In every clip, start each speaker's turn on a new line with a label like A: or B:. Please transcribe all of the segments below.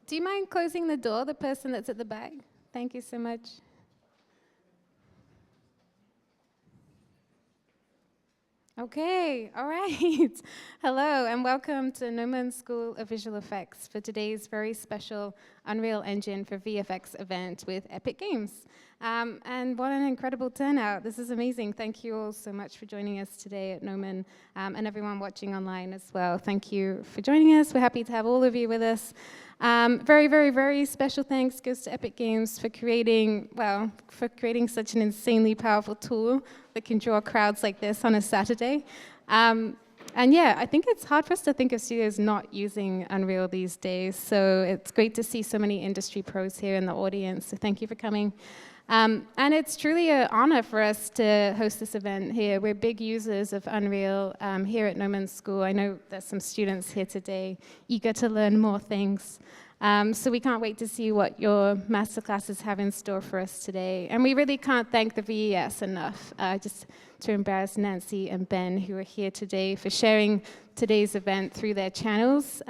A: Do you mind closing the door, the person that's at the back? Thank you so much. Okay, all right. Hello, and welcome to Gnomon School of Visual Effects for today's very special Unreal Engine for VFX event with Epic Games. And what an incredible turnout. This is amazing. Thank you all so much for joining us today at Gnomon, and everyone watching online as well. Thank you for joining us. We're happy to have all of you with us. Very, very, very special thanks goes to Epic Games for creating such an insanely powerful tool that can draw crowds like this on a Saturday. And yeah, I think it's hard for us to think of studios not using Unreal these days. So it's great to see so many industry pros here in the audience. So thank you for coming. And it's truly an honor for us to host this event here. We're big users of Unreal here at Gnomon School. I know there's some students here today eager to learn more things. So we can't wait to see what your masterclasses have in store for us today. And we really can't thank the VES enough, just to embarrass Nancy and Ben, who are here today, for sharing today's event through their channels.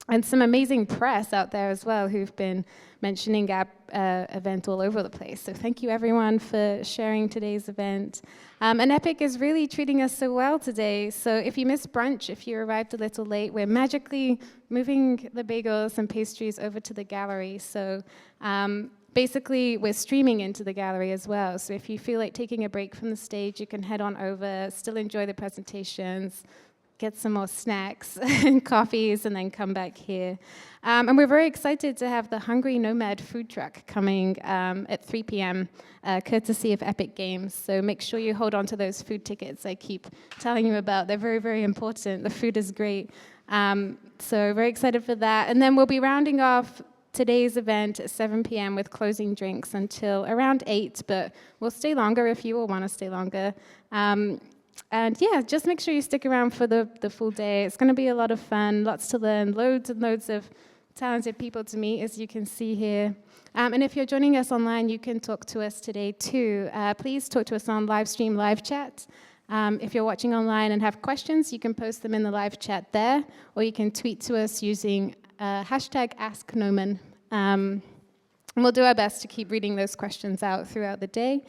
A: And some amazing press out there as well who've been mentioning our event all over the place. So thank you everyone for sharing today's event. And Epic is really treating us so well today. So if you missed brunch, if you arrived a little late, we're magically moving the bagels and pastries over to the gallery. So basically, we're streaming into the gallery as well. So if you feel like taking a break from the stage, you can head on over, still enjoy the presentations, get some more snacks and coffees, and then come back here. And we're very excited to have the Hungry Nomad food truck coming at 3 p.m., courtesy of Epic Games. So make sure you hold on to those food tickets I keep telling you about. They're very, very important. The food is great. So very excited for that. And then we'll be rounding off today's event at 7 p.m. with closing drinks until around 8, but we'll stay longer if you all want to stay longer. And yeah, just make sure you stick around for the full day. It's going to be a lot of fun, lots to learn, loads and loads of talented people to meet, as you can see here. And if you're joining us online, you can talk to us today too. Please talk to us on live stream, live chat. If you're watching online and have questions, you can post them in the live chat there, or you can tweet to us using hashtag AskGnomon. And we'll do our best to keep reading those questions out throughout the day.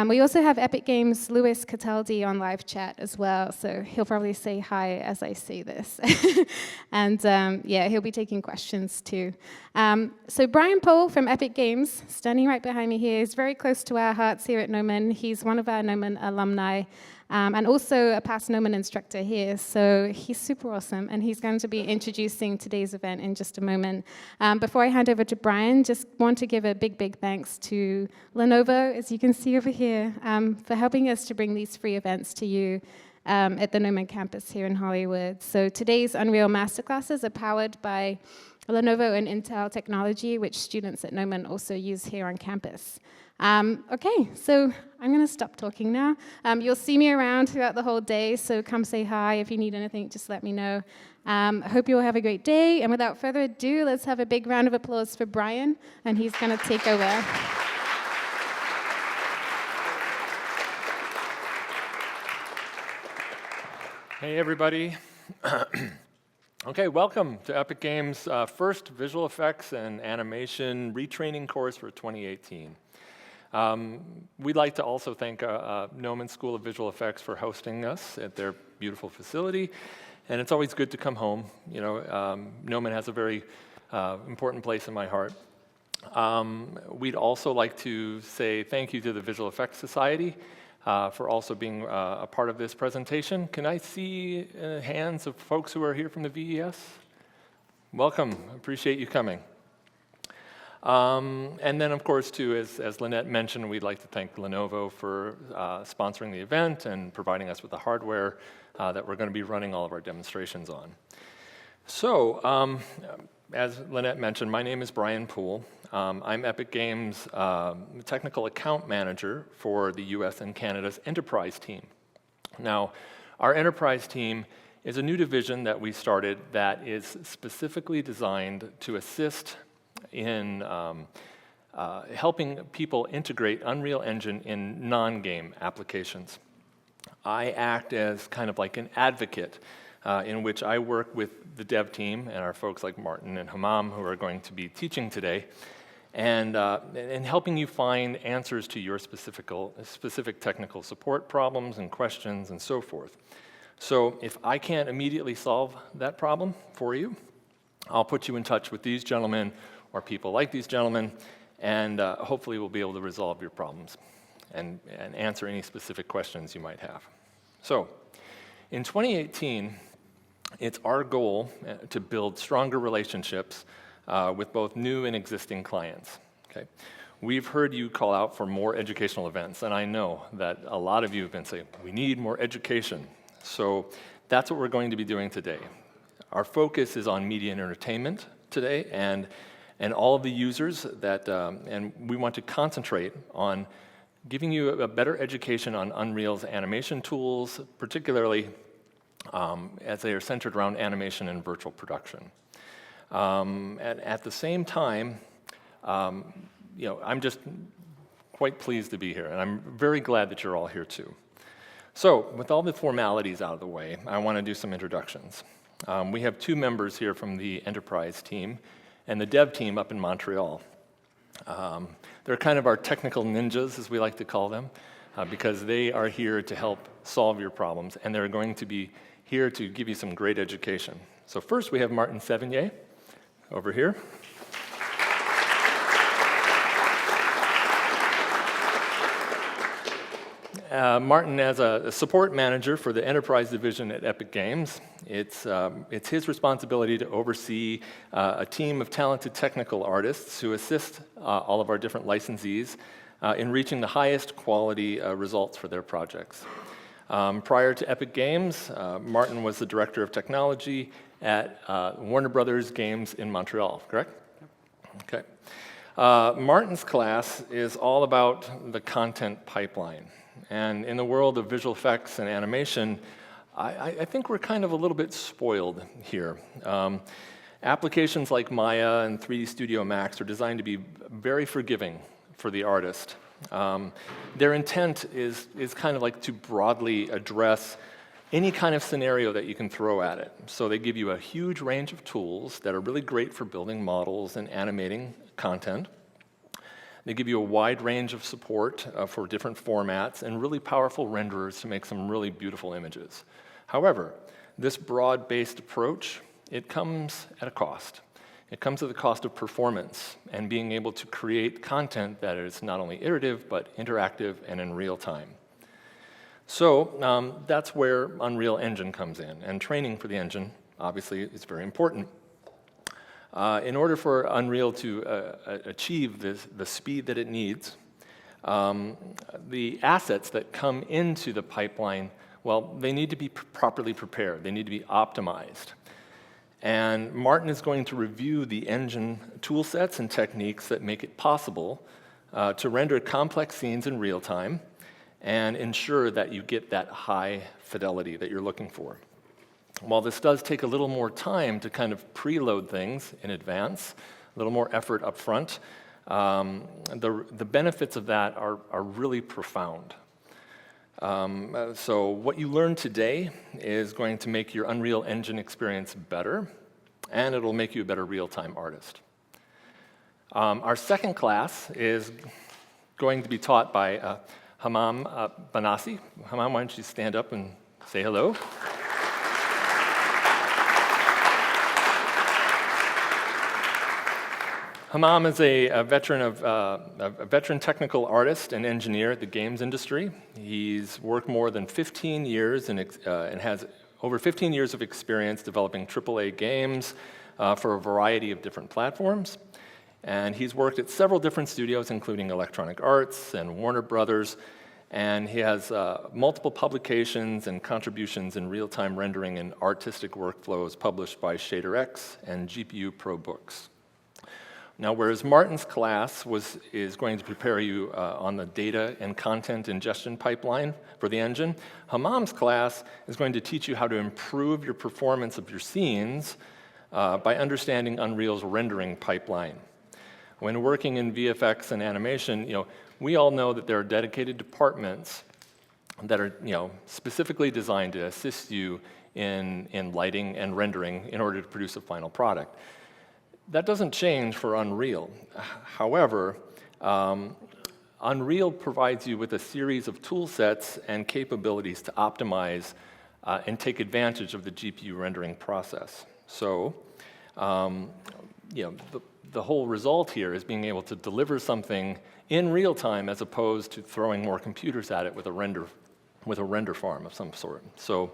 A: We also have Epic Games' Louis Cataldi on live chat as well, so he'll probably say hi as I say this. And yeah, he'll be taking questions too. So Brian Pohl from Epic Games, standing right behind me here, is very close to our hearts here at Gnomon. He's one of our Gnomon alumni, and also a past Gnomon instructor here, so he's super awesome, and he's going to be introducing today's event in just a moment. Before I hand over to Brian, just want to give a big, big thanks to Lenovo, as you can see over here, for helping us to bring these free events to you at the Gnomon campus here in Hollywood. So today's Unreal Masterclasses are powered by Lenovo and Intel technology, which students at Gnomon also use here on campus. Okay, so I'm going to stop talking now. You'll see me around throughout the whole day, so come say hi. If you need anything, just let me know. I hope you all have a great day. And without further ado, let's have a big round of applause for Brian, and he's going to take over.
B: Hey, everybody. Okay, welcome to Epic Games' first visual effects and animation retraining course for 2018. We'd like to also thank Gnomon School of Visual Effects for hosting us at their beautiful facility. And it's always good to come home. You know, Gnomon has a very important place in my heart. We'd also like to say thank you to the Visual Effects Society for also being a part of this presentation. Can I see hands of folks who are here from the VES? Welcome, appreciate you coming. And then, of course, too, as Lynette mentioned, we'd like to thank Lenovo for sponsoring the event and providing us with the hardware that we're going to be running all of our demonstrations on. So, as Lynette mentioned, my name is Brian Pohl. I'm Epic Games' technical account manager for the US and Canada's enterprise team. Now, our enterprise team is a new division that we started that is specifically designed to assist in helping people integrate Unreal Engine in non-game applications. I act as kind of like an advocate in which I work with the dev team and our folks like Martin and Hammam, who are going to be teaching today, and helping you find answers to your specific technical support problems and questions and so forth. So if I can't immediately solve that problem for you, I'll put you in touch with these gentlemen or people like these gentlemen, and hopefully we'll be able to resolve your problems and answer any specific questions you might have. So in 2018, it's our goal to build stronger relationships with both new and existing clients. Okay? We've heard you call out for more educational events, and I know that a lot of you have been saying, we need more education. So that's what we're going to be doing today. Our focus is on media and entertainment today, and all of the users that, and we want to concentrate on giving you a better education on Unreal's animation tools, particularly as they are centered around animation and virtual production. At the same time, I'm just quite pleased to be here, and I'm very glad that you're all here too. So, with all the formalities out of the way, I want to do some introductions. We have two members here from the enterprise team and the dev team up in Montreal. They're kind of our technical ninjas, as we like to call them, because they are here to help solve your problems, and they're going to be here to give you some great education. So first, we have Martin Sevigny over here. Martin, as a support manager for the enterprise division at Epic Games, it's his responsibility to oversee a team of talented technical artists who assist all of our different licensees in reaching the highest quality results for their projects. Prior to Epic Games, Martin was the director of technology at Warner Brothers Games in Montreal, correct? Okay. Martin's class is all about the content pipeline. And in the world of visual effects and animation, I think we're kind of a little bit spoiled here. Applications like Maya and 3D Studio Max are designed to be very forgiving for the artist. Their intent is kind of like to broadly address any kind of scenario that you can throw at it. So they give you a huge range of tools that are really great for building models and animating content. They give you a wide range of support for different formats and really powerful renderers to make some really beautiful images. However, this broad-based approach, it comes at a cost. It comes at the cost of performance and being able to create content that is not only iterative, but interactive and in real time. So that's where Unreal Engine comes in, and training for the engine, obviously, is very important. In order for Unreal to achieve the speed that it needs, the assets that come into the pipeline, well, they need to be properly prepared. They need to be optimized. And Martin is going to review the engine tool sets and techniques that make it possible to render complex scenes in real time and ensure that you get that high fidelity that you're looking for. While this does take a little more time to kind of preload things in advance, a little more effort up front, the benefits of that are really profound. So what you learn today is going to make your Unreal Engine experience better, and it'll make you a better real-time artist. Our second class is going to be taught by Hamam Banasi. Hamam, why don't you stand up and say hello? Hamam is a veteran technical artist and engineer at the games industry. He's worked more than 15 years and has over 15 years of experience developing AAA games for a variety of different platforms. And he's worked at several different studios, including Electronic Arts and Warner Brothers. And he has multiple publications and contributions in real-time rendering and artistic workflows published by ShaderX and GPU Pro Books. Now, whereas Martin's class is going to prepare you on the data and content ingestion pipeline for the engine, Hamam's class is going to teach you how to improve your performance of your scenes by understanding Unreal's rendering pipeline. When working in VFX and animation, we all know that there are dedicated departments that are specifically designed to assist you in lighting and rendering in order to produce a final product. That doesn't change for Unreal. However, Unreal provides you with a series of tool sets and capabilities to optimize and take advantage of the GPU rendering process. So, the whole result here is being able to deliver something in real time as opposed to throwing more computers at it with a render farm of some sort. So,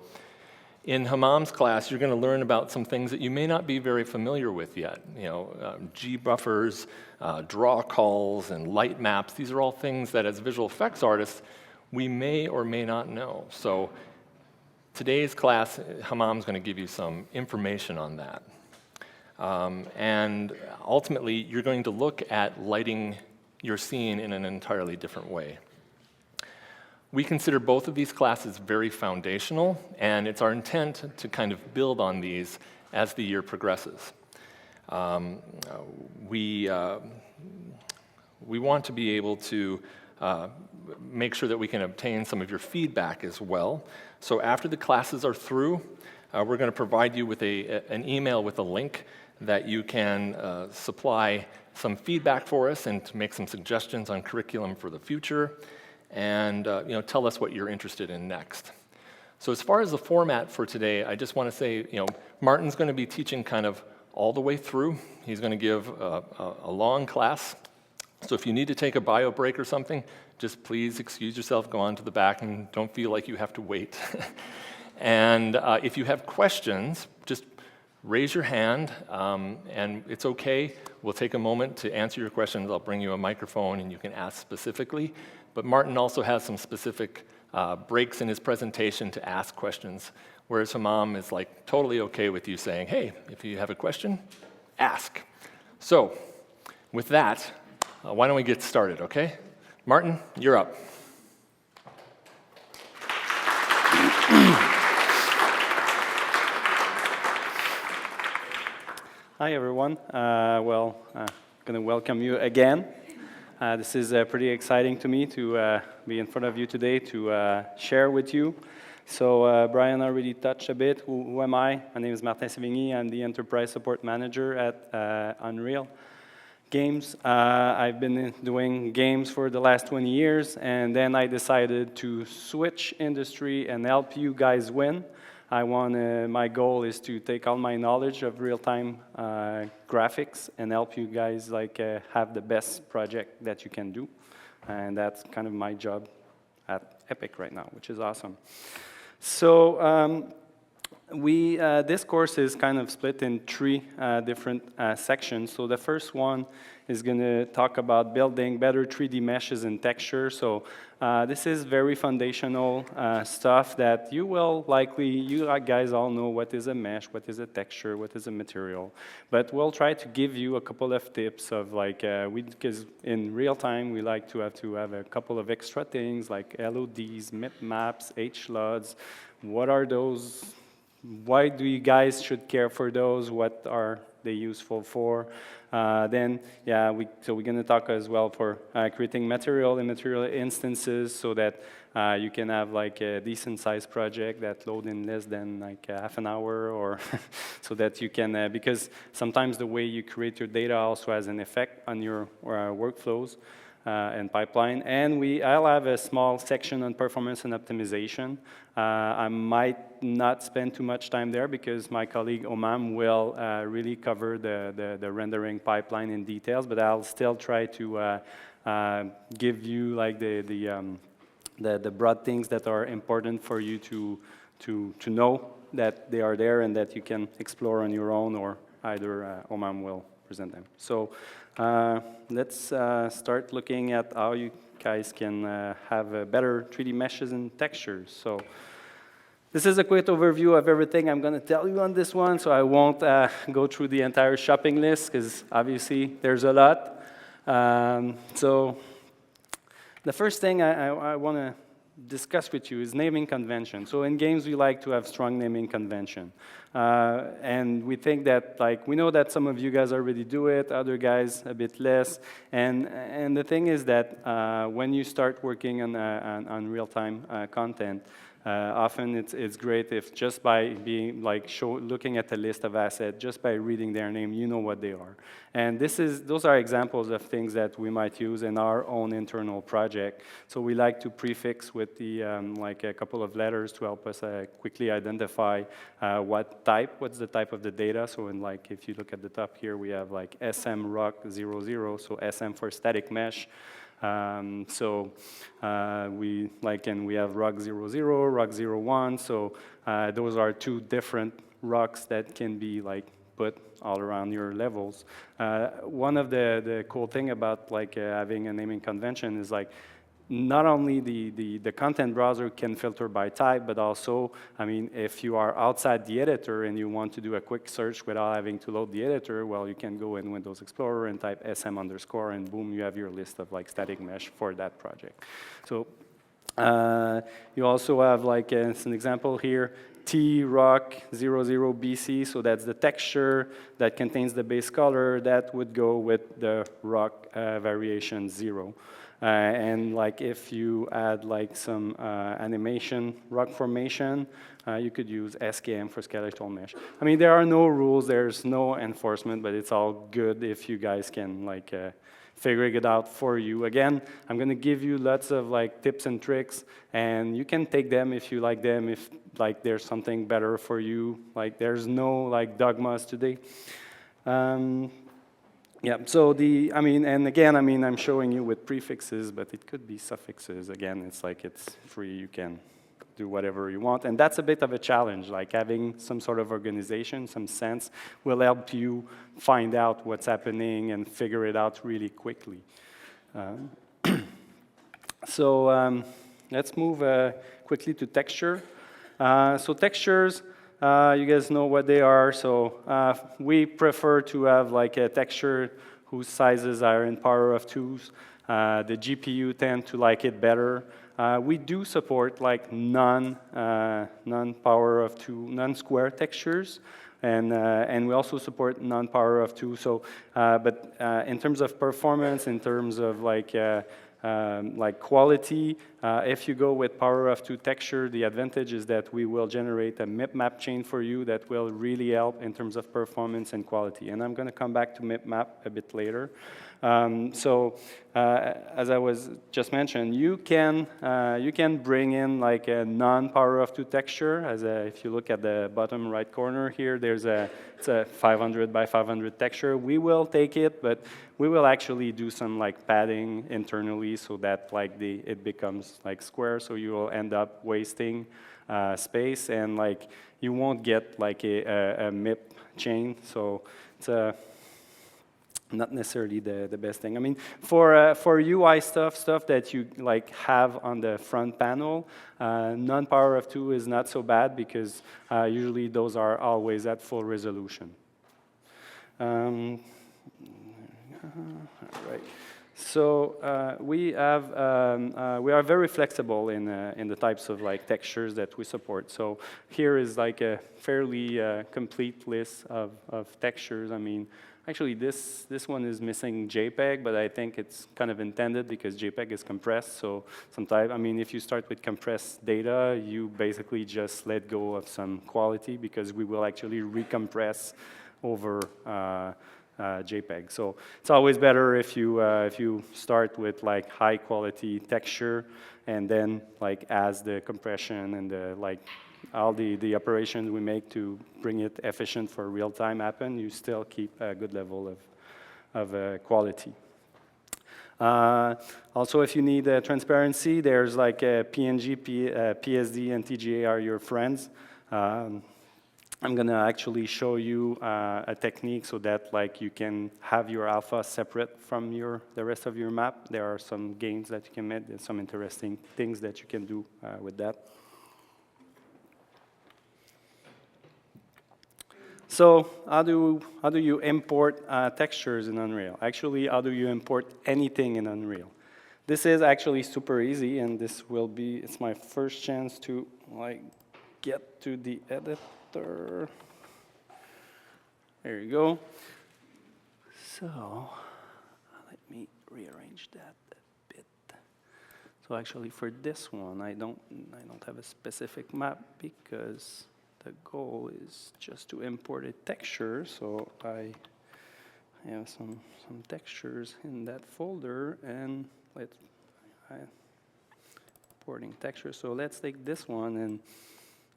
B: in Hammam's class, you're going to learn about some things that you may not be very familiar with yet. G buffers, draw calls, and light maps. These are all things that as visual effects artists, we may or may not know. So today's class, Hammam's going to give you some information on that. And ultimately, you're going to look at lighting your scene in an entirely different way. We consider both of these classes very foundational, and it's our intent to kind of build on these as the year progresses. We want to be able to make sure that we can obtain some of your feedback as well. So after the classes are through, we're going to provide you with an email with a link that you can supply some feedback for us and to make some suggestions on curriculum for the future, and tell us what you're interested in next. So as far as the format for today, I just want to say, Martin's going to be teaching kind of all the way through. He's going to give a long class. So if you need to take a bio break or something, just please excuse yourself, go on to the back, and don't feel like you have to wait. And if you have questions, just raise your hand, and it's okay. We'll take a moment to answer your questions. I'll bring you a microphone, and you can ask specifically. But Martin also has some specific breaks in his presentation to ask questions, whereas Hammam is like totally okay with you saying, hey, if you have a question, ask. So with that, why don't we get started, okay? Martin, you're up.
C: Hi, everyone. I'm going to welcome you again. This is pretty exciting to me to be in front of you today to share with you. So Brian already touched a bit. Who am I? My name is Matheus Mini. I'm the Enterprise Support Manager at Unreal Games. I've been doing games for the last 20 years, and then I decided to switch industry and help you guys win. My goal is to take all my knowledge of real-time graphics and help you guys have the best project that you can do. And that's kind of my job at Epic right now, which is awesome. So this course is kind of split in three different sections. So the first one is going to talk about building better 3D meshes and texture. So this is very foundational stuff that you guys all know what is a mesh, what is a texture, what is a material. But we'll try to give you a couple of tips of because in real time we like to have a couple of extra things like LODs, maps, HLODs. What are those? Why do you guys should care for those? What are they useful for? So we're going to talk as well for creating material and material instances so that you can have a decent sized project that load in less than half an hour, or so that you can, because sometimes the way you create your data also has an effect on your workflows and pipeline. And I'll have a small section on performance and optimization. I might not spend too much time there because my colleague Omam will really cover the rendering pipeline in details, but I'll still try to give you the broad things that are important for you to know that they are there and that you can explore on your own, or either Omam will present them. So let's start looking at how you guys can have better 3D meshes and textures. So this is a quick overview of everything I'm going to tell you on this one, so I won't go through the entire shopping list, because obviously there's a lot. So the first thing I want to discuss with you is naming convention. So in games, we like to have strong naming convention. And we think that, we know that some of you guys already do it, other guys a bit less. And the thing is that when you start working on real-time content, Often it's great if just by being like looking at the list of assets, just by reading their name, you know what they are. And those are examples of things that we might use in our own internal project. So we like to prefix with the like a couple of letters to help us quickly identify what's the type of the data. So in like if you look at the top here, we have like SM rock 00, so SM for static mesh. We have rock 00, rock 01. So those are two different rocks that can be like put all around your levels. One of the cool thing about like having a naming convention is like not only the content browser can filter by type, but also, I mean, if you are outside the editor and you want to do a quick search without having to load the editor, well, you can go in Windows Explorer and type SM_, and boom, you have your list of like static mesh for that project. So you also have like, as an example here, T-Rock 00BC, so that's the texture that contains the base color that would go with the rock variation 0. And like if you add like some animation, rock formation, you could use SKM for skeletal mesh. I mean, there are no rules, there's no enforcement, but it's all good if you guys can like figure it out for you. Again, I'm gonna give you lots of like tips and tricks, and you can take them if you like them, if like there's something better for you. Like there's no like dogmas today. Yeah, so and again, I'm showing you with prefixes, but it could be suffixes. Again, it's like it's free, you can do whatever you want. And that's a bit of a challenge, like having some sort of organization, some sense, will help you find out what's happening and figure it out really quickly. Let's move quickly to texture. So textures, you guys know what they are. So we prefer to have like a texture whose sizes are in power of 2s. The GPU tend to like it better. We do support like non-power of 2, non-square textures. And we also support non-power of 2. So, but in terms of performance, in terms of like quality, if you go with power of 2 texture, the advantage is that we will generate a MIP map chain for you that will really help in terms of performance and quality. And I'm going to come back to MIP map a bit later. As I was just mentioned, you can bring in like a non-power of 2 texture. If you look at the bottom right corner here, it's a 500 by 500 texture. We will take it, but we will actually do some like padding internally so that like it becomes like square. So you will end up wasting space, and like you won't get like a MIP chain. So it's not necessarily the best thing. I mean, for UI stuff that you like have on the front panel, non-power of 2 is not so bad because usually those are always at full resolution. All right. So we are very flexible in the types of like textures that we support. So here is like a fairly complete list of textures. I mean, actually this one is missing JPEG, but I think it's kind of intended because JPEG is compressed. So sometimes, I mean, if you start with compressed data, you basically just let go of some quality because we will actually recompress over JPEG. So it's always better if you start with like high quality texture, and then like as the compression and the like all the operations we make to bring it efficient for real time happen, you still keep a good level of quality. Also, if you need transparency, there's like PNG, PSD, and TGA are your friends. I'm going to actually show you a technique so that like you can have your alpha separate from the rest of your map. There are some gains that you can make. There's some interesting things that you can do with that. So how do you import textures in Unreal? Actually, how do you import anything in Unreal? This is actually super easy, and it's my first chance to like get to the editor. There you go. So let me rearrange that a bit. So actually for this one, I don't have a specific map because the goal is just to import a texture. So I have some textures in that folder, and importing texture. So let's take this one, and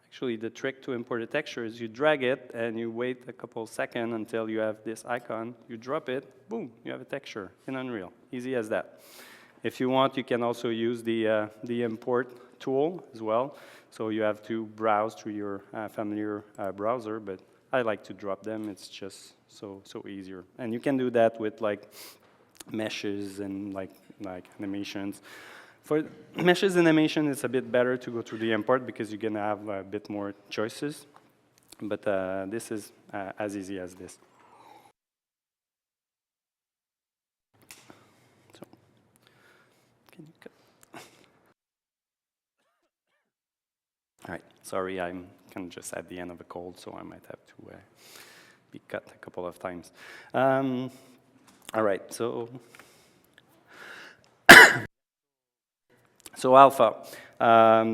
C: actually the trick to import a texture is you drag it and you wait a couple seconds until you have this icon. You drop it, boom, you have a texture in Unreal. Easy as that. If you want, you can also use the import tool as well. So you have to browse through your familiar browser, but I like to drop them. It's just so easier. And you can do that with like meshes and like animations. For meshes animation, it's a bit better to go through the import because you're gonna have a bit more choices. But this is as easy as this. So, can you cut? All right, sorry, I'm kind of just at the end of a cold, so I might have to be cut a couple of times. All right, so. So alpha.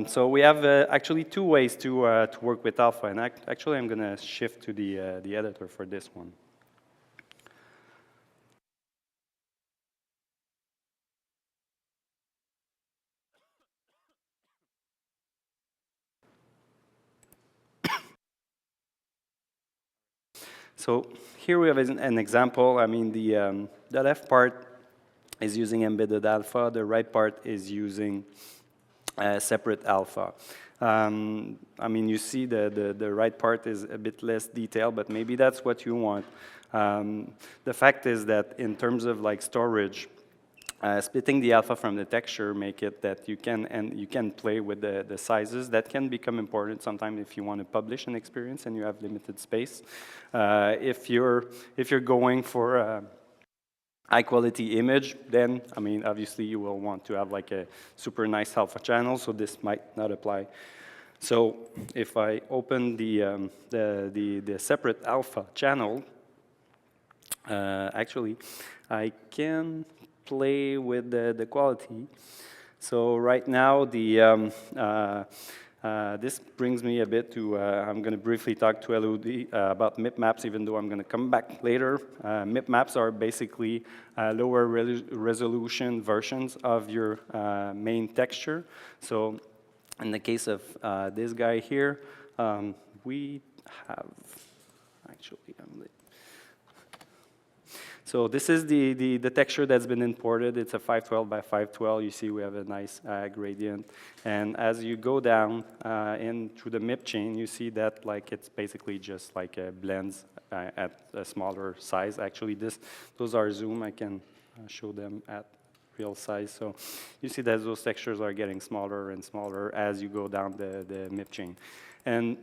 C: So we have actually two ways to work with alpha, and actually I'm going to shift to the editor for this one. So here we have an example. I mean, the left part is using embedded alpha. The right part is using separate alpha. I mean, you see the right part is a bit less detailed, but maybe that's what you want. The fact is that in terms of like storage, splitting the alpha from the texture make it that you can play with the sizes. That can become important sometimes if you want to publish an experience and you have limited space. If you're going for a high quality image, then I mean obviously you will want to have like a super nice alpha channel. So this might not apply. So if I open the separate alpha channel, actually I can play with the quality. So right now, this brings me a bit to, I'm going to briefly talk to LOD about MIP maps, even though I'm going to come back later. MIP maps are basically lower resolution versions of your main texture. So in the case of this guy here, we have, actually, so this is the texture that's been imported. It's a 512 by 512. You see we have a nice gradient. And as you go down in through the MIP chain, you see that like it's basically just like blends at a smaller size. Actually, those are zoom. I can show them at real size. So you see that those textures are getting smaller and smaller as you go down the MIP chain. And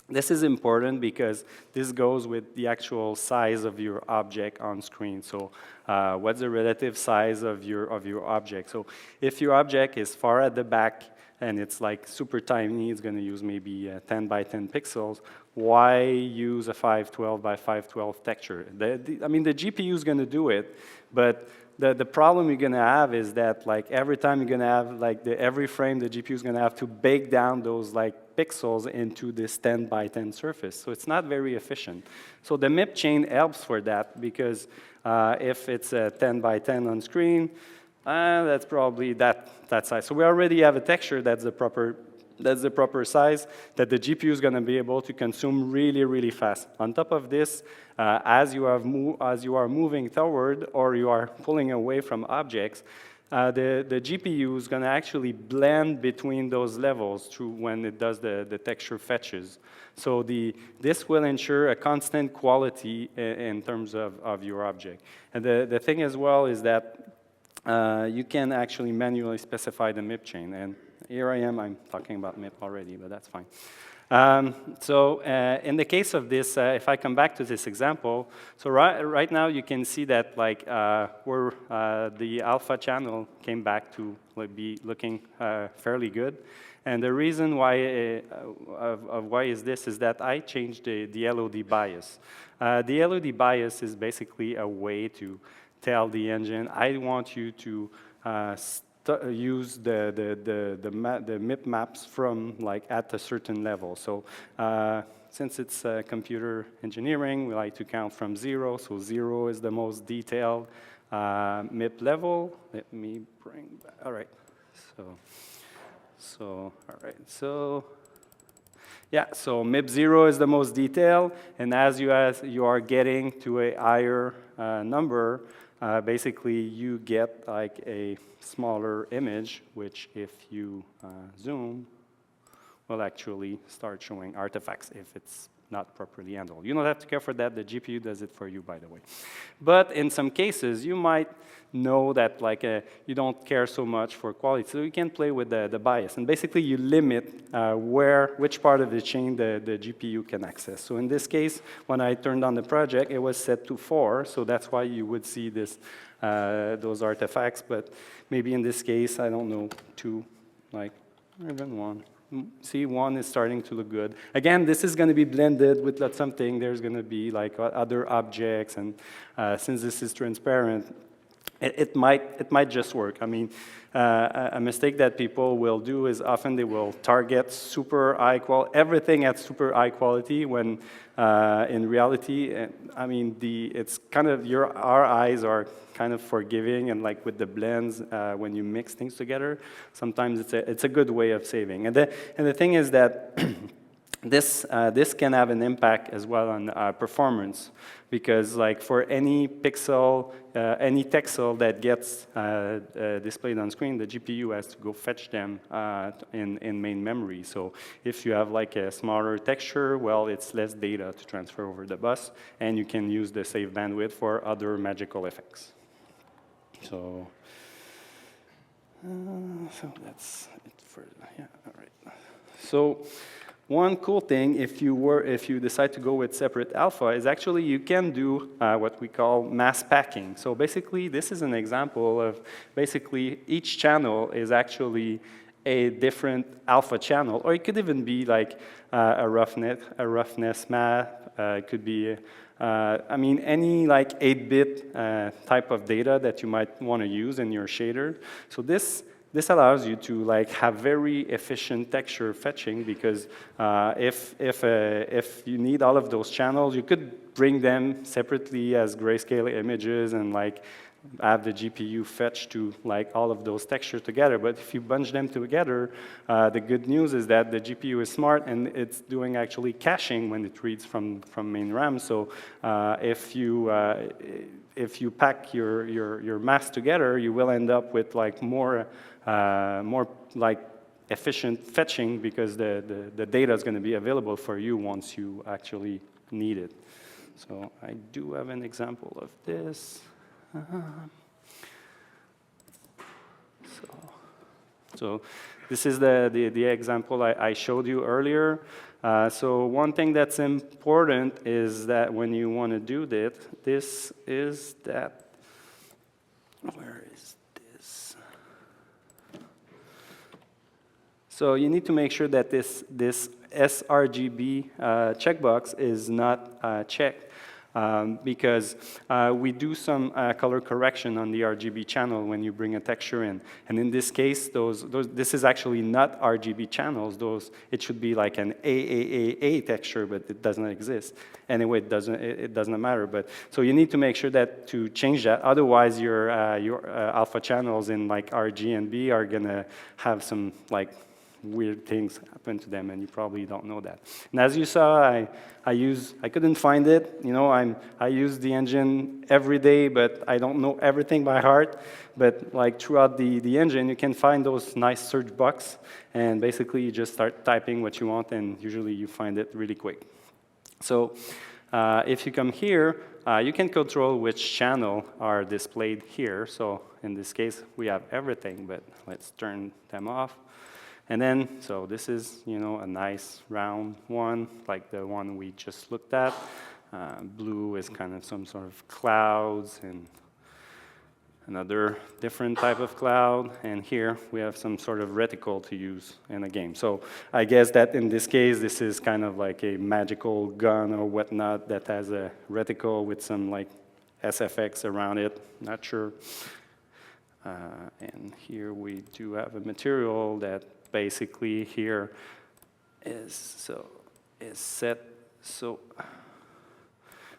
C: this is important because this goes with the actual size of your object on screen. So what's the relative size of your object? So if your object is far at the back and it's like super tiny, it's going to use maybe 10 by 10 pixels, why use a 512 by 512 texture? I mean, the GPU is going to do it, but the problem you're going to have is that like every time you're going to have like every frame the GPU is going to have to bake down those like pixels into this 10 by 10 surface. So it's not very efficient. So the MIP chain helps for that because if it's a 10 by 10 on screen, that's probably that size. So we already have a texture that's the proper size that the GPU is going to be able to consume really, really fast. On top of this, as you are moving forward or you are pulling away from objects, the GPU is going to actually blend between those levels through when it does the texture fetches. So this will ensure a constant quality in terms of your object. And the thing as well is that you can actually manually specify the MIP chain. And here I'm talking about MIP already, but that's fine. So in the case of this, if I come back to this example, so right now you can see that like where the alpha channel came back to be looking fairly good. And the reason why why is this is that I changed the LOD bias. The LOD bias is basically a way to tell the engine, I want you to use the MIP maps from like at a certain level. So since it's computer engineering, we like to count from 0. So 0 is the most detailed MIP level. Let me bring back. All right. So all right. So yeah. So MIP 0 is the most detailed, and as you are getting to a higher number, basically you get like a smaller image, which if you zoom, will actually start showing artifacts if it's not properly handled. You don't have to care for that. The GPU does it for you, by the way. But in some cases, you might know that like you don't care so much for quality, so you can play with the bias. And basically, you limit which part of the chain the GPU can access. So in this case, when I turned on the project, it was set to 4, so that's why you would see this those artifacts. But maybe in this case, I don't know, 2, like even 1. See, 1 is starting to look good. Again, this is going to be blended with something. There's going to be like other objects, and since this is transparent, it might just work. I mean, a mistake that people will do is often they will target super high quality, everything at super high quality, when in reality, I mean, it's kind of our eyes are kind of forgiving, and like with the blends, when you mix things together, sometimes it's a good way of saving. And the thing is that this can have an impact as well on performance, because like for any pixel, any texel that gets displayed on screen, the GPU has to go fetch them in main memory. So if you have like a smaller texture, well, it's less data to transfer over the bus, and you can use the save bandwidth for other magical effects. So that's it for, yeah, all right. So one cool thing, if you decide to go with separate alpha, is actually you can do what we call mass packing. So basically, this is an example of basically each channel is actually a different alpha channel, or it could even be like a roughness map. It could be, I mean, any like 8-bit type of data that you might want to use in your shader. So this allows you to like have very efficient texture fetching, because if you need all of those channels, you could bring them separately as grayscale images and like have the GPU fetch to like all of those textures together. But if you bunch them together, the good news is that the GPU is smart, and it's doing actually caching when it reads from main RAM. So if you pack your mass together, you will end up with like more like efficient fetching, because the data is going to be available for you once you actually need it. So I do have an example of this. So this is the example I showed you earlier. So one thing that's important is that when you want to do this is that, where is this? So you need to make sure that this sRGB checkbox is not checked. Because we do some color correction on the RGB channel when you bring a texture in. And in this case, this is actually not RGB channels. It should be like an AAA texture, but it doesn't exist. Anyway, it doesn't matter. But so you need to make sure that to change that. Otherwise, your alpha channels in like RG and B are gonna have some like weird things happen to them, and you probably don't know that. And as you saw, I couldn't find it. You know, I use the engine every day, but I don't know everything by heart. But like throughout the engine, you can find those nice search box, and basically you just start typing what you want, and usually you find it really quick. So if you come here, you can control which channel are displayed here. So in this case, we have everything, but let's turn them off. And then, so this is, you know, a nice round one, like the one we just looked at. Blue is kind of some sort of clouds, and another different type of cloud. And here we have some sort of reticle to use in a game. So I guess that in this case, this is kind of like a magical gun or whatnot that has a reticle with some like SFX around it. Not sure. And here we do have a material that basically here is set. So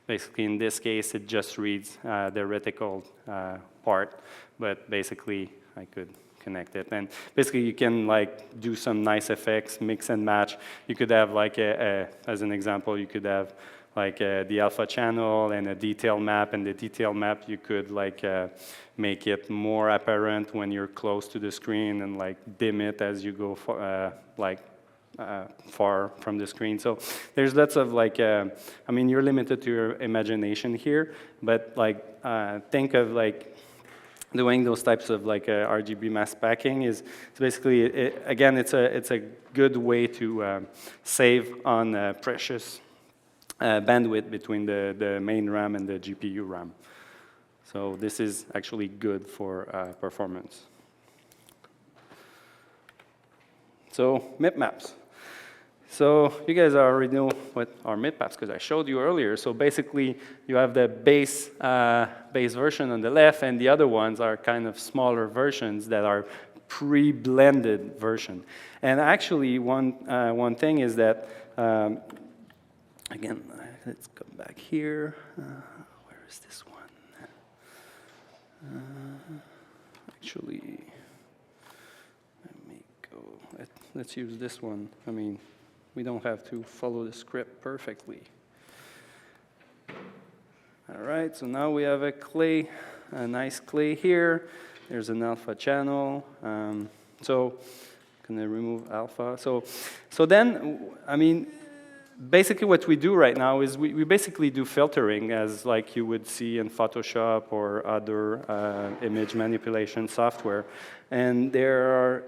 C: basically in this case it just reads the reticle part, but basically I could connect it. And basically you can like do some nice effects, mix and match. You could have like as an example, you could have like the alpha channel and a detail map, and the detail map you could like make it more apparent when you're close to the screen and like dim it as you go far from the screen. So there's lots of like, I mean, you're limited to your imagination here, but like think of like doing those types of like RGB mask packing is basically, again, it's a good way to save on precious bandwidth between the main RAM and the GPU RAM. So this is actually good for performance. So MIP maps. So you guys already know what are MIP maps because I showed you earlier. So basically you have the base version on the left, and the other ones are kind of smaller versions that are pre-blended version. And actually one thing is that, again, let's come back here. Where is this one? Actually, let's use this one. I mean, we don't have to follow the script perfectly. All right, so now we have a nice clay here. There's an alpha channel. So I'm gonna remove alpha. So then, I mean, basically what we do right now is we basically do filtering as like you would see in Photoshop or other image manipulation software. And there are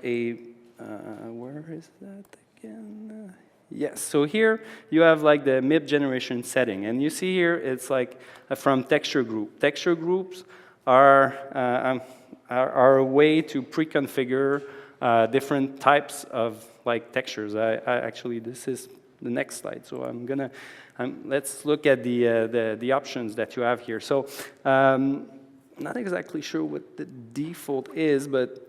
C: where is that again? Yes, so here you have like the MIP generation setting. And you see here it's like from texture group. Texture groups are a way to pre-configure different types of like textures. Actually, this is the next slide. So let's look at the options that you have here. So not exactly sure what the default is, but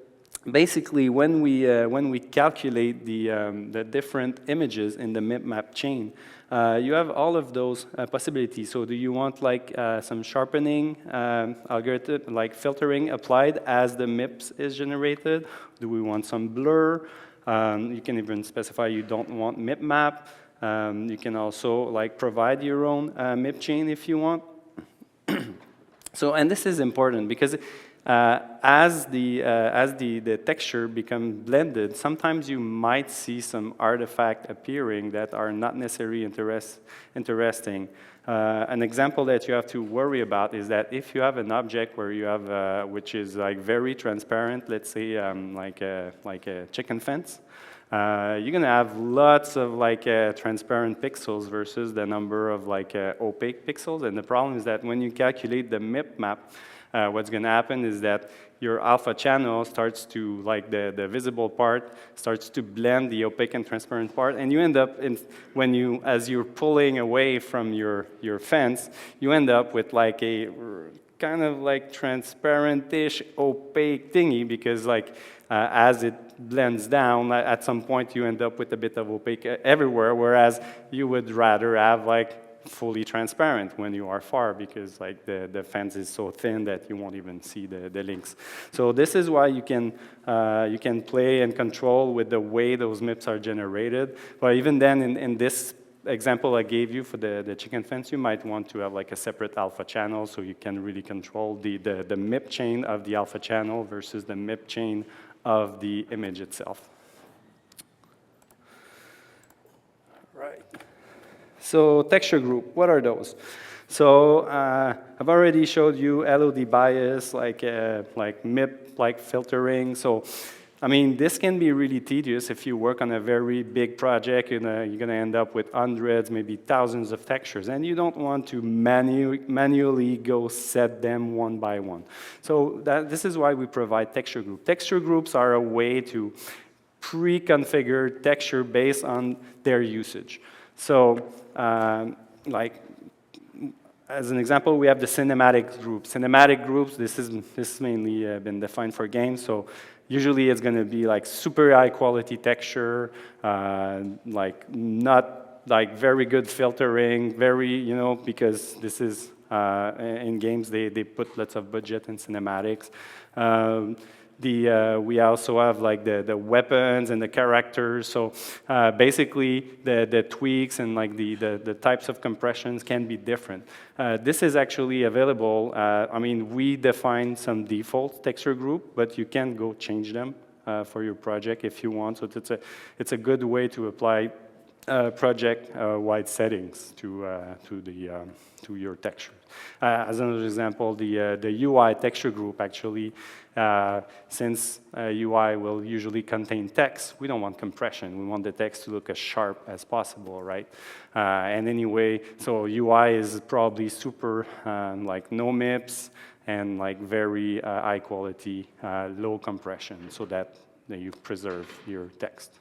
C: basically when we calculate the different images in the MIP map chain, you have all of those possibilities. So do you want like some sharpening algorithm, like filtering applied as the MIPS is generated? Do we want some blur? You can even specify you don't want MIP map. You can also like provide your own MIP chain if you want. So, and this is important because as the texture becomes blended, sometimes you might see some artifact appearing that are not necessarily interesting. An example that you have to worry about is that if you have an object where you have which is like very transparent, let's say like a chicken fence, you're gonna have lots of like transparent pixels versus the number of like opaque pixels. And the problem is that when you calculate the MIP map, what's going to happen is that your alpha channel starts to, like the visible part, starts to blend the opaque and transparent part, and you end up, as you're pulling away from your fence, you end up with like a kind of like transparent-ish opaque thingy, because like as it blends down, at some point you end up with a bit of opaque everywhere, whereas you would rather have like fully transparent when you are far, because like the fence is so thin that you won't even see the links. So this is why you can play and control with the way those MIPs are generated. But even then, in this example I gave you for the chicken fence, you might want to have like a separate alpha channel, so you can really control the MIP chain of the alpha channel versus the MIP chain of the image itself. Right. So texture group, what are those? So I've already showed you LOD bias, like MIP, like filtering. So I mean, this can be really tedious if you work on a very big project. You're going to end up with hundreds, maybe thousands of textures, and you don't want to manually go set them one by one. So this is why we provide texture groups. Texture groups are a way to pre-configure texture based on their usage. So like as an example, we have the cinematic group. Cinematic groups, this is mainly been defined for games, so usually it's going to be like super high quality texture, like not like very good filtering, because this is in games they put lots of budget in cinematics. We also have like the weapons and the characters. So basically the tweaks and like the types of compressions can be different. This is actually available. I mean, we define some default texture group, but you can go change them for your project if you want. So it's a good way to apply project-wide settings to your texture. As another example, the UI texture group actually, since UI will usually contain text, we don't want compression. We want the text to look as sharp as possible, right? And anyway, so UI is probably super like no MIPS and like very high quality, low compression, so that you preserve your text.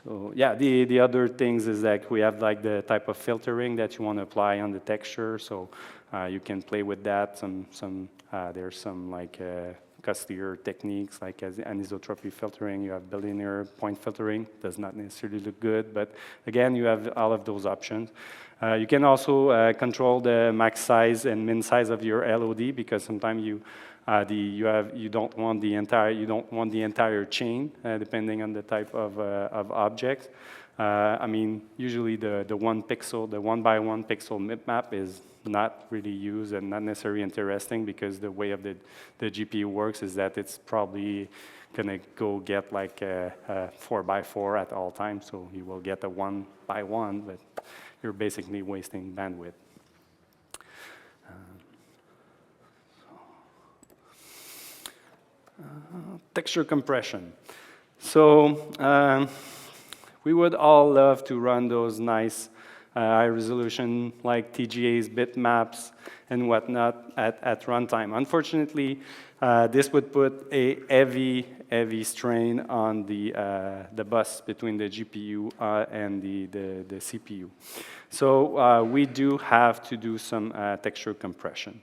C: So yeah, the other things is that we have like the type of filtering that you want to apply on the texture. So you can play with that. There's some like costlier techniques like as anisotropy filtering. You have bilinear point filtering. Does not necessarily look good, but again, you have all of those options. You can also control the max size and min size of your LOD, because sometimes you don't want the entire chain depending on the type of object. I mean, usually the 1 pixel, the 1 by 1 pixel map is not really used and not necessarily interesting, because the way of the GPU works is that it's probably gonna go get like a 4 by 4 at all times, so you will get a 1 by 1, but you're basically wasting bandwidth. Texture compression. So we would all love to run those nice high resolution like TGAs, bitmaps, and whatnot at runtime. Unfortunately, this would put a heavy strain on the bus between the GPU and the CPU. So we do have to do some texture compression.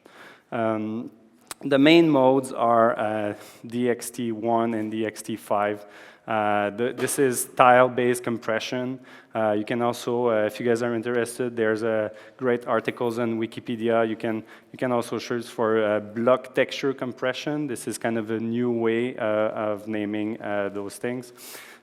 C: The main modes are DXT1 and DXT5. This is tile-based compression. You can also, if you guys are interested, there's great articles on Wikipedia. You can also search for block texture compression. This is kind of a new way of naming those things.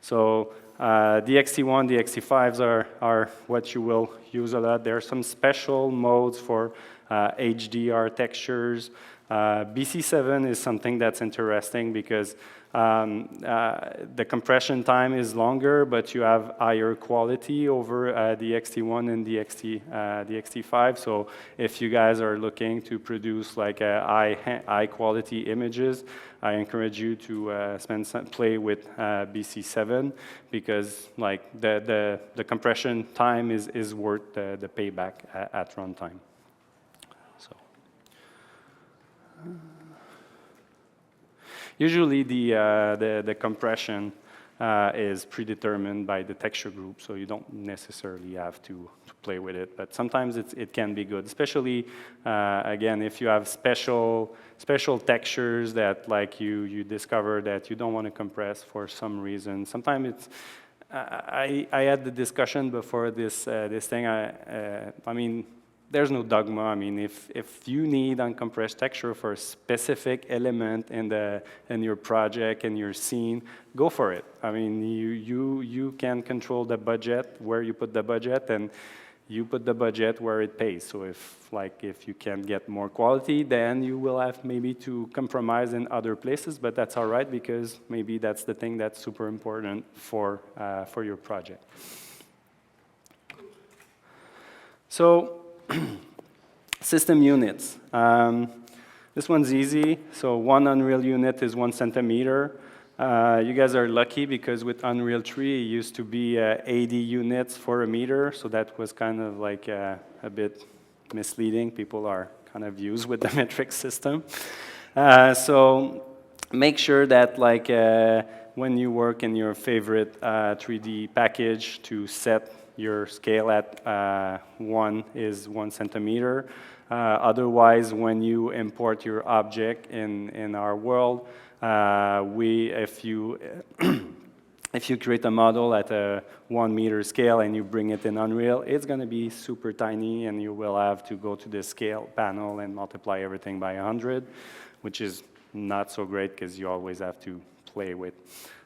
C: So DXT1, DXT5s are what you will use a lot. There are some special modes for HDR textures. BC7 is something that's interesting because the compression time is longer, but you have higher quality over DXT1 and DXT5. So if you guys are looking to produce like high quality images, I encourage you to play with BC7, because like the compression time is worth the payback at runtime. Usually the compression is predetermined by the texture group, so you don't necessarily have to play with it, but sometimes it can be good, especially again if you have special textures that like you discover that you don't want to compress for some reason. Sometimes it's I had the discussion before this thing. I mean, there's no dogma. I mean, if you need uncompressed texture for a specific element in your project and your scene, go for it. I mean, you can control the budget, where you put the budget, and you put the budget where it pays. So if you can get more quality, then you will have maybe to compromise in other places, but that's all right, because maybe that's the thing that's super important for your project. So system units. This one's easy. So one Unreal unit is 1 centimeter. You guys are lucky, because with Unreal 3, it used to be 80 units for a meter. So that was kind of like a bit misleading. People are kind of used with the metric system. So make sure that like when you work in your favorite 3D package to set your scale at 1 is 1 centimeter. Otherwise, when you import your object in our world, if you if you create a model at a 1 meter scale and you bring it in Unreal, it's going to be super tiny, and you will have to go to the scale panel and multiply everything by 100, which is not so great because you always have to play with.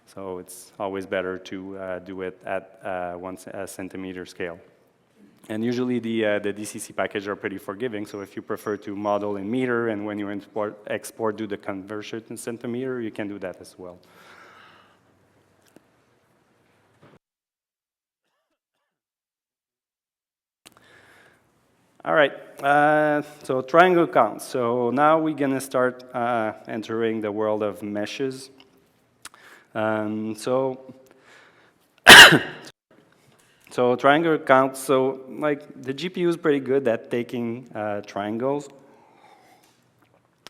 C: So it's always better to do it at 1 centimeter scale. And usually the DCC packages are pretty forgiving, so if you prefer to model in meter and when you export do the conversion in centimeter, you can do that as well. All right, so triangle counts. So now we're gonna start entering the world of meshes. So triangle counts, so like the GPU is pretty good at taking triangles.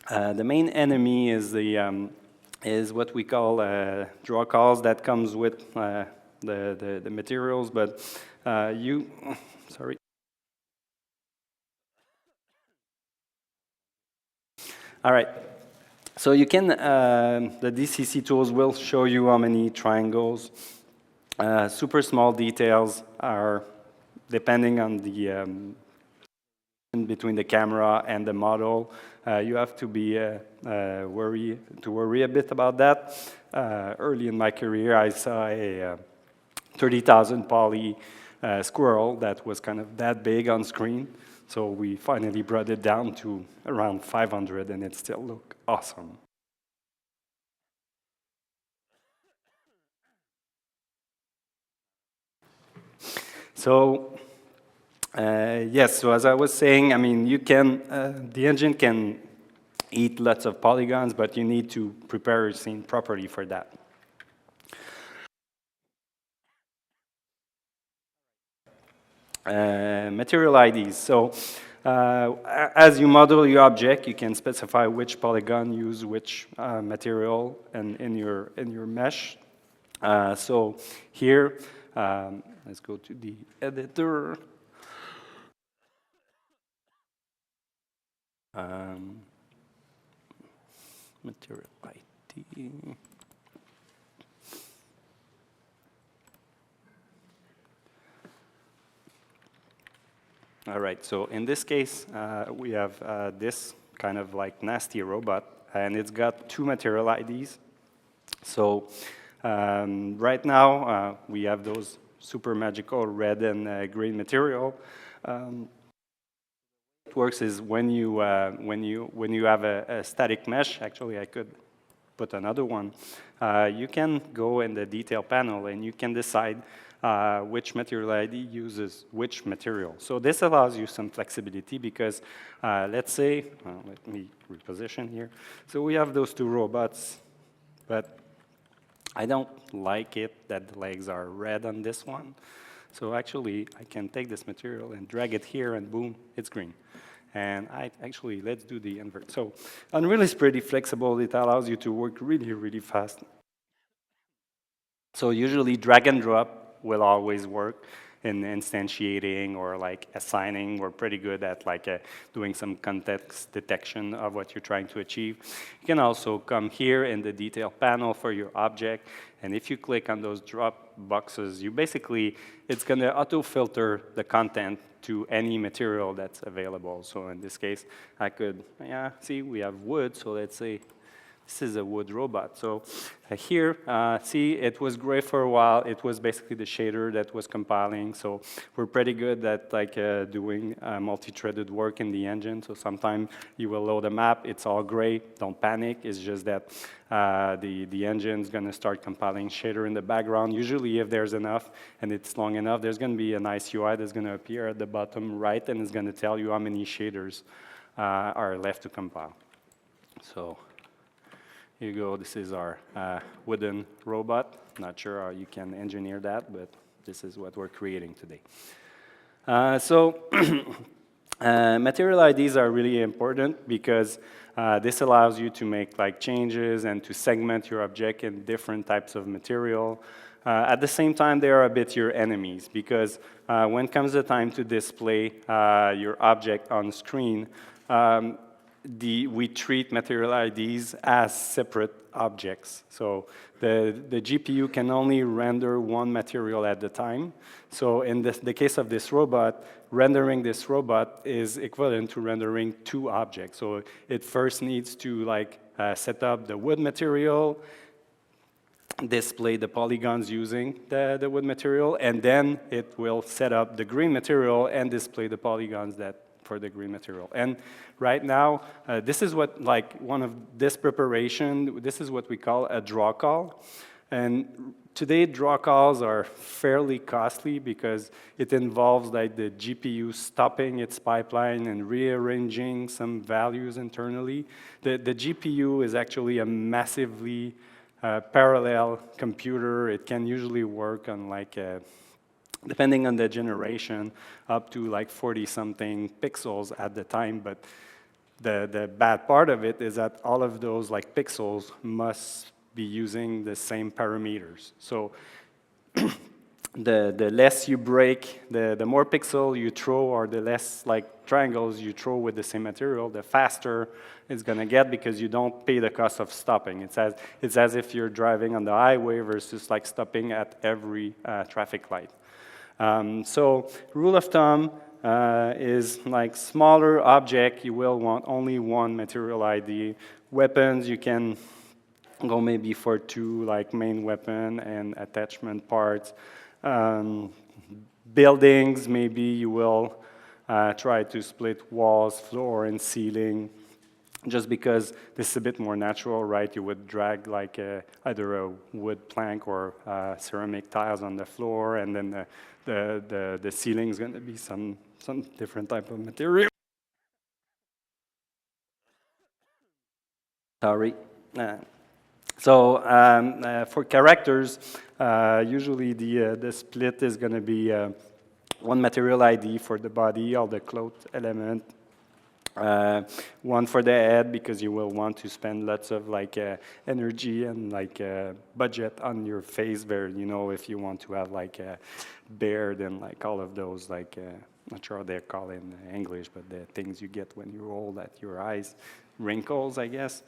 C: The main enemy is what we call draw calls that comes with the materials, but sorry. All right, so you can, the DCC tools will show you how many triangles. Super small details are depending on the between the camera and the model. You have to be worry a bit about that. Early in my career, I saw a 30,000 poly squirrel that was kind of that big on screen. So we finally brought it down to around 500, and it still looked awesome. So yes, so as I was saying, I mean, you can, the engine can eat lots of polygons, but you need to prepare your scene properly for that. Material IDs. So as you model your object, you can specify which polygon use which material in your mesh. So here, let's go to the editor. Material ID. All right, so in this case, we have this kind of like nasty robot, and it's got 2 material IDs. So right now, we have those super magical red and green material. It works is when you have a static mesh. Actually, I could put another one. You can go in the detail panel and you can decide which material ID uses which material. So this allows you some flexibility because let's say, let me reposition here. So we have those 2 robots, but I don't like it that the legs are red on this one. So actually, I can take this material and drag it here, and boom, it's green. And let's do the invert. So Unreal is pretty flexible. It allows you to work really, really fast. So usually drag and drop will always work in instantiating or like assigning. We're pretty good at like doing some context detection of what you're trying to achieve. You can also come here in the detail panel for your object. And if you click on those drop boxes, it's going to auto-filter the content to any material that's available. So in this case, I could, see, we have wood. So let's say this is a wood robot. So here, see, it was gray for a while. It was basically the shader that was compiling. So we're pretty good at like doing multi-threaded work in the engine. So sometimes you will load a map. It's all gray. Don't panic. It's just that the engine's going to start compiling shader in the background. Usually, if there's enough and it's long enough, there's going to be a nice UI that's going to appear at the bottom right, and it's going to tell you how many shaders are left to compile. So here you go. This is our wooden robot. Not sure how you can engineer that, but this is what we're creating today. So Material IDs are really important because this allows you to make like changes and to segment your object in different types of material. At the same time, they are a bit your enemies because when comes the time to display your object on screen, we treat material IDs as separate objects. So the GPU can only render one material at a time. So in the case of this robot, rendering this robot is equivalent to rendering two objects. So it first needs to like set up the wood material, display the polygons using the wood material, and then it will set up the green material and display the polygons for the green material. And right now, this is what, like, this preparation, this is what we call a draw call. And today, draw calls are fairly costly because it involves like the GPU stopping its pipeline and rearranging some values internally. The GPU is actually a massively parallel computer. It can usually work on like depending on the generation, up to like 40-something pixels at the time. But the bad part of it is that all of those like pixels must be using the same parameters. So the less you break, the more pixel you throw, or the less like triangles you throw with the same material, the faster it's gonna get because you don't pay the cost of stopping. It's as if you're driving on the highway versus like stopping at every traffic light. So rule of thumb is like smaller object, you will want only one material ID. Weapons, you can go maybe for two, like main weapon and attachment parts. Buildings, maybe you will try to split walls, floor, and ceiling, just because this is a bit more natural, right? You would drag like either a wood plank or ceramic tiles on the floor, and then the ceiling is going to be some different type of material. Sorry. So for characters, usually the split is going to be one material ID for the body or the cloth element, one for the head because you will want to spend lots of like energy and like budget on your face there. You know, if you want to have like a beard and like all of those like not sure how they're called in English, but the things you get when you're old at your eyes, wrinkles, I guess.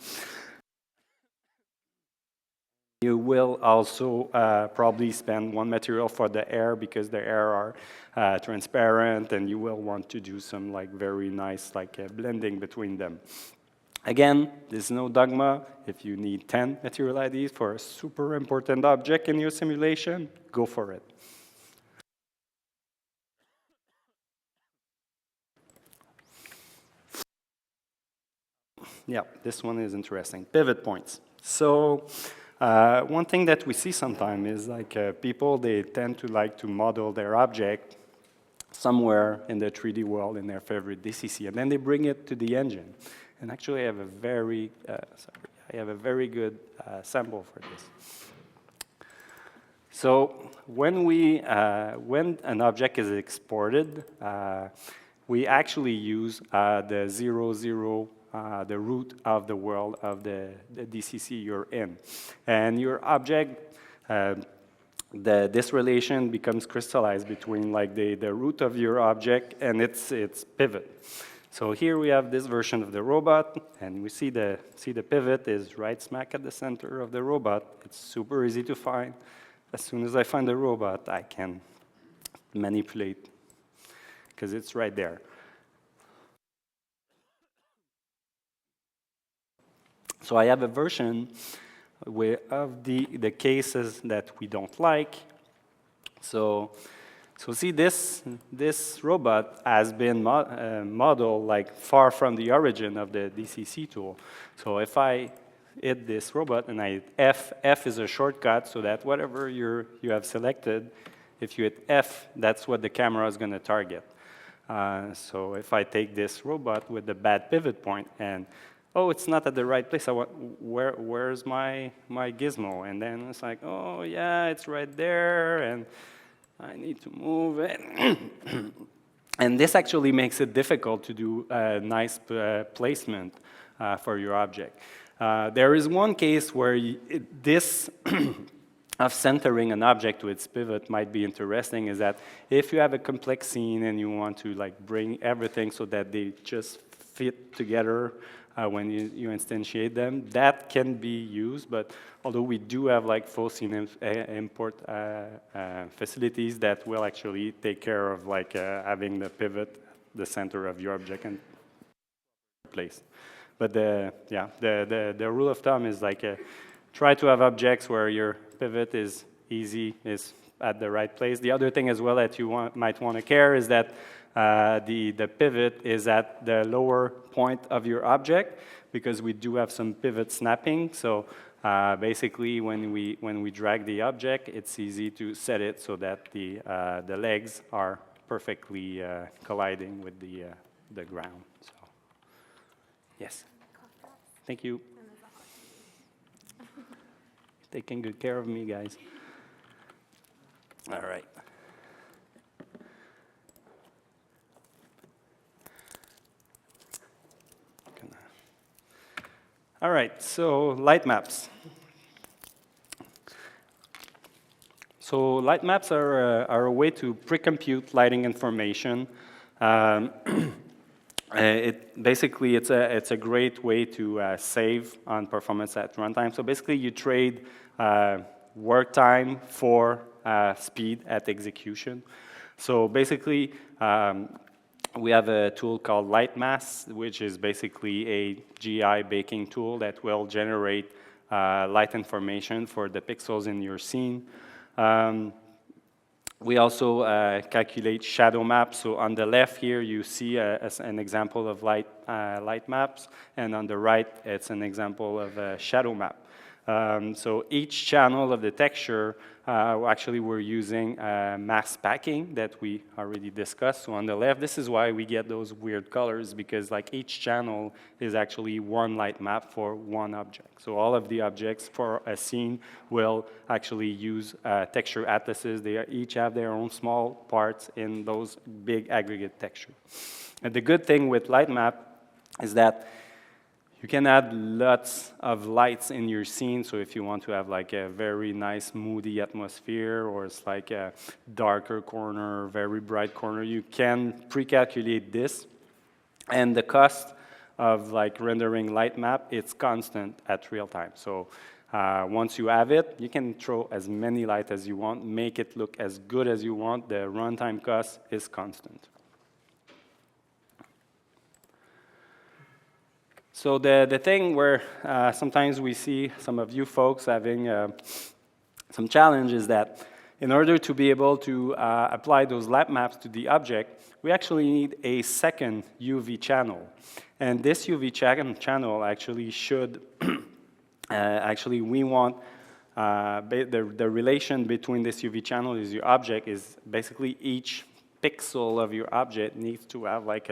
C: You will also probably spend one material for the hair because the hair are transparent, and you will want to do some like very nice like blending between them. Again, there's no dogma. If you need 10 material IDs for a super important object in your simulation, go for it. Yeah, this one is interesting. Pivot points. So one thing that we see sometimes is like people, they tend to like to model their object somewhere in the 3D world in their favorite DCC, and then they bring it to the engine. And actually, I have a very, good sample for this. So when an object is exported, we actually use the 0, the root of the world of the DCC you're in. And your object, this relation becomes crystallized between like the root of your object and its pivot. So here we have this version of the robot, and we see the pivot is right smack at the center of the robot. It's super easy to find. As soon as I find the robot, I can manipulate because it's right there. So I have a version of the cases that we don't like. So see, this robot has been modeled like far from the origin of the DCC tool. So if I hit this robot and I hit F is a shortcut so that whatever you have selected, if you hit F, that's what the camera is going to target. So if I take this robot with the bad pivot point and oh, it's not at the right place. Where's my gizmo? And then it's like, oh yeah, it's right there, and I need to move it. And this actually makes it difficult to do a nice placement for your object. There is one case where this of centering an object to its pivot might be interesting, is that if you have a complex scene and you want to like bring everything so that they just fit together when you instantiate them, that can be used. But although we do have like full scene import facilities that will actually take care of like having the pivot, the center of your object and place. But the rule of thumb is like try to have objects where your pivot is easy, is at the right place. The other thing as well that you might want to care is that the pivot is at the lower point of your object, because we do have some pivot snapping. So basically, when we drag the object, it's easy to set it so that the legs are perfectly colliding with the ground. So yes, thank you. Taking good care of me, guys. All right. All right, so light maps. So light maps are a way to pre-compute lighting information. Basically, it's a great way to save on performance at runtime. So basically, you trade work time for speed at execution. So basically, we have a tool called LightMass, which is basically a GI baking tool that will generate light information for the pixels in your scene. We also calculate shadow maps. So on the left here, you see an example of light maps, and on the right, it's an example of a shadow map. So each channel of the texture, actually we're using mass packing that we already discussed. So on the left, this is why we get those weird colors, because like each channel is actually one light map for one object. So all of the objects for a scene will actually use texture atlases. They each have their own small parts in those big aggregate texture. And the good thing with light map is that you can add lots of lights in your scene. So if you want to have like a very nice moody atmosphere, or it's like a darker corner, very bright corner, you can pre-calculate this. And the cost of like rendering light map, it's constant at real time. So once you have it, you can throw as many lights as you want, make it look as good as you want. The runtime cost is constant. So the thing where sometimes we see some of you folks having some challenge is that in order to be able to apply those light maps to the object, we actually need a second UV channel. And this UV channel actually should, actually we want, the relation between this UV channel is your object is basically each pixel of your object needs to have like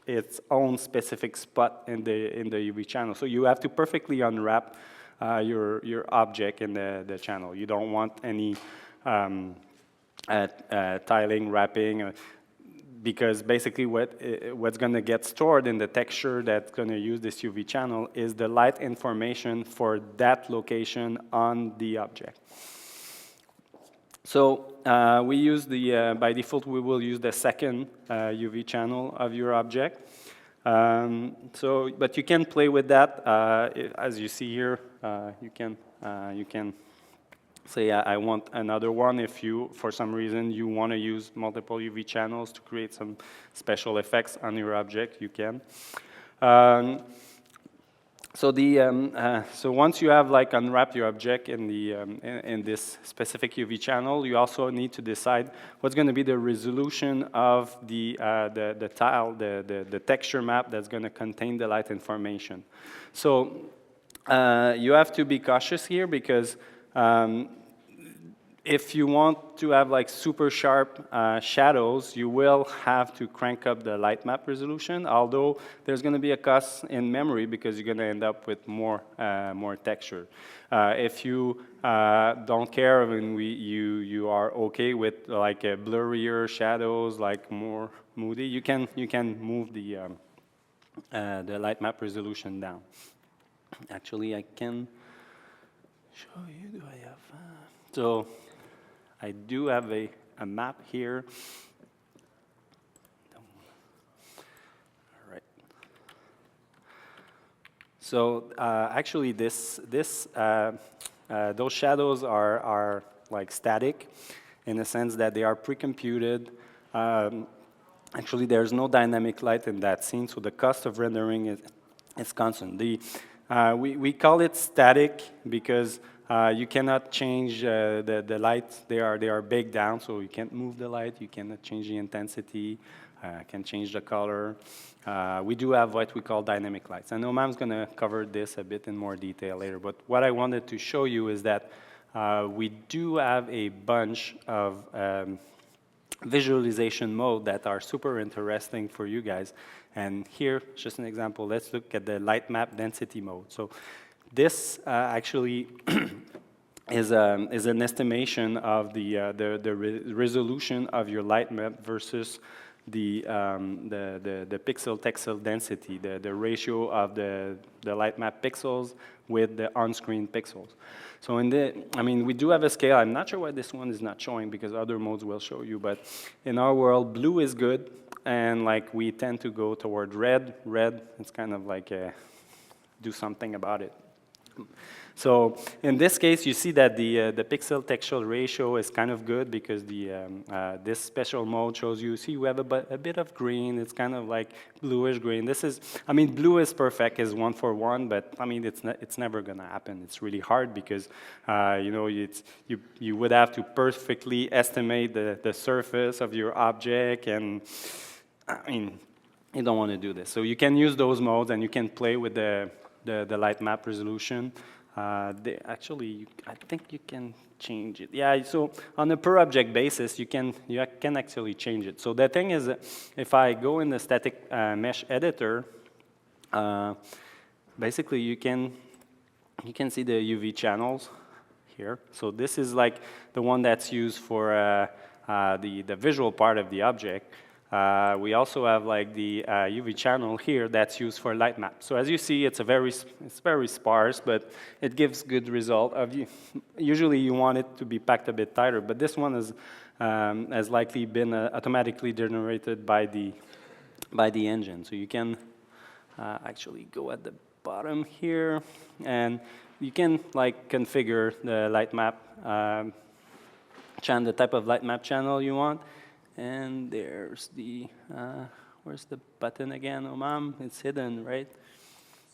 C: its own specific spot in the UV channel. So you have to perfectly unwrap your object in the channel. You don't want any tiling, wrapping, because basically what's going to get stored in the texture that's going to use this UV channel is the light information for that location on the object. So we use by default, we will use the second UV channel of your object. But you can play with that. As you see here, you can say, I want another one. If you, for some reason, you want to use multiple UV channels to create some special effects on your object, you can. So once you have like unwrapped your object in in this specific UV channel, you also need to decide what's going to be the resolution of the tile, the texture map that's going to contain the light information. So you have to be cautious here, because if you want to have like super sharp shadows, you will have to crank up the light map resolution, although there's going to be a cost in memory because you're going to end up with more texture. If you don't care and you are okay with like blurrier shadows, like more moody, you can move the light map resolution down. Actually, I can show you. Do I have? So I do have a map here. All right. So actually, those shadows are like static, in the sense that they are pre-computed. Actually, there's no dynamic light in that scene, so the cost of rendering is constant. We call it static because you cannot change the light. They are baked down, so you can't move the light. You cannot change the intensity. Can change the color. We do have what we call dynamic lights. I know Mam's going to cover this a bit in more detail later, but what I wanted to show you is that we do have a bunch of visualization mode that are super interesting for you guys. And here, just an example, let's look at the light map density mode. So this actually is an estimation of the resolution of your light map versus the pixel textile density, the ratio of the light map pixels with the on-screen pixels. So we do have a scale. I'm not sure why this one is not showing because other modes will show you, but in our world, blue is good, and like we tend to go toward red. Red, it's kind of like do something about it. So in this case, you see that the pixel texture ratio is kind of good because this special mode shows you, see, we have a bit of green. It's kind of like bluish green. This is, blue is perfect, is 1-for-1, but it's never going to happen. It's really hard because you would have to perfectly estimate the surface of your object, and you don't want to do this. So you can use those modes and you can play with the light map resolution. Actually, I think you can change it. Yeah, so on a per object basis, you can actually change it. So the thing is, if I go in the static mesh editor, basically you can see the UV channels here. So this is like the one that's used for the visual part of the object. We also have like the UV channel here that's used for light map. So as you see, it's very sparse, but it gives good result. Usually you want it to be packed a bit tighter, but this one has likely been automatically generated by the engine. So you can actually go at the bottom here, and you can like configure the light map the type of light map channel you want. And there's the, where's the button again? Oh, Mom, it's hidden, right?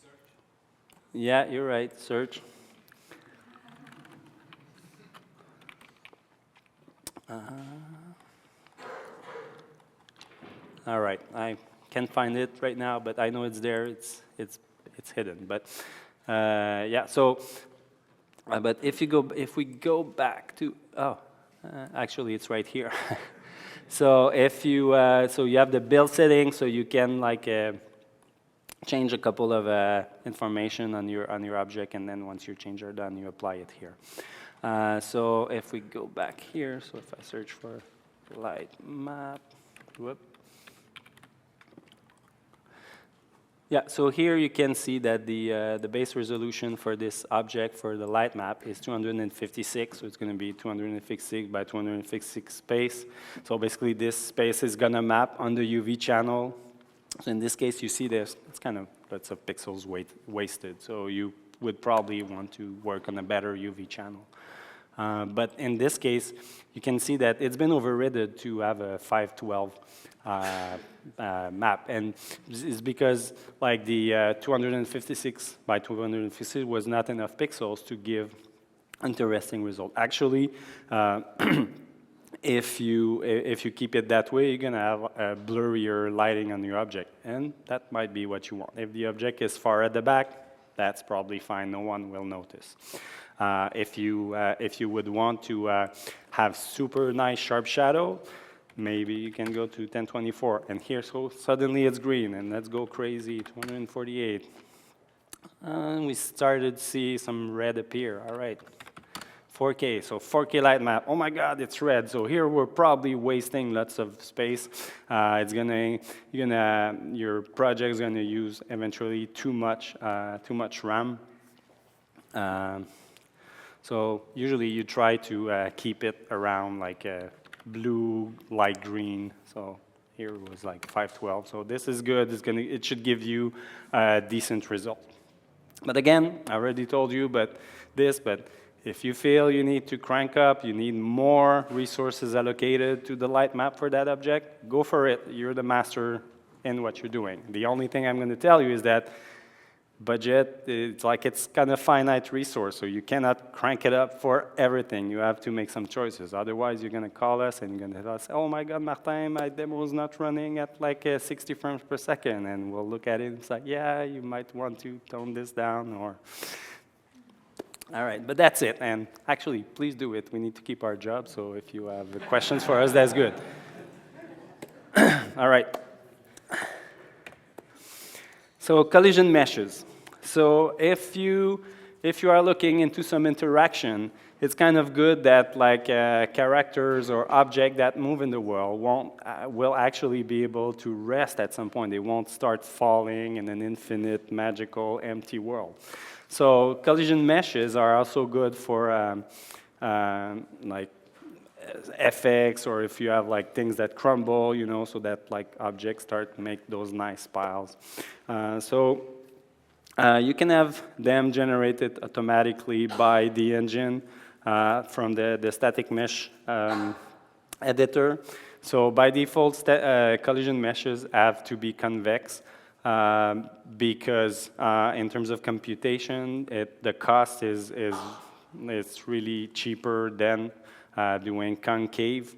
C: Search. Yeah, you're right, search. All right, I can't find it right now, but I know it's there. It's hidden, but yeah. So, but if we go back to actually, it's right here. So if you you have the build settings, so you can like change a couple of information on your object, and then once your changes are done, you apply it here. So if we go back here, so if I search for light map, whoop. Yeah, so here you can see that the base resolution for this object for the light map is 256, so it's going to be 256 by 256 space. So basically this space is going to map on the UV channel. So in this case, you see it's kind of lots of pixels wasted. So you would probably want to work on a better UV channel. But in this case, you can see that it's been overridden to have a 512 map, and it's because like the 256 by 256 was not enough pixels to give interesting result. Actually, if you keep it that way, you're gonna have a blurrier lighting on your object, and that might be what you want. If the object is far at the back, that's probably fine. No one will notice. If you would want to have super nice sharp shadow, maybe you can go to 1024. And here, so suddenly it's green, and let's go crazy, 248. And we started to see some red appear. All right. 4K, so 4K light map. Oh my God, it's red. So here we're probably wasting lots of space. Your project is gonna use eventually too much RAM. So usually you try to keep it around like a blue, light green. So here it was like 512. So this is good. It should give you a decent result. But again, I already told you, but if you feel you need to crank up, you need more resources allocated to the light map for that object, go for it. You're the master in what you're doing. The only thing I'm going to tell you is that budget, it's kind of finite resource, so you cannot crank it up for everything. You have to make some choices. Otherwise, you're going to call us and you're going to tell us, oh my God, Martin, my demo is not running at like 60 frames per second. And we'll look at it and it's like, yeah, you might want to tone this down or... All right, but that's it. And actually, please do it. We need to keep our job, so if you have questions for us, that's good. All right. So collision meshes. So if you are looking into some interaction, it's kind of good that like characters or objects that move in the world will actually be able to rest at some point. They won't start falling in an infinite, magical, empty world. So collision meshes are also good for like FX, or if you have like things that crumble, you know, so that like objects start to make those nice piles. You can have them generated automatically by the engine from the static mesh editor. So by default, collision meshes have to be convex. Because in terms of computation, the cost is really cheaper than doing concave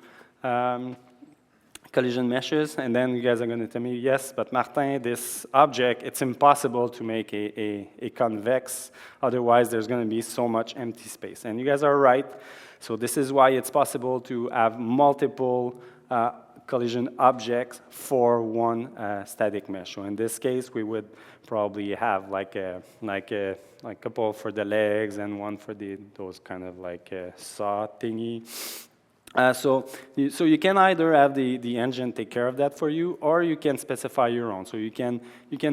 C: collision meshes. And then you guys are going to tell me, yes, but Martin, this object, it's impossible to make a convex. Otherwise, there's going to be so much empty space. And you guys are right. So this is why it's possible to have multiple collision objects for one static mesh. So in this case, we would probably have like a couple for the legs and one for those kind of like saw thingy. So you can either have the engine take care of that for you, or you can specify your own. So you can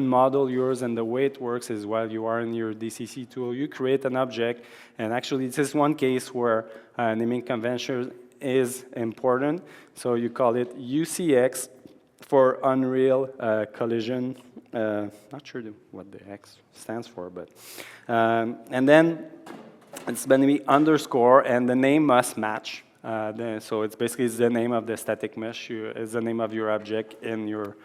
C: model yours, and the way it works is while you are in your DCC tool, you create an object, and actually this is one case where naming convention is important. So you call it UCX for Unreal Collision. Not sure what the X stands for, but and then it's going to be underscore, and the name must match. So it's basically the name of the static mesh. It's the name of your object in your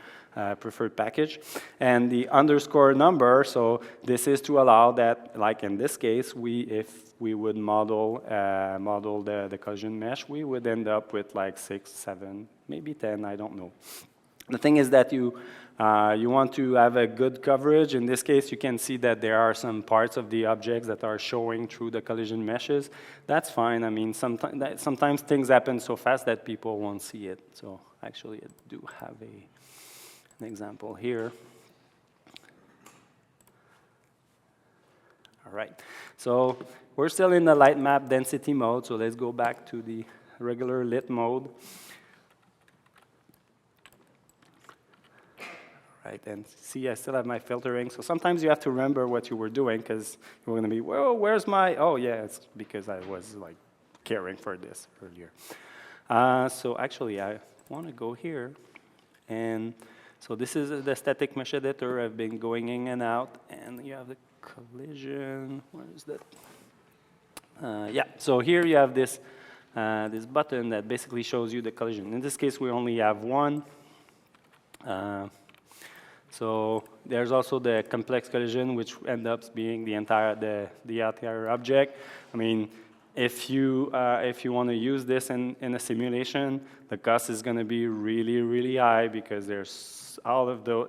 C: preferred package, and the underscore number. So this is to allow that, like in this case, if we would model the collision mesh, we would end up with like 6, 7, maybe 10. I don't know. The thing is that you want to have a good coverage. In this case, you can see that there are some parts of the objects that are showing through the collision meshes. That's fine. I mean, sometimes things happen so fast that people won't see it. So actually, I do have an example here. All right. So we're still in the light map density mode. So let's go back to the regular lit mode. Right, and see, I still have my filtering. So sometimes you have to remember what you were doing, because you're going to be, well, where's my, oh yeah, it's because I was like caring for this earlier. So actually, I want to go here. And so this is the static mesh editor. I've been going in and out, and you have the collision. Where is that? Yeah, so here you have this button that basically shows you the collision. In this case, we only have one. So there's also the complex collision, which ends up being the entire object. I mean, if you want to use this in a simulation, the cost is going to be really, really high, because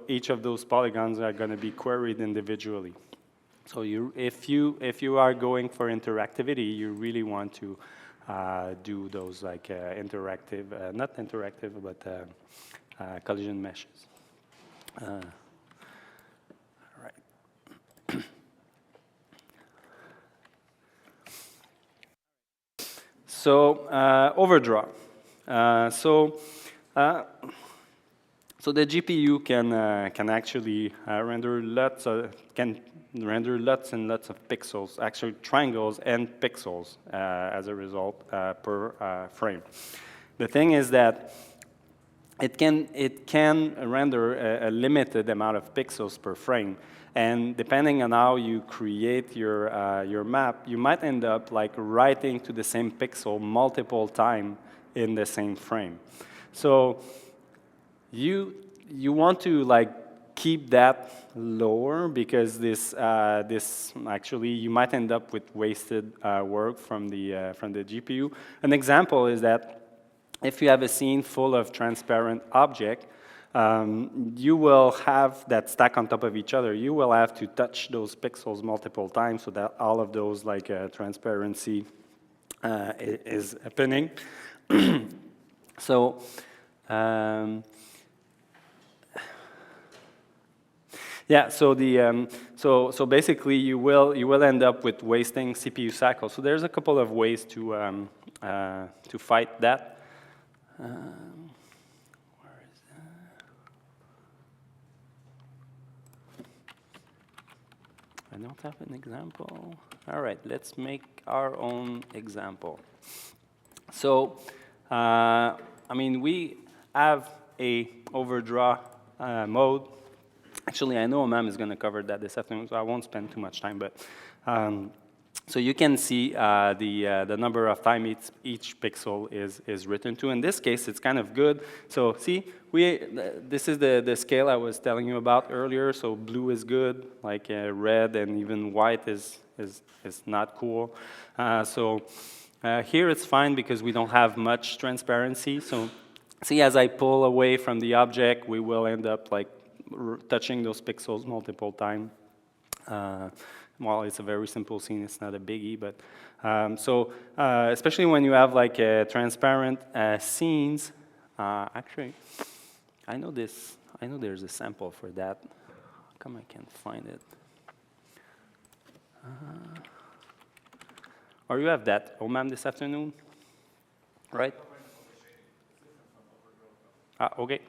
C: each of those polygons are going to be queried individually. So if you are going for interactivity, you really want to do those like interactive, not interactive, but collision meshes. All right. So overdraw. So the GPU can actually render lots and lots of pixels, actually triangles and pixels as a result per frame. The thing is that it can render a limited amount of pixels per frame, and depending on how you create your map, you might end up like writing to the same pixel multiple times in the same frame. So you want to like keep that lower, because this actually you might end up with wasted work from the GPU. An example is that if you have a scene full of transparent object, you will have that stack on top of each other. You will have to touch those pixels multiple times so that all of those like transparency is happening. So yeah, so the so basically you will end up with wasting CPU cycles. So there's a couple of ways to fight that. Where is that? I don't have an example. All right, let's make our own example. So, I mean, we have a overdraw mode. Actually, I know Amam is going to cover that this afternoon, so I won't spend too much time. But so you can see the number of times each pixel is written to. In this case, it's kind of good. So see, this is the scale I was telling you about earlier. So blue is good, like red and even white is not cool. Here it's fine because we don't have much transparency. So see, as I pull away from the object, we will end up like touching those pixels multiple times. Well, it's a very simple scene, it's not a biggie, but especially when you have like transparent scenes, actually, I know there's a sample for that. How come I can't find it? Or you have that, OMAM this afternoon, right? Okay.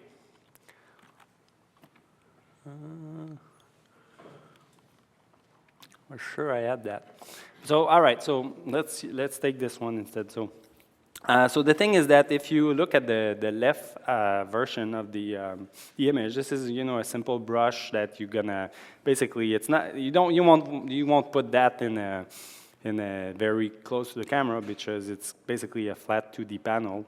C: I'm sure I had that. So all right, so let's take this one instead. So the thing is that if you look at the left version of the image, this is a simple brush that you're gonna basically you won't put that in a very close to the camera because it's basically a flat 2D panel.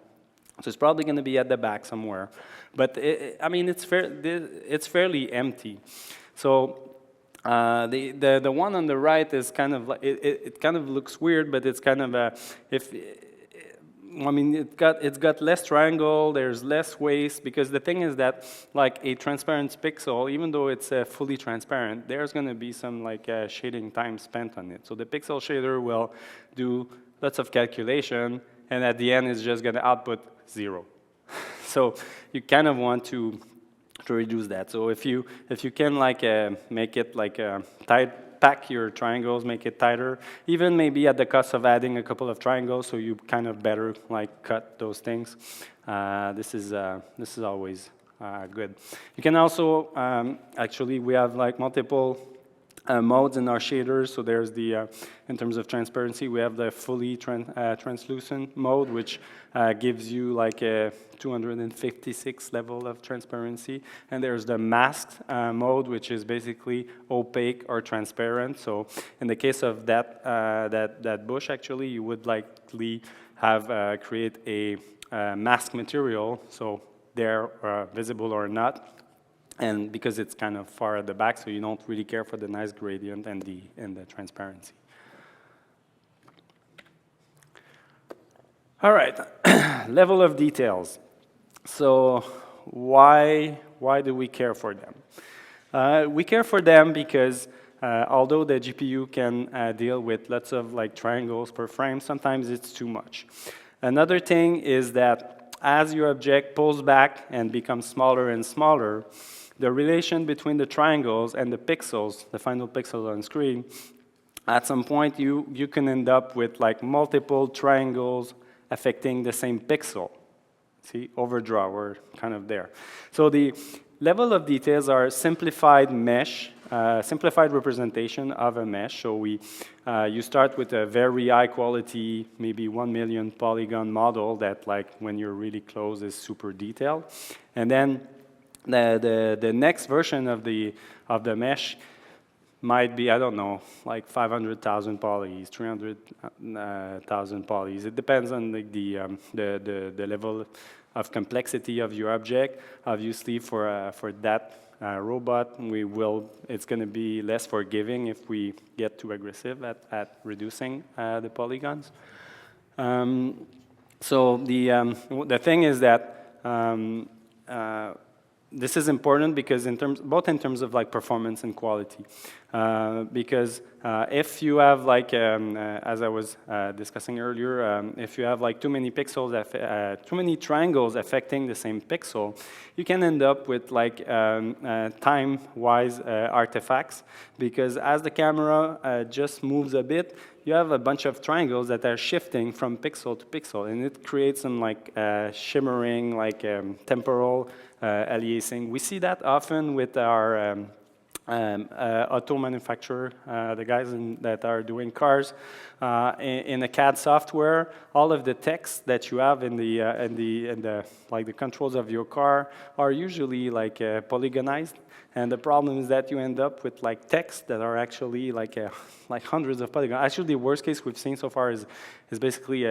C: So it's probably going to be at the back somewhere, but I mean it's fairly empty. So the one on the right is kind of like it kind of looks weird, but it's kind of it's got less triangle, there's less waste, because the thing is that like a transparent pixel, even though it's fully transparent, there's going to be some like shading time spent on it. So the pixel shader will do lots of calculation, and at the end it's just going to output 0. So you kind of want to reduce that. So if you can like make it like pack your triangles, make it tighter, even maybe at the cost of adding a couple of triangles, so you kind of better like cut those things. This is always good. You can also actually we have like multiple modes in our shaders. So there's the in terms of transparency, we have the fully translucent mode, which gives you like a 256 level of transparency, and there's the masked mode, which is basically opaque or transparent. So in the case of that bush, actually, you would likely have create a mask material, so they're visible or not. And because it's kind of far at the back, so you don't really care for the nice gradient and the transparency. All right, level of details. So why do we care for them? We care for them because although the GPU can deal with lots of like triangles per frame, sometimes it's too much. Another thing is that as your object pulls back and becomes smaller and smaller, the relation between the triangles and the pixels, the final pixels on screen, at some point you can end up with like multiple triangles affecting the same pixel. See, overdraw, we're kind of there. So the level of details are simplified mesh, simplified representation of a mesh. So you start with a very high quality, maybe 1 million polygon model that like when you're really close is super detailed. And then the next version of the mesh might be, I don't know, like 500,000 polys, 300,000 polys. It depends on the level of complexity of your object. Obviously, for that robot, it's going to be less forgiving if we get too aggressive at reducing the polygons. So the thing is that this is important because both in terms of like performance and quality. Because if you have like, as I was discussing earlier, if you have like too many pixels, too many triangles affecting the same pixel, you can end up with like time-wise artifacts. Because as the camera just moves a bit, you have a bunch of triangles that are shifting from pixel to pixel, and it creates some like shimmering, like temporal aliasing. We see that often with our auto manufacturer, the guys that are doing cars. In the CAD software, all of the text that you have in the like the controls of your car are usually like polygonized. And the problem is that you end up with like text that are actually like hundreds of polygons. Actually, the worst case we've seen so far is basically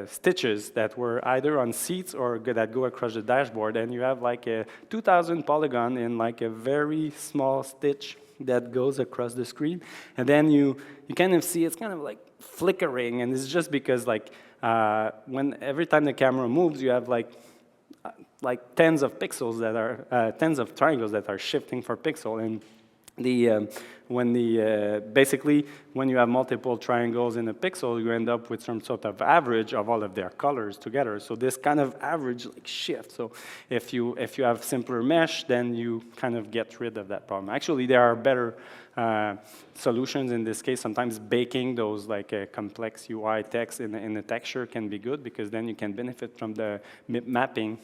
C: stitches that were either on seats or that go across the dashboard, and you have like a 2,000 polygon in like a very small stitch that goes across the screen, and then you kind of see it's kind of like flickering, and it's just because like every time the camera moves, you have like tens of pixels that are tens of triangles that are shifting for pixel, and basically when you have multiple triangles in a pixel, you end up with some sort of average of all of their colors together. So this kind of average like shift. So if you have simpler mesh, then you kind of get rid of that problem. Actually, there are better solutions in this case. Sometimes baking those like complex UI text in the texture can be good, because then you can benefit from the mapping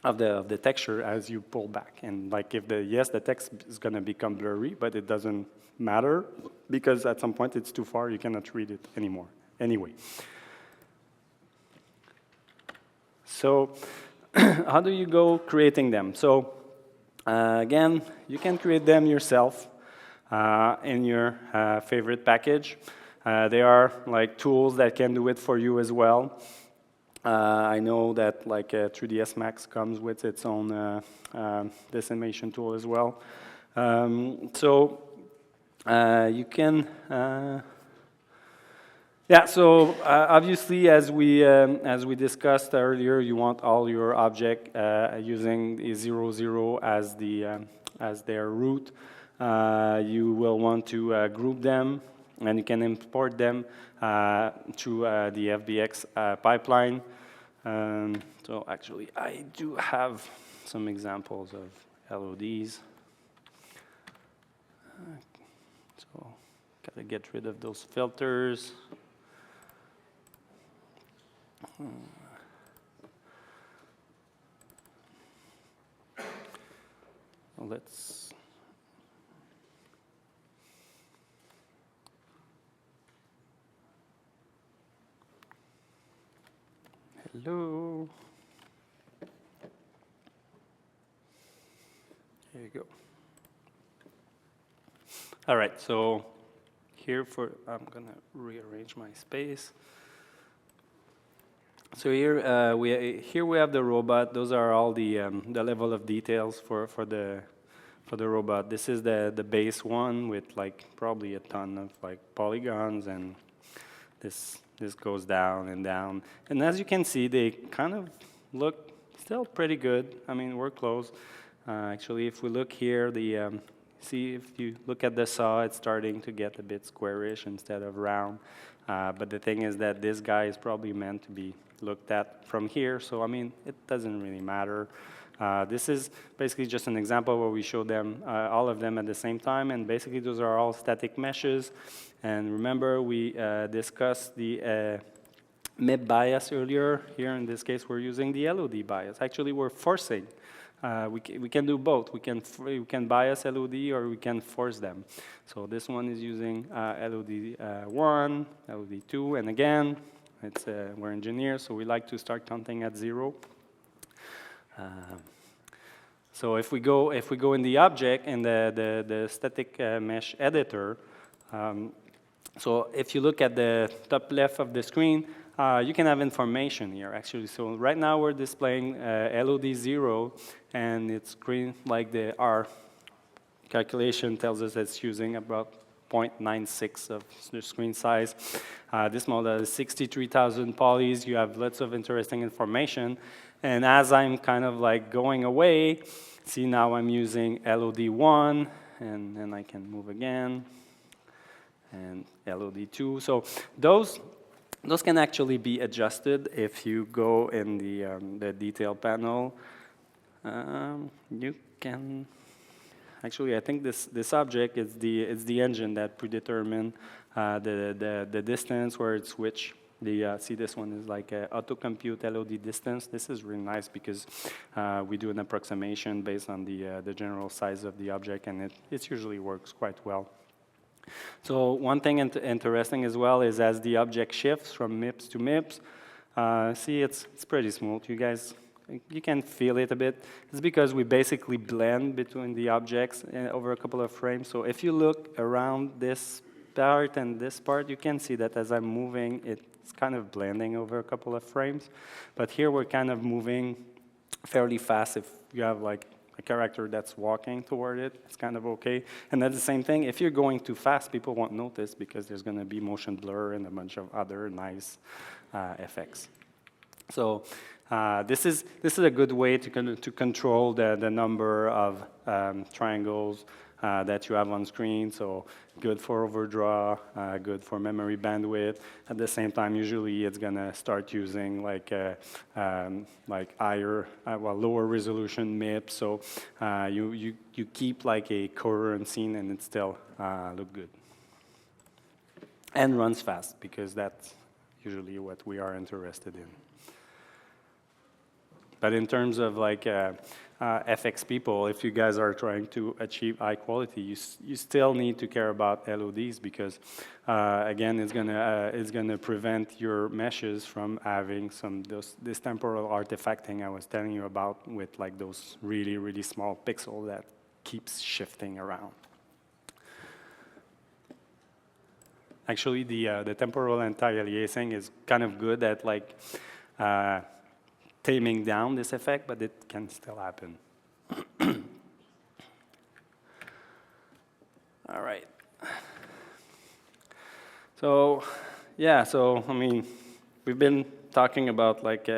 C: of the texture as you pull back. And like if the text is going to become blurry, but it doesn't matter because at some point it's too far, you cannot read it anymore. Anyway. So how do you go creating them? So again, you can create them yourself in your favorite package. There are like tools that can do it for you as well. I know that like 3ds Max comes with its own decimation tool as well. So you can, obviously as we discussed earlier, you want all your object using the 0, 0 as their root. You will want to group them, and you can import them through the FBX pipeline. So actually, I do have some examples of LODs. So gotta get rid of those filters. Let's. Hello. There you go. All right, so I'm gonna rearrange my space. So here we have the robot. Those are all the level of details for the robot. This is the base one with like probably a ton of like polygons, and this goes down and down. And as you can see, they kind of look still pretty good. I mean, we're close. Actually, if we look here, see if you look at the saw, it's starting to get a bit squarish instead of round. But the thing is that this guy is probably meant to be looked at from here, so I mean, it doesn't really matter. This is basically just an example where we show them, all of them at the same time, and basically those are all static meshes. And remember, we discussed the MIP bias earlier. Here in this case, we're using the LOD bias. Actually, we're forcing. We can do both. We can bias LOD or we can force them. So this one is using LOD 1, LOD 2, and again, we're engineers, so we like to start counting at 0. So if we go in the object in the static mesh editor, so if you look at the top left of the screen, you can have information here actually. So right now we're displaying LOD 0, and it's green, like the R calculation tells us it's using about 0.96 of the screen size. This model is 63,000 polys. You have lots of interesting information. And as I'm kind of like going away, see now I'm using LOD 1, and then I can move again, and LOD 2. So those can actually be adjusted if you go in the detail panel. You can, actually I think this object is the engine that predetermine the distance where it switch. See, this one is like auto compute LOD distance. This is really nice because we do an approximation based on the general size of the object, and it usually works quite well. So one thing interesting as well is as the object shifts from MIPS to MIPS, see it's pretty smooth. You can feel it a bit. It's because we basically blend between the objects over a couple of frames. So if you look around this part and this part, you can see that as I'm moving, it's kind of blending over a couple of frames. But here we're kind of moving fairly fast. If you have like a character that's walking toward it, it's kind of okay. And that's the same thing. If you're going too fast, people won't notice because there's going to be motion blur and a bunch of other nice effects. So this is a good way to control the number of triangles that you have on screen. So good for overdraw, good for memory bandwidth. At the same time, usually it's gonna start using like lower resolution MIP. So you keep like a coherent scene and it still look good and runs fast because that's usually what we are interested in. But in terms of like FX people, if you guys are trying to achieve high quality, you still need to care about LODs because again, it's gonna prevent your meshes from having this temporal artifacting I was telling you about with like those really small pixels that keeps shifting around. Actually, the temporal anti-aliasing is kind of good at like taming down this effect, but it can still happen. All right. So, yeah, so, I mean, we've been talking about like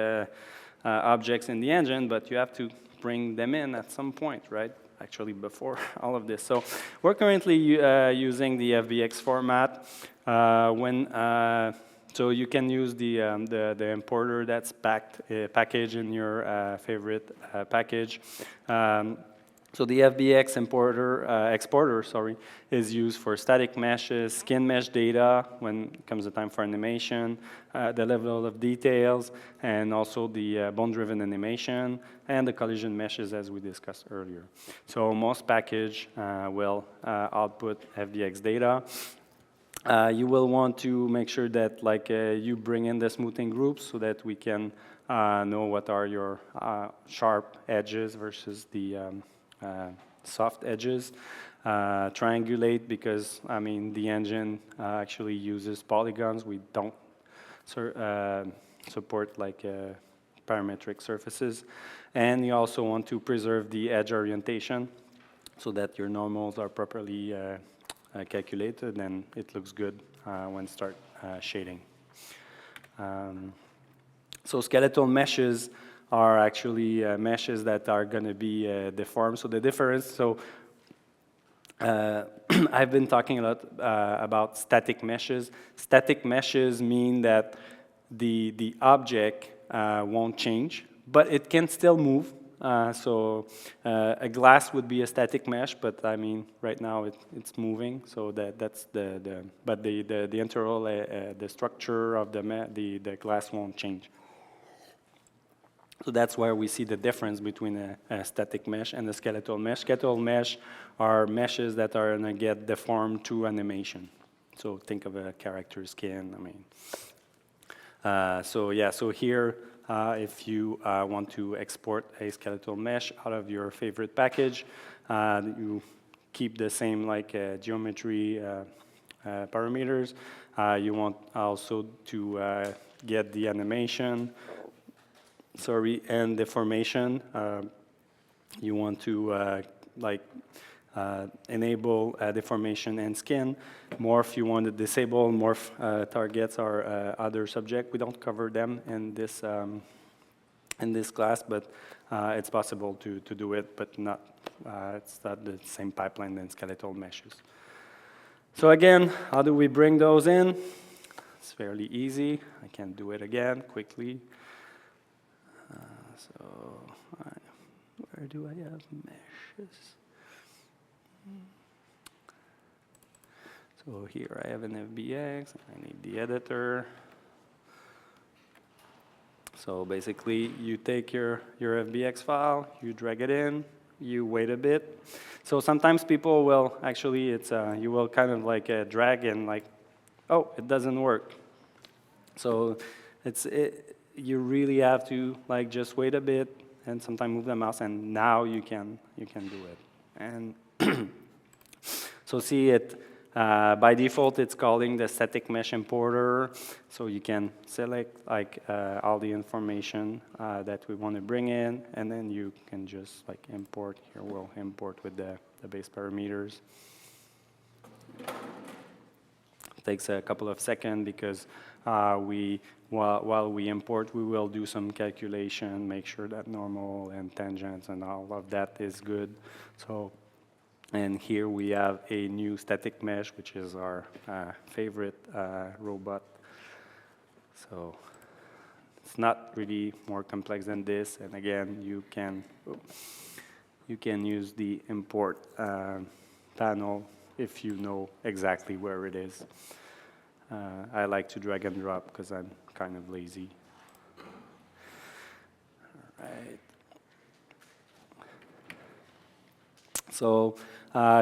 C: objects in the engine, but you have to bring them in at some point, right? Actually, before all of this. So, we're currently using the FBX format. So you can use the importer that's packaged in your favorite package. So the FBX exporter, is used for static meshes, skin mesh data when it comes to time for animation, the level of details, and also the bone-driven animation, and the collision meshes as we discussed earlier. So most package will output FBX data. You will want to make sure that you bring in the smoothing groups so that we can know what are your sharp edges versus the soft edges. Triangulate because, I mean, the engine actually uses polygons. We don't support like parametric surfaces. And you also want to preserve the edge orientation so that your normals are properly calculated and it looks good when start shading. So skeletal meshes are actually meshes that are going to be deformed. So the difference, so I've been talking a lot about static meshes. Static meshes mean that the object won't change, but it can still move. So a glass would be a static mesh, but I mean right now it's moving. So that's but the internal the structure of the glass won't change. So that's where we see the difference between a static mesh and a skeletal mesh. Skeletal mesh are meshes that are going to get deformed through animation. So think of a character skin. I mean, so yeah. So here, if you want to export a skeletal mesh out of your favorite package, you keep the same like geometry parameters. You want also to get the animation. And deformation. You want to enable deformation and skin. Morph, you want to disable. Morph targets are other subject. We don't cover them in this class, but it's possible to do it, but not it's not the same pipeline than skeletal meshes. So again, how do we bring those in? It's fairly easy. I can do it again quickly. So where do I have meshes? So here I have an FBX, I need the editor. So basically you take your FBX file, you drag it in, you wait a bit. So sometimes people will actually, you will kind of like drag and like, oh, it doesn't work. So you really have to like just wait a bit and sometimes move the mouse, and now you can do it. And so see it by default it's calling the static mesh importer. So you can select like all the information that we want to bring in, and then you can just like import. Here we'll import with the base parameters. It takes a couple of seconds because while we import, we will do some calculation, make sure that normal and tangents and all of that is good. So, and here we have a new static mesh, which is our favorite robot. So it's not really more complex than this. And again, you can use the import panel if you know exactly where it is. I like to drag and drop because I'm kind of lazy. All right. So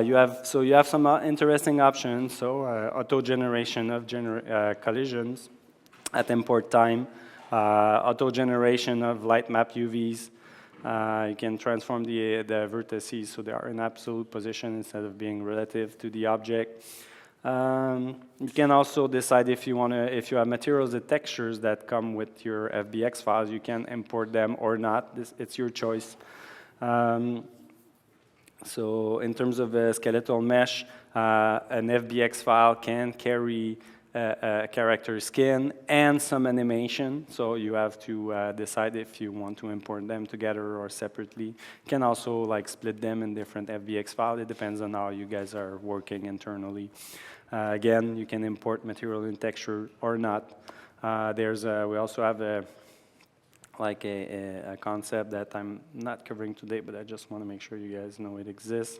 C: you have some interesting options. So auto generation of collisions at import time, auto generation of light map UVs. You can transform the vertices so they are in absolute position instead of being relative to the object. You can also decide if you have materials and textures that come with your FBX files, you can import them or not. It's your choice. So in terms of a skeletal mesh, an FBX file can carry a character skin and some animation. So you have to decide if you want to import them together or separately. You can also like split them in different FBX files. It depends on how you guys are working internally. Again, you can import material and texture or not. We also have a concept that I'm not covering today, but I just want to make sure you guys know it exists.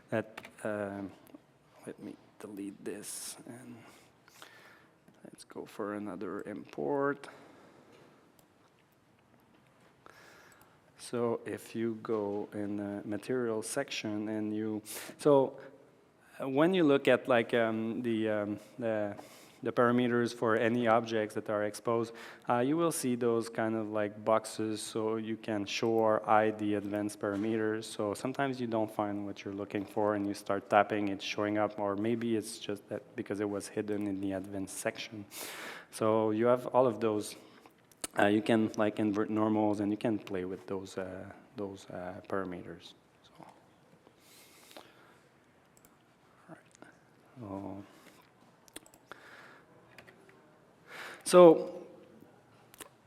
C: That let me delete this and let's go for another import. So if you go in the material section and when you look at like the parameters for any objects that are exposed, you will see those kind of like boxes so you can show or hide the advanced parameters. So sometimes you don't find what you're looking for and you start tapping, it's showing up, or maybe it's just that because it was hidden in the advanced section. So you have all of those. You can like invert normals and you can play with those parameters. So,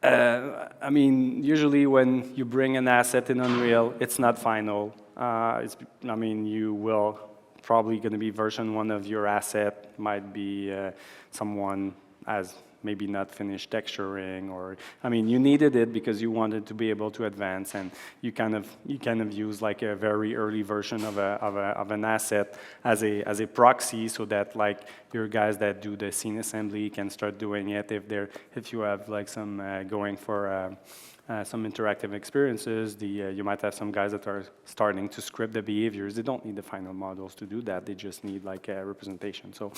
C: I mean, usually when you bring an asset in Unreal, it's not final. You will probably going to be version 1 of your asset, might be someone has maybe not finished texturing, or I mean, you needed it because you wanted to be able to advance, and you kind of use like a very early version of an asset as a proxy, so that like your guys that do the scene assembly can start doing it if you have like some going for some interactive experiences. You might have some guys that are starting to script the behaviors. They don't need the final models to do that. They just need like a representation. So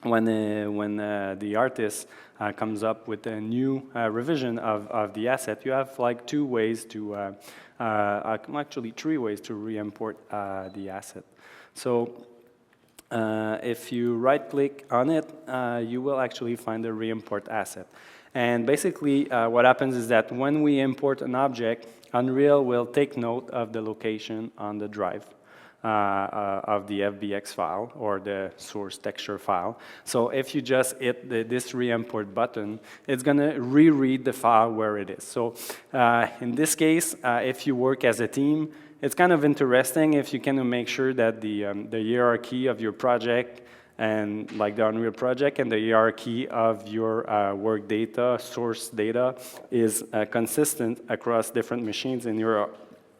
C: when the artist comes up with a new revision of the asset, you have like 2 ways to, actually 3 ways to re-import the asset. So if you right-click on it, you will actually find the re-import asset. And basically, what happens is that when we import an object, Unreal will take note of the location on the drive of the FBX file or the source texture file. So if you just hit this re-import button, it's going to reread the file where it is. So in this case, if you work as a team, it's kind of interesting if you can make sure that the hierarchy of your project and like the Unreal project and the hierarchy of your work data, source data, is consistent across different machines in your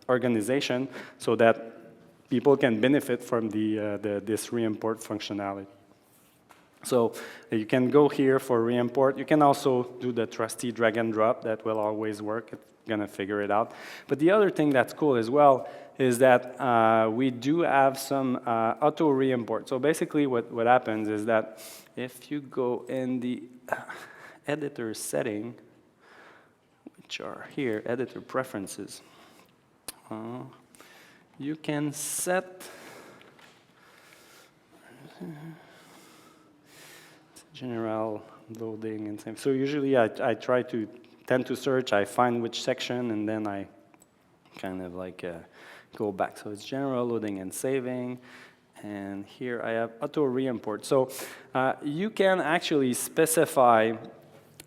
C: organization, so that people can benefit from this re-import functionality. So you can go here for re-import. You can also do the trusty drag and drop. That will always work. It's going to figure it out. But the other thing that's cool as well is that we do have some auto re-import. So basically what happens is that if you go in the editor setting, which are here, editor preferences, you can set general loading and same. So usually I tend to search, I find which section, and then I kind of like go back. So it's general loading and saving, and here I have auto re-import. So you can actually specify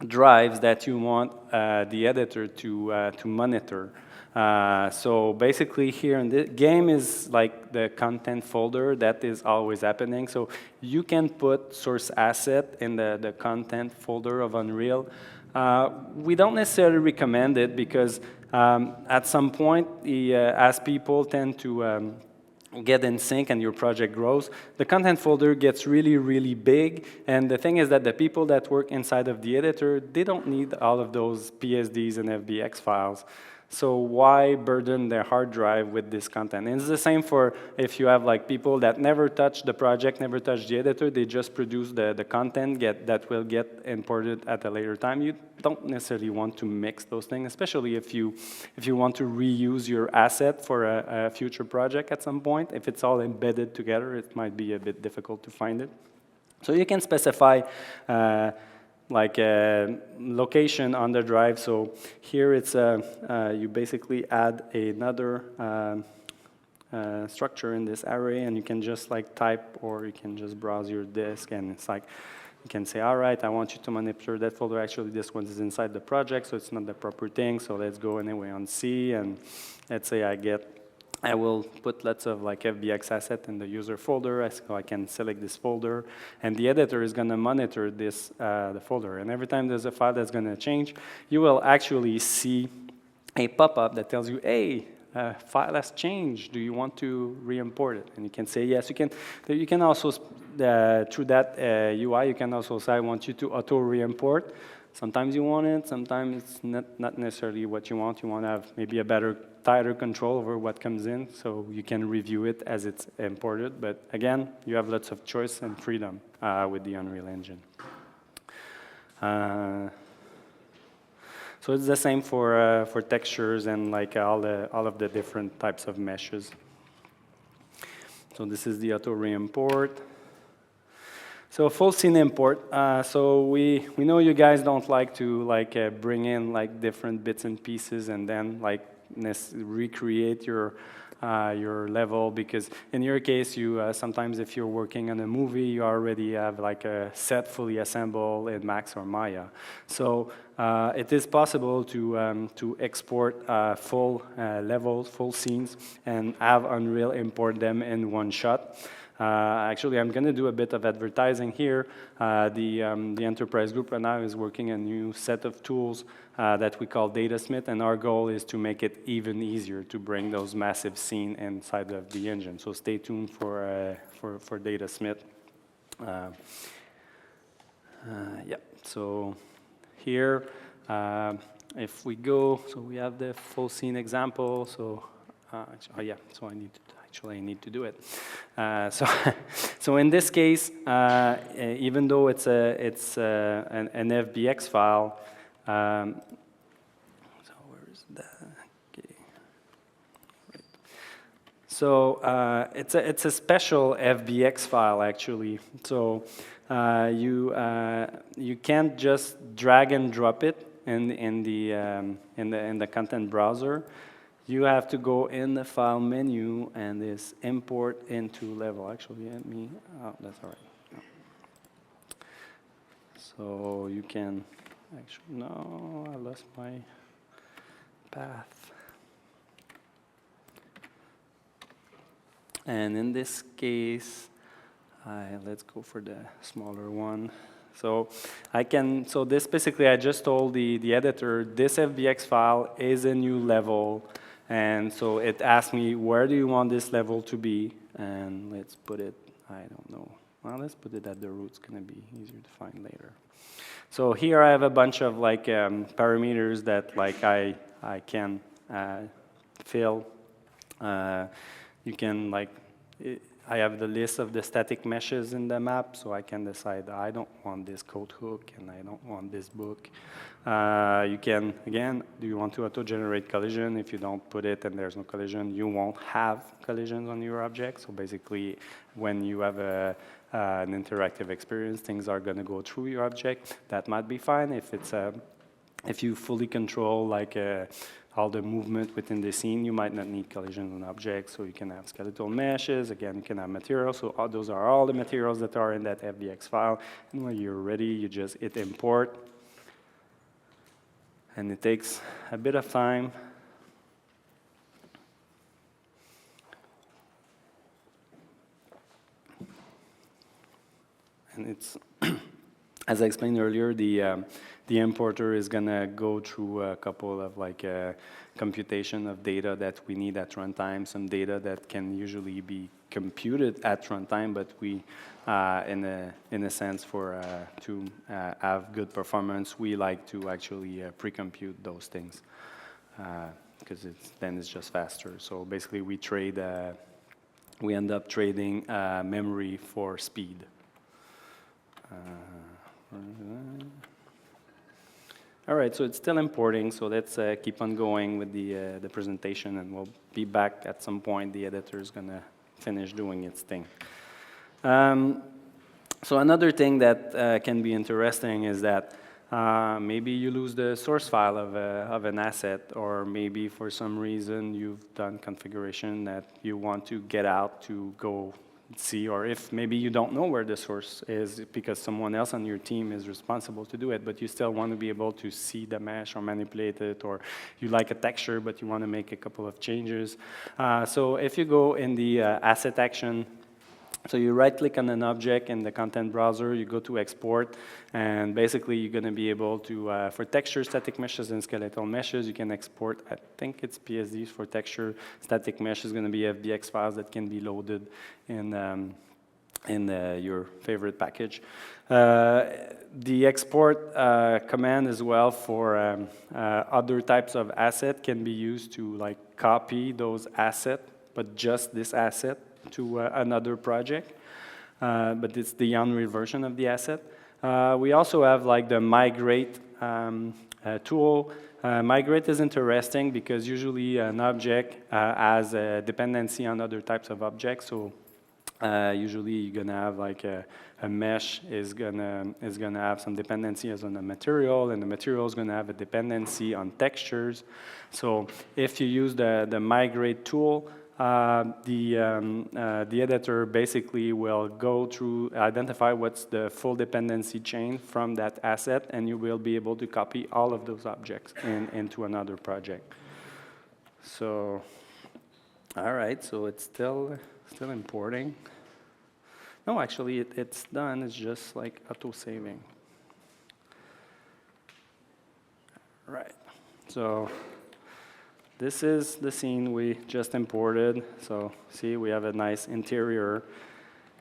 C: drives that you want the editor to monitor. So basically here in the game is like the content folder that is always happening. So you can put source asset in the content folder of Unreal. We don't necessarily recommend it because at some point, as people tend to get in sync and your project grows, the content folder gets really, really big. And the thing is that the people that work inside of the editor, they don't need all of those PSDs and FBX files. So why burden their hard drive with this content? And it's the same for if you have like people that never touch the project, never touch the editor, they just produce the content that will get imported at a later time. You don't necessarily want to mix those things, especially if you want to reuse your asset for a future project at some point. If it's all embedded together, it might be a bit difficult to find it. So you can specify like a location on the drive. So here it's you basically add another structure in this array, and you can just like type, or you can just browse your disk, and it's like you can say, all right, I want you to manipulate that folder. Actually, this one is inside the project, so it's not the proper thing. So let's go anyway on C, and let's say I will put lots of like FBX asset in the user folder, so I can select this folder, and the editor is going to monitor this the folder. And every time there's a file that's going to change, you will actually see a pop-up that tells you, hey, file has changed. Do you want to re-import it? And you can say yes. You can also through that UI, you can also say I want you to auto re-import. Sometimes you want it, sometimes it's not necessarily what you want. You want to have maybe a tighter control over what comes in, so you can review it as it's imported. But again, you have lots of choice and freedom with the Unreal Engine. So it's the same for textures and like all of the different types of meshes. So this is the auto re-import. So full scene import. So we know you guys don't like to bring in like different bits and pieces and then like recreate your level, because in your case, you sometimes if you're working on a movie, you already have like a set fully assembled in Max or Maya. So it is possible to export full levels, full scenes, and have Unreal import them in one shot. Actually, I'm going to do a bit of advertising here. The enterprise group right now is working a new set of tools that we call Datasmith, and our goal is to make it even easier to bring those massive scenes inside of the engine. So stay tuned for Datasmith. Yeah. So here, if we go, so we have the full scene example. So oh yeah. So I need to do it. So in this case, even though it's an FBX file, so where is that? Okay. Right. So it's a special FBX file actually. So you can't just drag and drop it in the content browser. You have to go in the file menu and this import into level. Actually, oh, that's all right. So you can, actually, no, I lost my path. And in this case, let's go for the smaller one. So so this basically, I just told the editor, this FBX file is a new level. And so it asked me, where do you want this level to be? And let's put it, I don't know. Well, let's put it at the root. It's going to be easier to find later. So here I have a bunch of like parameters that like I can fill. You can like, I have the list of the static meshes in the map, so I can decide I don't want this code hook and I don't want this book. You can, again, do you want to auto-generate collision? If you don't put it and there's no collision, you won't have collisions on your object. So basically, when you have an interactive experience, things are going to go through your object. That might be fine if you fully control like all the movement within the scene. You might not need collisions on objects, so you can have skeletal meshes. Again, you can have materials. So those are all the materials that are in that FBX file. And when you're ready, you just hit import. And it takes a bit of time. And it's, as I explained earlier, the importer is going to go through a couple of like computation of data that we need at runtime, some data that can usually be computed at runtime, but we, in a sense, to have good performance, we like to actually pre-compute those things because then it's just faster. So basically, we end up trading memory for speed. All right, so it's still importing, so let's keep on going with the presentation, and we'll be back at some point. The editor is going to finish doing its thing. So another thing that can be interesting is that maybe you lose the source file of an asset, or maybe for some reason you've done configuration that you want to get out to go see, or if maybe you don't know where the source is because someone else on your team is responsible to do it, but you still want to be able to see the mesh or manipulate it, or you like a texture but you want to make a couple of changes. So if you go in the asset action, so you right-click on an object in the content browser, you go to export, and basically you're going to be able to, for texture, static meshes, and skeletal meshes, you can export, I think it's PSDs for texture. Static mesh is going to be FBX files that can be loaded in your favorite package. The export command as well for other types of asset can be used to like copy those assets, but just this asset to another project, but it's the Unreal version of the asset. We also have like the migrate tool. Migrate is interesting because usually an object has a dependency on other types of objects. So Usually you're gonna have like a mesh is gonna have some dependencies on the material, and the material is gonna have a dependency on textures. So if you use the migrate tool, the editor basically will go through, identify what's the full dependency chain from that asset, and you will be able to copy all of those objects into another project. So, all right, so it's still importing. No, actually, it's done. It's just like auto-saving. Right. So this is the scene we just imported. So see, we have a nice interior.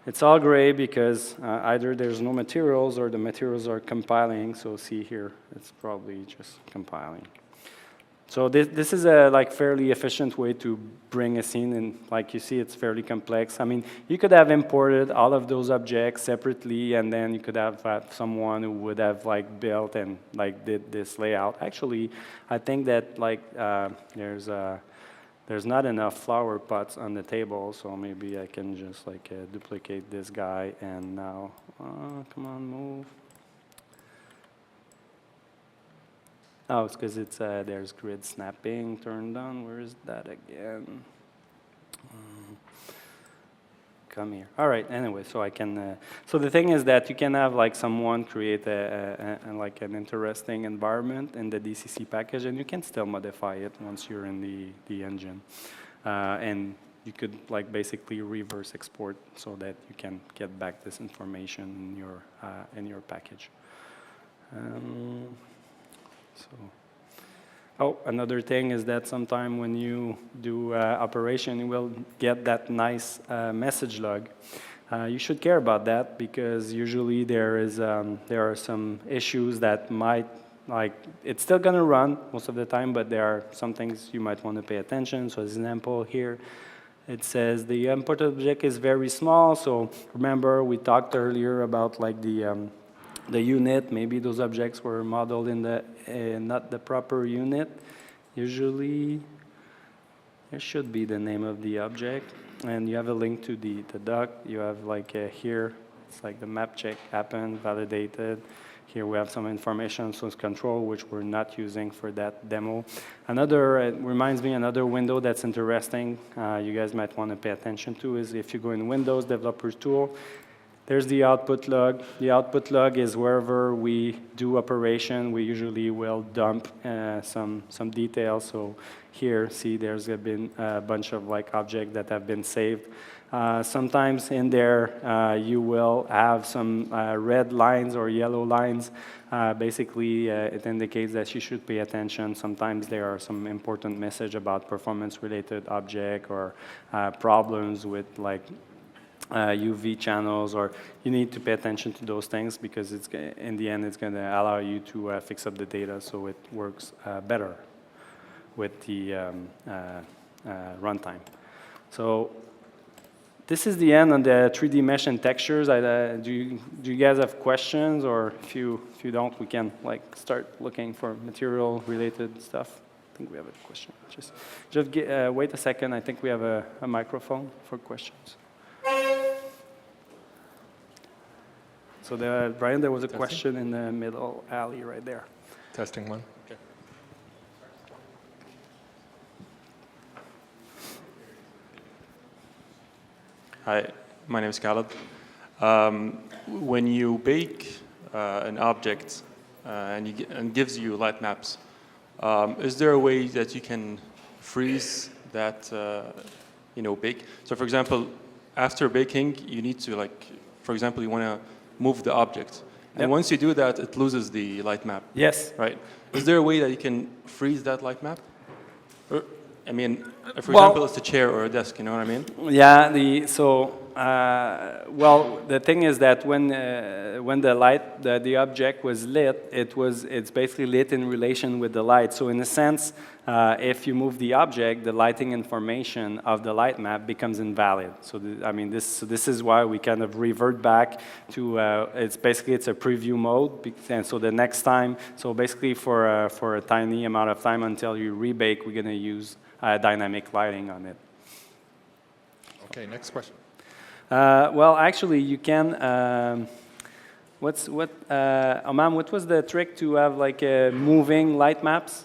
C: It's all gray because either there's no materials or the materials are compiling. So see here, it's probably just compiling. So this is a like fairly efficient way to bring a scene in. Like you see, it's fairly complex. I mean, you could have imported all of those objects separately, and then you could have someone who would have like built and like did this layout. Actually, I think that like there's not enough flower pots on the table, so maybe I can just like duplicate this guy, and now come on, move. Oh, it's because it's there's grid snapping turned on. Where is that again? Come here. All right. Anyway, so I can. So the thing is that you can have like someone create like an interesting environment in the DCC package, and you can still modify it once you're in the engine, and you could like basically reverse export so that you can get back this information in your package. Oh, another thing is that sometime when you do operation, you will get that nice message log. You should care about that because usually there are some issues that might, like, it's still going to run most of the time, but there are some things you might want to pay attention. So as an example here, it says the input object is very small. So remember, we talked earlier about like the unit. Maybe those objects were modeled in the not the proper unit. Usually, there should be the name of the object, and you have a link to the doc. You have like here, it's like the map check happened, validated. Here we have some information on source control, which we're not using for that demo. It reminds me another window that's interesting. You guys might want to pay attention to is if you go in Windows Developers Tool. There's the output log. The output log is wherever we do operation, we usually will dump some details. So here, see, there's been a bunch of like objects that have been saved. Sometimes in there, you will have some red lines or yellow lines. Basically, it indicates that you should pay attention. Sometimes there are some important message about performance-related object or problems with like UV channels, or you need to pay attention to those things because it's in the end it's going to allow you to fix up the data so it works better with the runtime. So this is the end on the 3D mesh and textures. Do you guys have questions, or if you don't, we can like start looking for material related stuff. I think we have a question. Just wait a second. I think we have a microphone for questions. So Brian, there was a question in the middle alley right there.
B: Testing one. Okay.
D: Hi, my name is Khaled. When you bake an object and gives you light maps, is there a way that you can freeze that bake? So for example, after baking, you need to for example, you want to move the object. And
C: Yep.
D: once you do that, it loses the light map.
C: Yes.
D: Right. Is there a way that you can freeze that light map? Or, I mean, for
C: Well,
D: example, it's a chair or a desk, you know what I mean?
C: Yeah, well, the thing is that when the object was lit, it's basically lit in relation with the light. So in a sense, if you move the object, the lighting information of the light map becomes invalid. So this is why we kind of revert back to it's a preview mode, and so the next time, so basically for a tiny amount of time until you rebake, we're going to use dynamic lighting on it.
B: Okay, next question.
C: Well, actually, you can. Amam, what was the trick to have like moving light maps?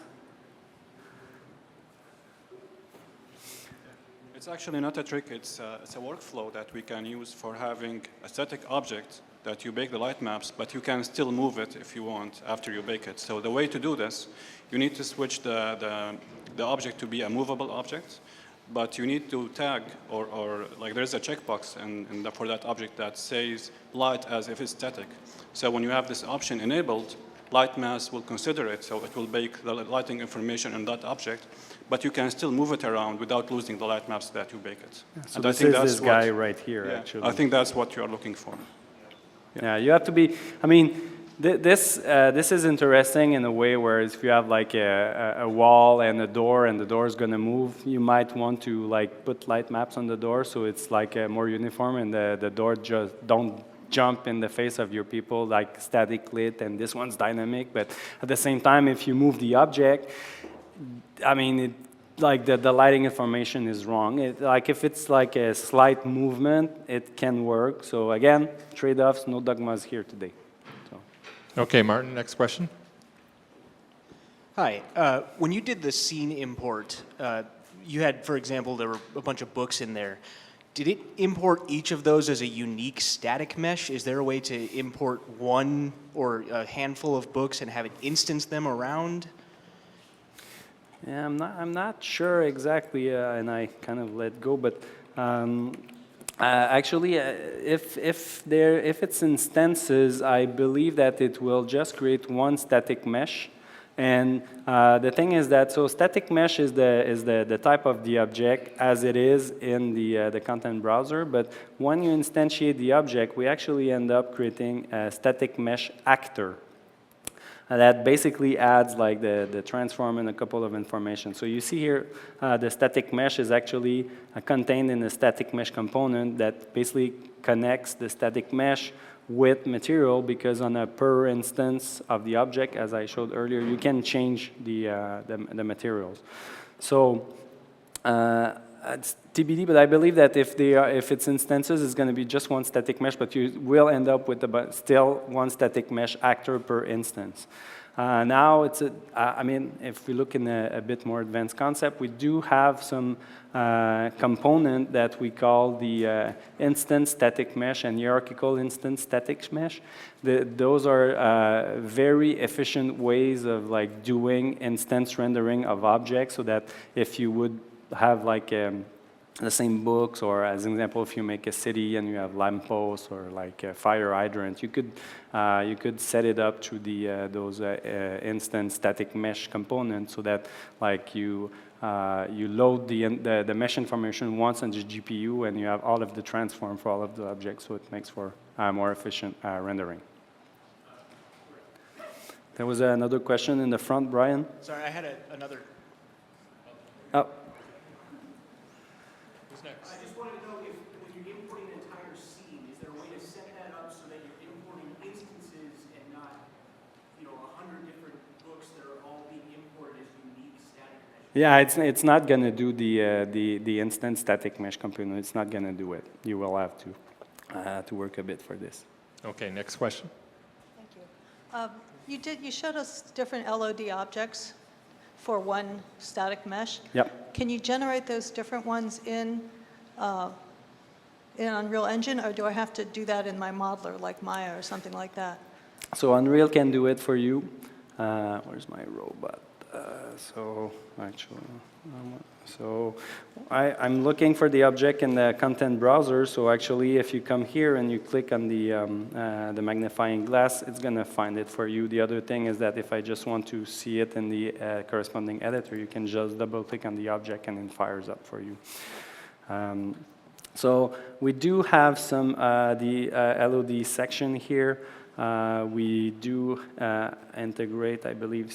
E: It's actually not a trick, it's a workflow that we can use for having a static object that you bake the light maps, but you can still move it if you want after you bake it. So the way to do this, you need to switch the object to be a movable object, but you need to tag, or like there's a checkbox for that object that says light as if it's static. So when you have this option enabled, light maps will consider it, so it will bake the lighting information on that object, but you can still move it around without losing the light maps that you bake it.
C: Yeah, so
E: and
C: this is this guy right here, actually.
E: I think that's what you're looking for.
C: Yeah, you have to be, I mean, this is interesting in a way where if you have like a wall and the door is going to move, you might want to like put light maps on the door so it's like more uniform and the door just don't jump in the face of your people like static lit and this one's dynamic. But at the same time, if you move the object, I mean, like the lighting information is wrong. Like if it's like a slight movement, it can work. So again, trade-offs, no dogmas here today. So.
B: Okay, Martin, next question.
F: Hi. When you did the scene import, you had, for example, there were a bunch of books in there. Did it import each of those as a unique static mesh? Is there a way to import one or a handful of books and have it instance them around?
C: Yeah, I'm not sure exactly, and I kind of let go. But actually, if it's instances, I believe that it will just create one static mesh. And the thing is that so static mesh is the type of the object as it is in the content browser. But when you instantiate the object, we actually end up creating a static mesh actor. That basically adds like the transform and a couple of information. So you see here, the static mesh is actually contained in the static mesh component that basically connects the static mesh with material, because on a per instance of the object, as I showed earlier, you can change the materials. So it's TBD, but I believe that if it's instances, it's going to be just one static mesh, but you will end up with still one static mesh actor per instance. Now, I mean, if we look in a bit more advanced concept, we do have some component that we call the instance static mesh and hierarchical instance static mesh. Those are very efficient ways of like doing instance rendering of objects, so that if you would have like the same books, or as an example, if you make a city and you have lampposts or like a fire hydrant, you could set it up to those instance static mesh components, so that like you load the mesh information once on the GPU, and you have all of the transform for all of the objects, so it makes for more efficient rendering. There was another question in the front, Brian.
F: Sorry, I had another.
C: Oh.
F: I just wanted to know if when you're importing an entire scene, is there a way to set that up so that you're importing instances and not, 100 different books that are all being imported as unique static mesh?
C: Yeah, it's not going to do the instant static mesh component. It's not going to do it. You will have to work a bit for this.
B: Okay, next question.
G: Thank you. You showed us different LOD objects for one static mesh.
C: Yep.
G: Can you generate those different ones in Unreal Engine, or do I have to do that in my modeler, like Maya or something like that?
C: So Unreal can do it for you. Where's my robot? I'm looking for the object in the content browser. So actually, if you come here and you click on the magnifying glass, it's going to find it for you. The other thing is that if I just want to see it in the corresponding editor, you can just double-click on the object and it fires up for you. So we do have some the LOD section here. We do integrate, I believe,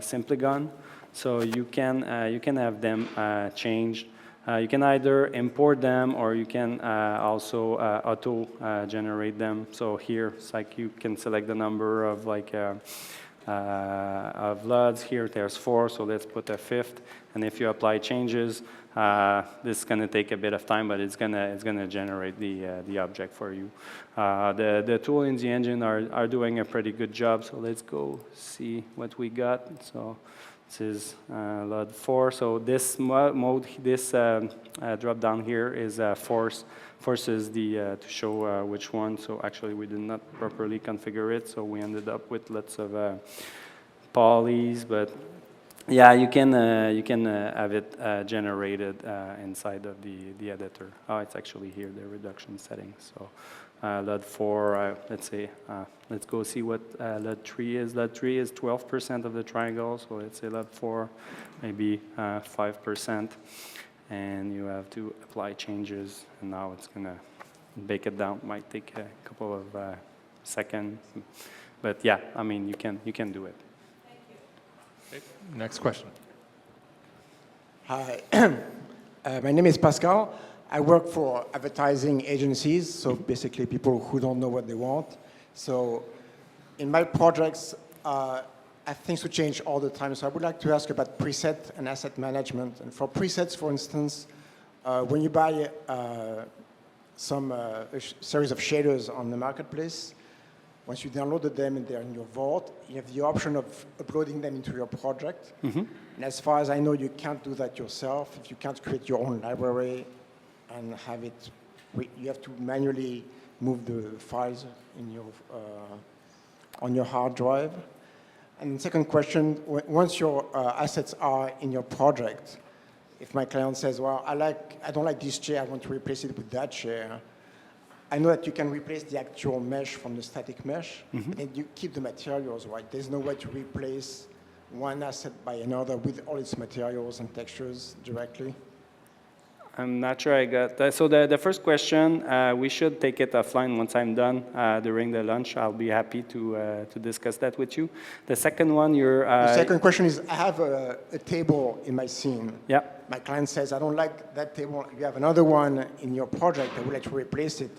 C: Simpligon. So you can have them changed. You can either import them, or you can also auto generate them. So here, it's like you can select the number of like of LUDs. Here there's 4, so let's put a 5th. And if you apply changes, this is going to take a bit of time, but it's gonna generate the object for you. The tool in the engine are doing a pretty good job. So let's go see what we got. So this is LUD 4. So this mode, this drop down here is forces to show which one. So actually we did not properly configure it, so we ended up with lots of polys, but yeah, you can have it generated inside of the editor. Oh, it's actually here, the reduction settings. So LUD 4, let's say, let's go see what LUD 3 is. LUD 3 is 12% of the triangle, so let's say LUD 4, maybe 5%. And you have to apply changes, and now it's gonna bake it down. Might take a couple of seconds, but yeah, I mean, you can do it.
B: Next question.
H: Hi, my name is Pascal. I work for advertising agencies, so basically people who don't know what they want. So in my projects, I have things to change all the time. So I would like to ask about preset and asset management. And for presets, for instance, when you buy a series of shaders on the marketplace, once you downloaded them and they're in your vault, you have the option of uploading them into your project. And as far as I know, you can't do that yourself. If you can't create your own library and have it, you have to manually move the files in your, on your hard drive. And second question, once your assets are in your project, if my client says, well, I don't like this chair, I want to replace it with that chair, I know that you can replace the actual mesh from the static mesh, and you keep the materials, right? There's no way to replace one asset by another with all its materials and textures directly.
C: I'm not sure I got that. So the first question, we should take it offline once I'm done during the lunch. I'll be happy to discuss that with you. The second one,
H: the second question is, I have a table in my scene.
C: Yeah.
H: My client says, I don't like that table. You have another one in your project. I would like to replace it.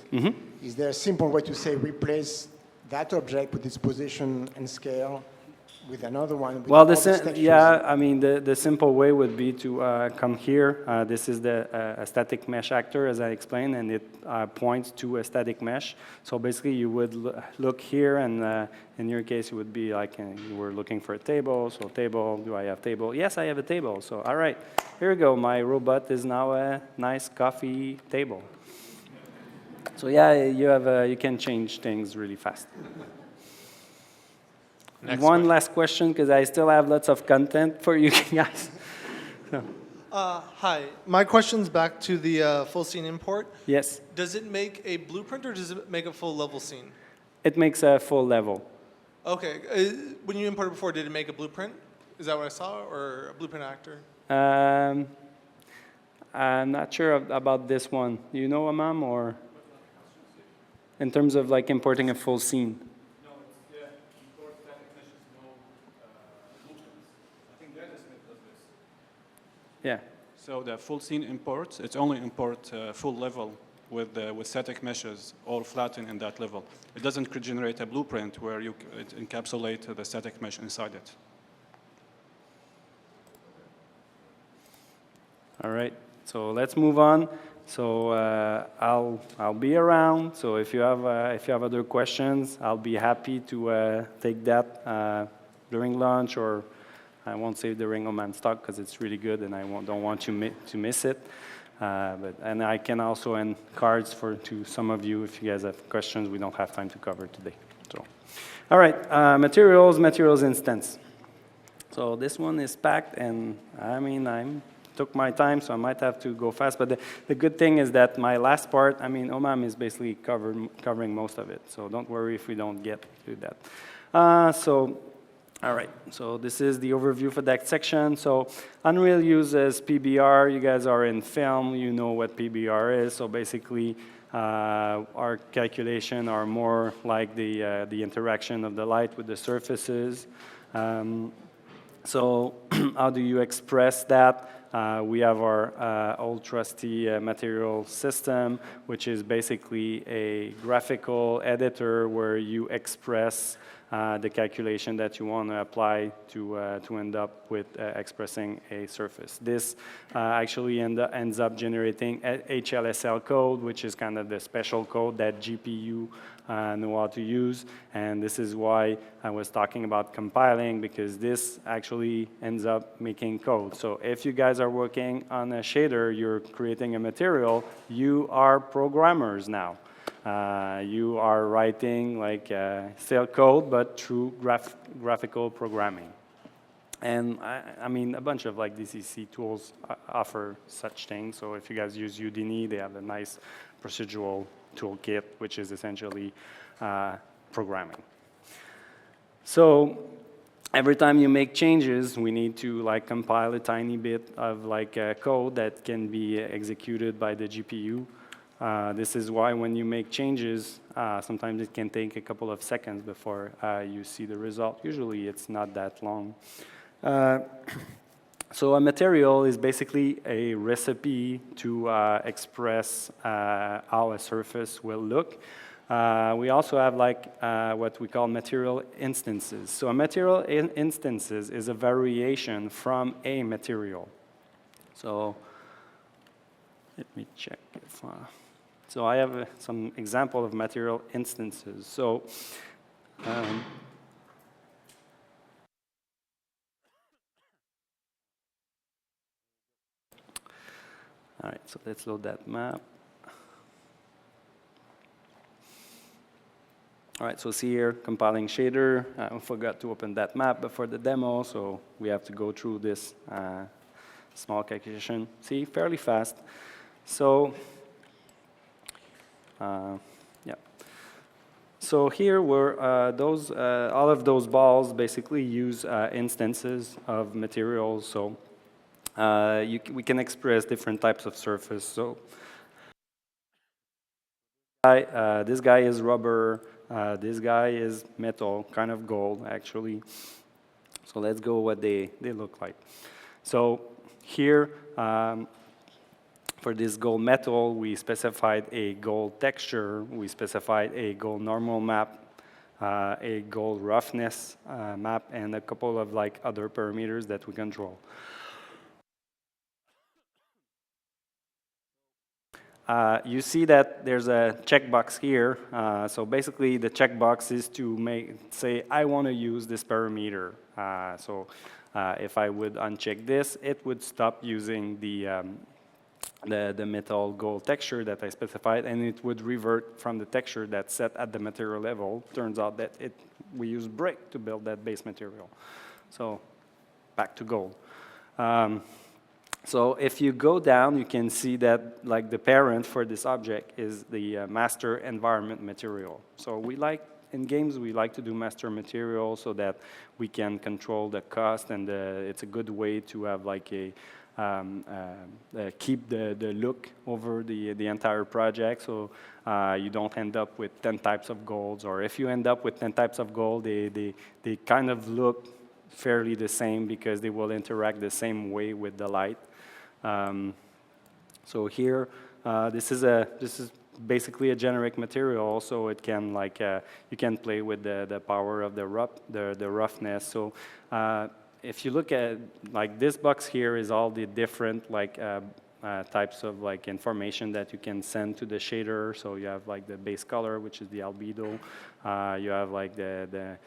H: Is there a simple way to say replace that object with its position and scale with another one? With
C: Well, yeah, I mean, the simple way would be to come here. This is the static mesh actor, as I explained, and it points to a static mesh. So basically, you would look here, and in your case, it would be like you were looking for a table. So table, do I have table? Yes, I have a table. So all right, here we go. My robot is now a nice coffee table. So yeah, you can change things really fast. One last question, because I still have lots of content for you guys. So.
I: Hi, my question's back to the full scene import.
C: Yes.
I: Does it make a blueprint or does it make a full level scene?
C: It makes a full level.
I: Okay, when you imported before, did it make a blueprint? Is that what I saw, or a blueprint actor?
C: I'm not sure about this one. Do you know, Amam, or in terms of like importing a full scene? Yeah.
E: So the full scene imports, it's only import full level with static meshes all flattened in that level. It doesn't generate a blueprint where it encapsulates the static mesh inside it.
C: All right. So let's move on. So I'll be around. So if you have other questions, I'll be happy to take that during lunch, or I won't say during Oman Stock because it's really good and I don't want you to miss it. And I can also end cards to some of you if you guys have questions we don't have time to cover today. So, all right, materials instance. So this one is packed, and I mean took my time, so I might have to go fast. But the good thing is that my last part, I mean, Omam is basically covering most of it. So don't worry if we don't get to that. All right, so this is the overview for that section. So Unreal uses PBR. You guys are in film, you know what PBR is. So basically, our calculation are more like the interaction of the light with the surfaces. So how do you express that? We have our old trusty material system, which is basically a graphical editor where you express the calculation that you want to apply to end up with expressing a surface. This actually ends up generating HLSL code, which is kind of the special code that GPU know how to use. And this is why I was talking about compiling, because this actually ends up making code. So if you guys are working on a shader, you're creating a material, you are programmers now. You are writing like cell code, but through graphical programming. And I mean, a bunch of like DCC tools offer such things. So if you guys use Udemy, they have a nice procedural toolkit, which is essentially programming. So every time you make changes, we need to like compile a tiny bit of like code that can be executed by the GPU. This is why when you make changes, sometimes it can take a couple of seconds before you see the result. Usually it's not that long. So a material is basically a recipe to express how a surface will look. We also have like what we call material instances. So a material instances is a variation from a material. So let me check if... So I have some example of material instances. So all right, so let's load that map. All right, so see here, compiling shader. I forgot to open that map before the demo, so we have to go through this small calculation. See, fairly fast. So, yeah. So here were all of those balls basically use instances of materials. So we can express different types of surface. So this guy is rubber. This guy is metal, kind of gold, actually. So let's go what they look like. So here, for this gold metal, we specified a gold texture. We specified a gold normal map, a gold roughness map, and a couple of like other parameters that we control. You see that there's a checkbox here. So basically, the checkbox is to say, I want to use this parameter. So if I would uncheck this, it would stop using the metal gold texture that I specified, and it would revert from the texture that's set at the material level. Turns out that we use brick to build that base material. So back to gold. So if you go down, you can see that like the parent for this object is the master environment material. So in games, we like to do master material so that we can control the cost, and it's a good way to have like keep the look over the entire project, so you don't end up with 10 types of golds, or if you end up with 10 types of gold, they kind of look fairly the same because they will interact the same way with the light. So here, this is basically a generic material, so it can like you can play with the power of the roughness. So if you look at like this box here is all the different like types of like information that you can send to the shader. So you have like the base color, which is the albedo. You have like the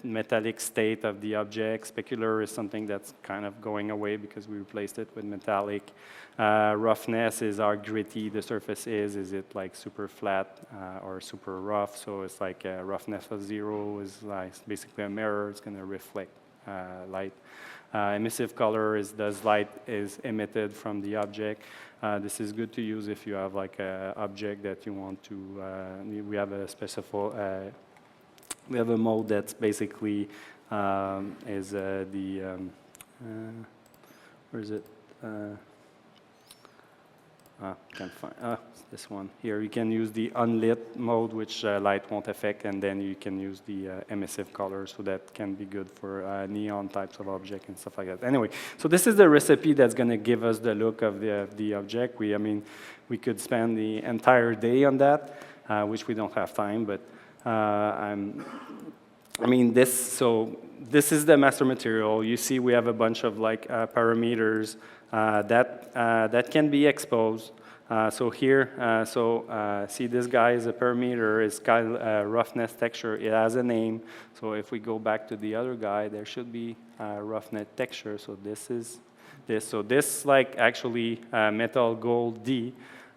C: metallic state of the object. Specular is something that's kind of going away because we replaced it with metallic. Roughness is how gritty the surface is. Is it like super flat or super rough? So it's like a roughness of 0 is like basically a mirror. It's going to reflect light. Emissive color is light is emitted from the object. This is good to use if you have like an object that you want to. We have a we have a mode that's basically is the where is it? Can't find this one here. You can use the unlit mode, which light won't affect, and then you can use the emissive color, so that can be good for neon types of object and stuff like that. Anyway, so this is the recipe that's going to give us the look of the object. I mean, we could spend the entire day on that, which we don't have time, but I mean, this is the master material. You see we have a bunch of like parameters that can be exposed. So here, see this guy is a parameter, it's got roughness texture, it has a name. So if we go back to the other guy, there should be roughness texture. So this is this. So this like actually metal gold D,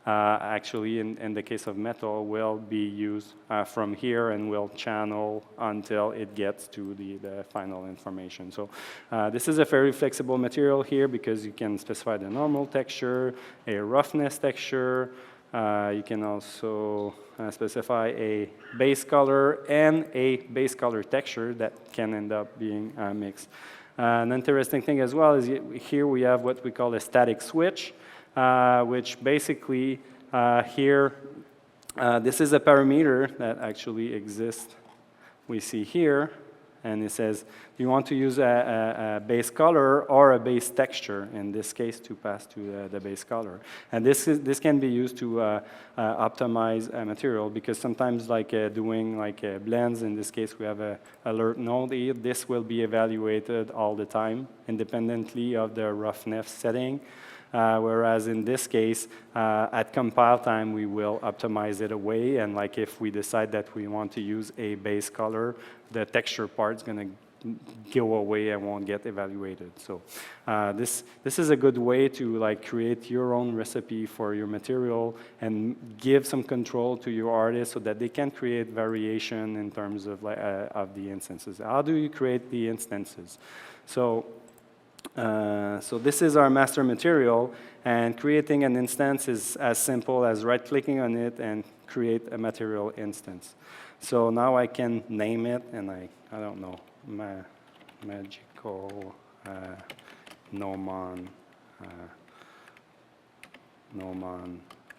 C: actually in the case of metal will be used from here and will channel until it gets to the final information. So this is a very flexible material here because you can specify the normal texture, a roughness texture. You can also specify a base color and a base color texture that can end up being mixed. An interesting thing as well is here we have what we call a static switch. Which basically here, this is a parameter that actually exists. We see here, and it says, do you want to use a base color or a base texture? In this case, to pass to the base color. And this can be used to optimize a material because sometimes like doing like blends, in this case we have a alert node here. This will be evaluated all the time independently of the roughness setting. Whereas in this case, at compile time, we will optimize it away. And like if we decide that we want to use a base color, the texture part is going to go away and won't get evaluated. So this is a good way to like create your own recipe for your material and give some control to your artists so that they can create variation in terms of the instances. How do you create the instances? So this is our master material, and creating an instance is as simple as right-clicking on it and create a material instance. So now I can name it, and I don't know, magical Gnomon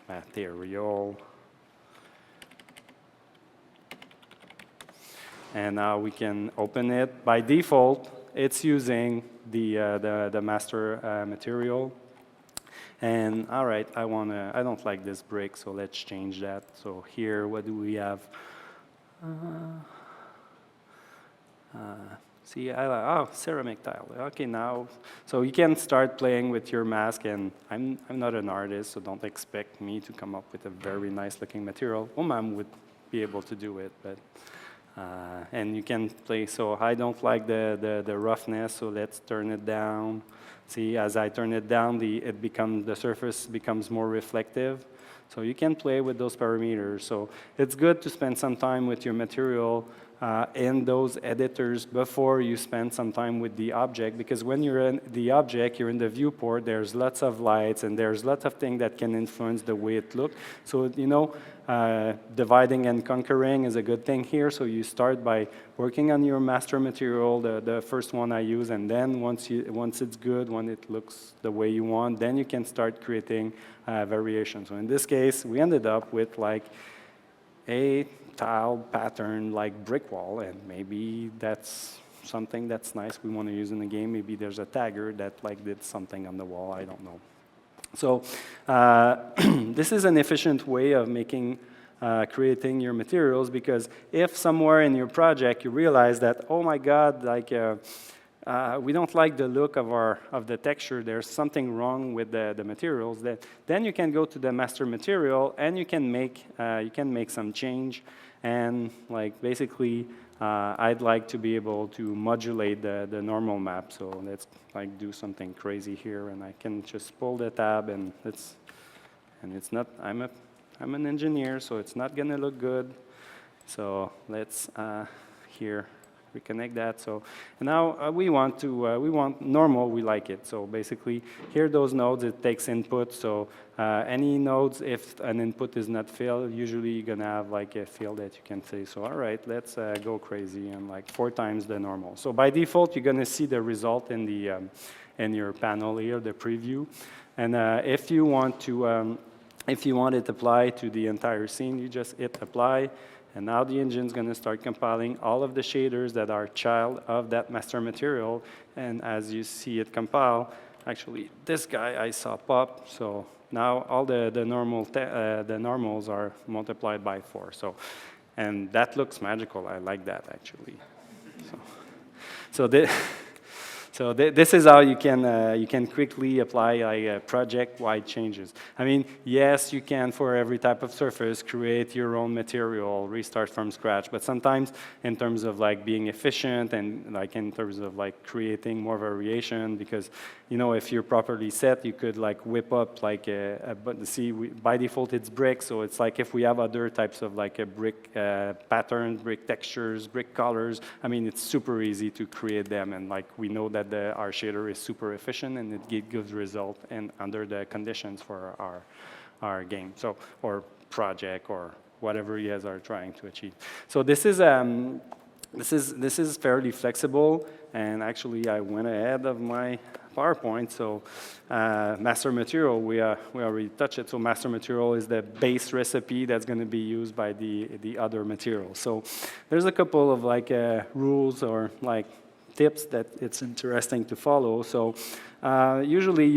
C: material. And now we can open it. By default, it's using the master material. And all right, I don't like this brick, so let's change that. So here, what do we have? See, ceramic tile. Okay, now, so you can start playing with your mask, and I'm not an artist, so don't expect me to come up with a very nice looking material. Mom would be able to do it, but and you can play. So I don't like the roughness, so let's turn it down. See, as I turn it down, the surface becomes more reflective. So you can play with those parameters. So it's good to spend some time with your material in those editors before you spend some time with the object, because when you're in the object, you're in the viewport, there's lots of lights and there's lots of things that can influence the way it looks. So, you know, dividing and conquering is a good thing here. So you start by working on your master material, the first one I use, and then once it's good, when it looks the way you want, then you can start creating variations. So in this case, we ended up with like a tile pattern like brick wall, and maybe that's something that's nice we want to use in the game. Maybe there's a tagger that like did something on the wall, I don't know. So this is an efficient way of creating your materials, because if somewhere in your project you realize that, oh my God, like we don't like the look of the texture, there's something wrong with the materials, then you can go to the master material and you can make some change. And like basically, I'd like to be able to modulate the normal map. So let's like do something crazy here, and I can just pull the tab, and it's not. I'm an engineer, so it's not gonna look good. So let's here reconnect that. So now we want normal. We like it. So basically, here those nodes, it takes input. So any nodes, if an input is not filled, usually you're gonna have like a field that you can say. So all right, let's go crazy and like 4 times the normal. So by default, you're gonna see the result in the in your panel here, the preview. And if you want it applied to the entire scene, you just hit apply. And now the engine's going to start compiling all of the shaders that are child of that master material. And as you see it compile, actually this guy I saw pop. So now all the normals are multiplied by 4. So, and that looks magical. I like that actually. This is how you can quickly apply project-wide changes. I mean, yes, you can for every type of surface create your own material, restart from scratch. But sometimes, in terms of like being efficient and like in terms of like creating more variation, because if you're properly set, you could like whip up like but see by default it's brick. So it's like if we have other types of like a brick pattern, brick textures, brick colors. I mean, it's super easy to create them, and like we know that our shader is super efficient and it gives result and under the conditions for our game, or project or whatever you guys are trying to achieve. So this is fairly flexible, and actually I went ahead of my PowerPoint. So master material, we already touched it. So master material is the base recipe that's going to be used by the other materials. So there's a couple of like rules or like tips that it's interesting to follow. So usually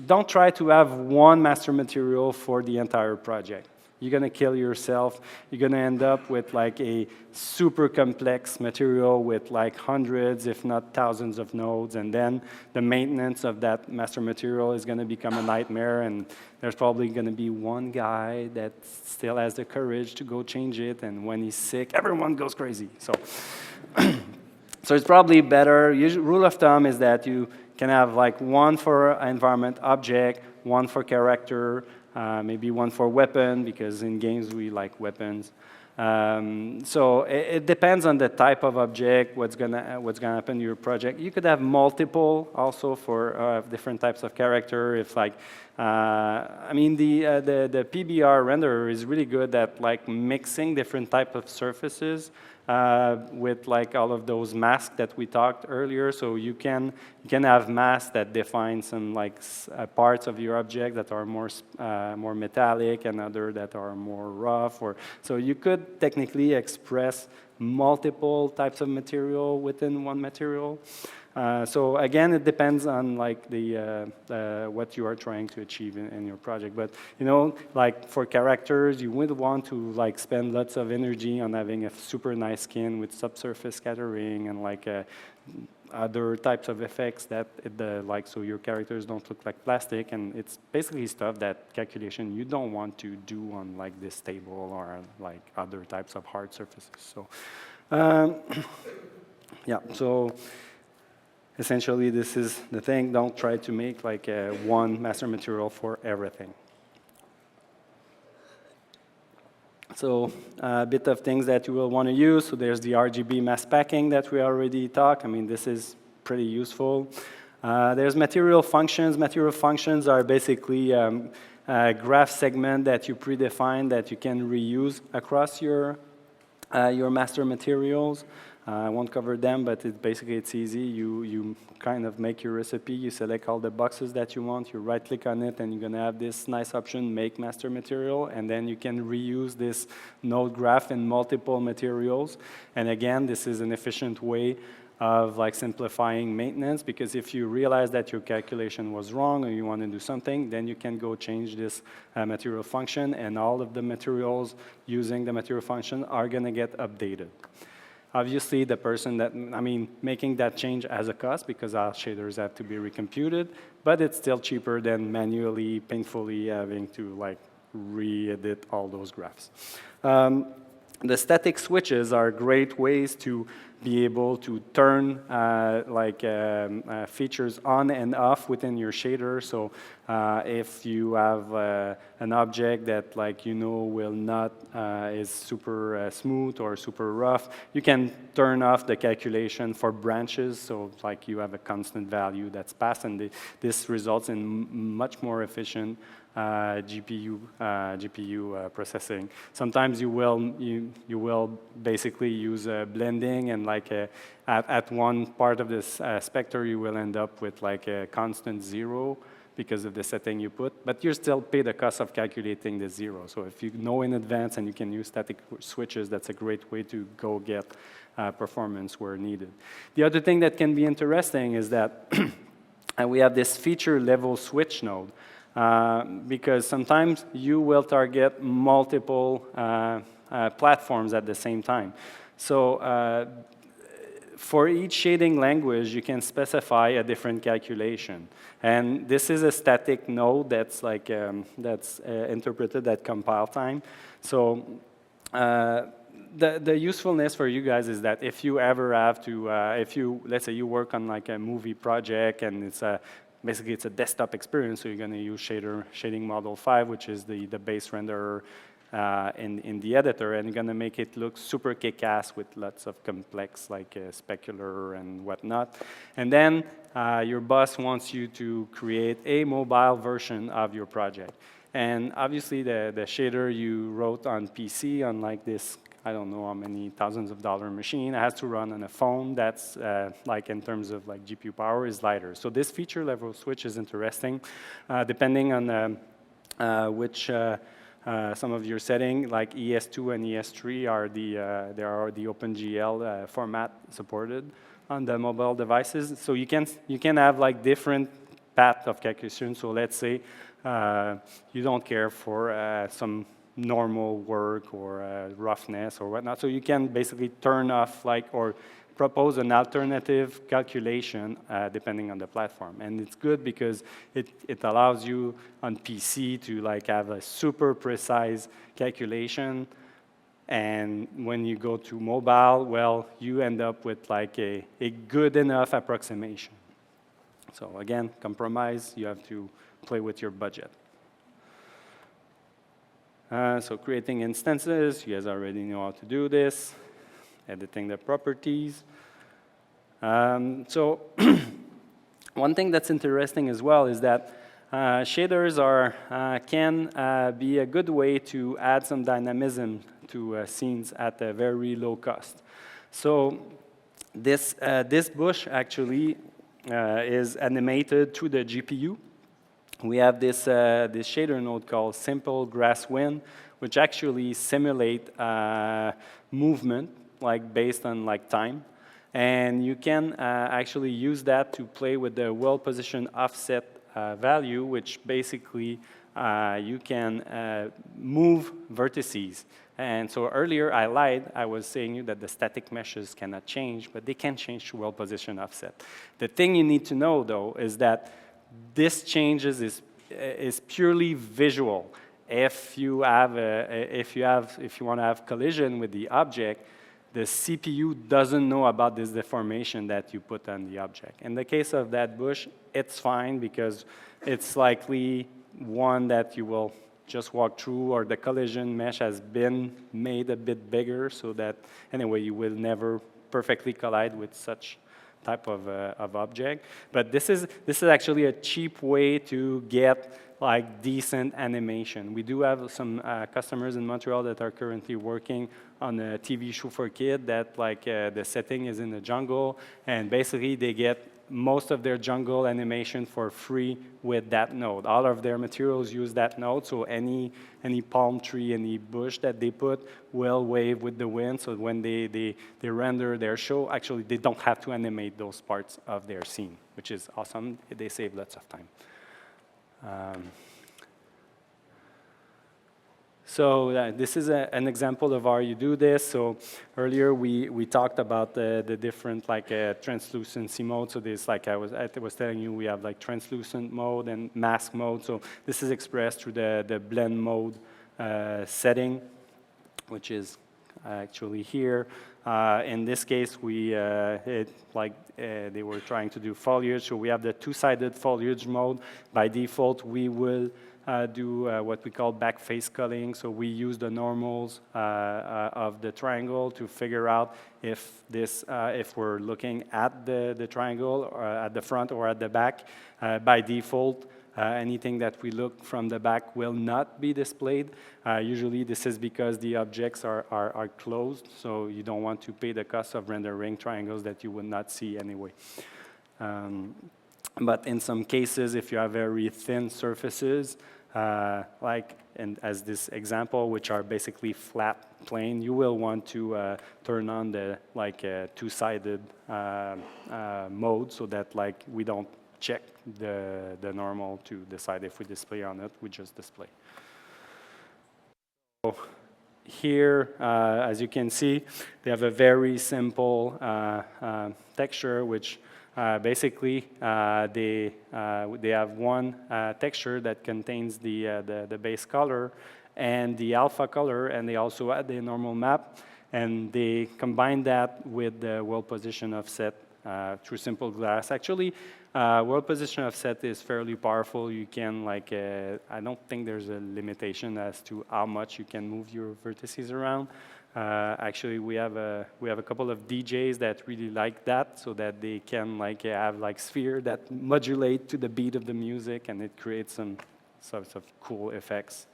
C: don't try to have one master material for the entire project. You're going to kill yourself. You're going to end up with like a super complex material with like hundreds, if not thousands of nodes. And then the maintenance of that master material is going to become a nightmare. And there's probably going to be one guy that still has the courage to go change it. And when he's sick, everyone goes crazy. So, so it's probably better. Rule of thumb is that you can have like one for environment object, one for character, maybe one for weapon, because in games we like weapons. So it depends on the type of object, what's gonna happen to your project. You could have multiple also for different types of character. If like, I mean, the PBR renderer is really good at like mixing different type of surfaces with like all of those masks that we talked earlier. So you can have masks that define some like parts of your object that are more metallic and other that are more rough. So you could technically express multiple types of material within one material. So again, it depends on like what you are trying to achieve in your project. But like for characters, you would want to like spend lots of energy on having a super nice skin with subsurface scattering and like other types of effects that so your characters don't look like plastic. And it's basically stuff that calculation you don't want to do on like this table or like other types of hard surfaces. So yeah, so essentially this is the thing. Don't try to make like one master material for everything. So a bit of things that you will want to use. So there's the RGB mask packing that we already talked. I mean, this is pretty useful. There's material functions. Material functions are basically a graph segment that you predefine that you can reuse across your master materials. I won't cover them, but it's easy. You kind of make your recipe. You select all the boxes that you want. You right-click on it, and you're going to have this nice option, Make Master Material, and then you can reuse this node graph in multiple materials. And again, this is an efficient way of like simplifying maintenance, because if you realize that your calculation was wrong or you want to do something, then you can go change this material function, and all of the materials using the material function are going to get updated. Obviously, the person making that change has a cost because our shaders have to be recomputed, but it's still cheaper than manually, painfully having to like re-edit all those graphs. The static switches are great ways to be able to turn features on and off within your shader. So if you have an object that will not is super smooth or super rough, you can turn off the calculation for branches. So like you have a constant value that's passed, and this results in much more efficient GPU processing. Sometimes you will basically use blending, and at one part of this spectrum you will end up with like a constant 0 because of the setting you put, but you still pay the cost of calculating the 0. So if you know in advance and you can use static switches, that's a great way to go get performance where needed. The other thing that can be interesting is that we have this feature level switch node. Because sometimes you will target multiple platforms at the same time. So for each shading language, you can specify a different calculation. And this is a static node that's like interpreted at compile time. So the usefulness for you guys is that if you ever have to, let's say you work on like a movie project and it's basically it's a desktop experience, so you're going to use shading model 5, which is the base renderer in the editor, and you're going to make it look super kick-ass with lots of complex like specular and whatnot. And then your boss wants you to create a mobile version of your project. And obviously the shader you wrote on PC on like this, I don't know how many thousands of dollar machine, it has to run on a phone that's like in terms of like GPU power is lighter. So this feature level switch is interesting depending on which some of your setting, like ES2 and ES3 are the OpenGL format supported on the mobile devices. So you can have like different path of calculation. So let's say you don't care for some normal work or roughness or whatnot. So you can basically turn off like or propose an alternative calculation depending on the platform. And it's good because it allows you on PC to like have a super precise calculation. And when you go to mobile, well, you end up with like a good enough approximation. So again, compromise, you have to play with your budget. So creating instances, you guys already know how to do this. Editing the properties. So one thing that's interesting as well is that shaders can be a good way to add some dynamism to scenes at a very low cost. So this bush actually is animated to the GPU. We have this shader node called Simple Grass Wind, which actually simulate movement, like based on like time. And you can actually use that to play with the world position offset value, which basically you can move vertices. And so earlier I lied, I was saying you that the static meshes cannot change, but they can change to world position offset. The thing you need to know though is that this changes is purely visual. If you want to have collision with the object, the CPU doesn't know about this deformation that you put on the object. In the case of that bush, it's fine because it's likely one that you will just walk through, or the collision mesh has been made a bit bigger so that anyway you will never perfectly collide with such type of object. But this is actually a cheap way to get like decent animation. We do have some customers in Montreal that are currently working on a TV show for kids that like the setting is in the jungle, and basically they get most of their jungle animation for free with that node. All of their materials use that node, so any palm tree, any bush that they put will wave with the wind, so when they render their show, actually they don't have to animate those parts of their scene, which is awesome. They save lots of time. So this is an example of how you do this. So earlier we talked about the different like translucency mode. So this, like I was telling you, we have like translucent mode and mask mode. So this is expressed through the blend mode setting, which is actually here. In this case, they were trying to do foliage. So we have the two-sided foliage mode. By default, we will do what we call back face culling. So we use the normals of the triangle to figure out if we're looking at the triangle or at the front or at the back. By default, anything that we look from the back will not be displayed. Usually this is because the objects are closed, so you don't want to pay the cost of rendering triangles that you would not see anyway. But in some cases, if you have very thin surfaces, as this example, which are basically flat plane, you will want to turn on the two-sided mode so that we don't check the normal to decide if we display or not. We just display. So here, as you can see, they have a very simple texture, which basically they have one texture that contains the base color and the alpha color, and they also add the normal map, and they combine that with the world position offset through simple glass. Actually, world position offset is fairly powerful. You can I don't think there's a limitation as to how much you can move your vertices around. Actually, we have a couple of DJs that really like that, so that they can have sphere that modulate to the beat of the music, and it creates some sorts of cool effects.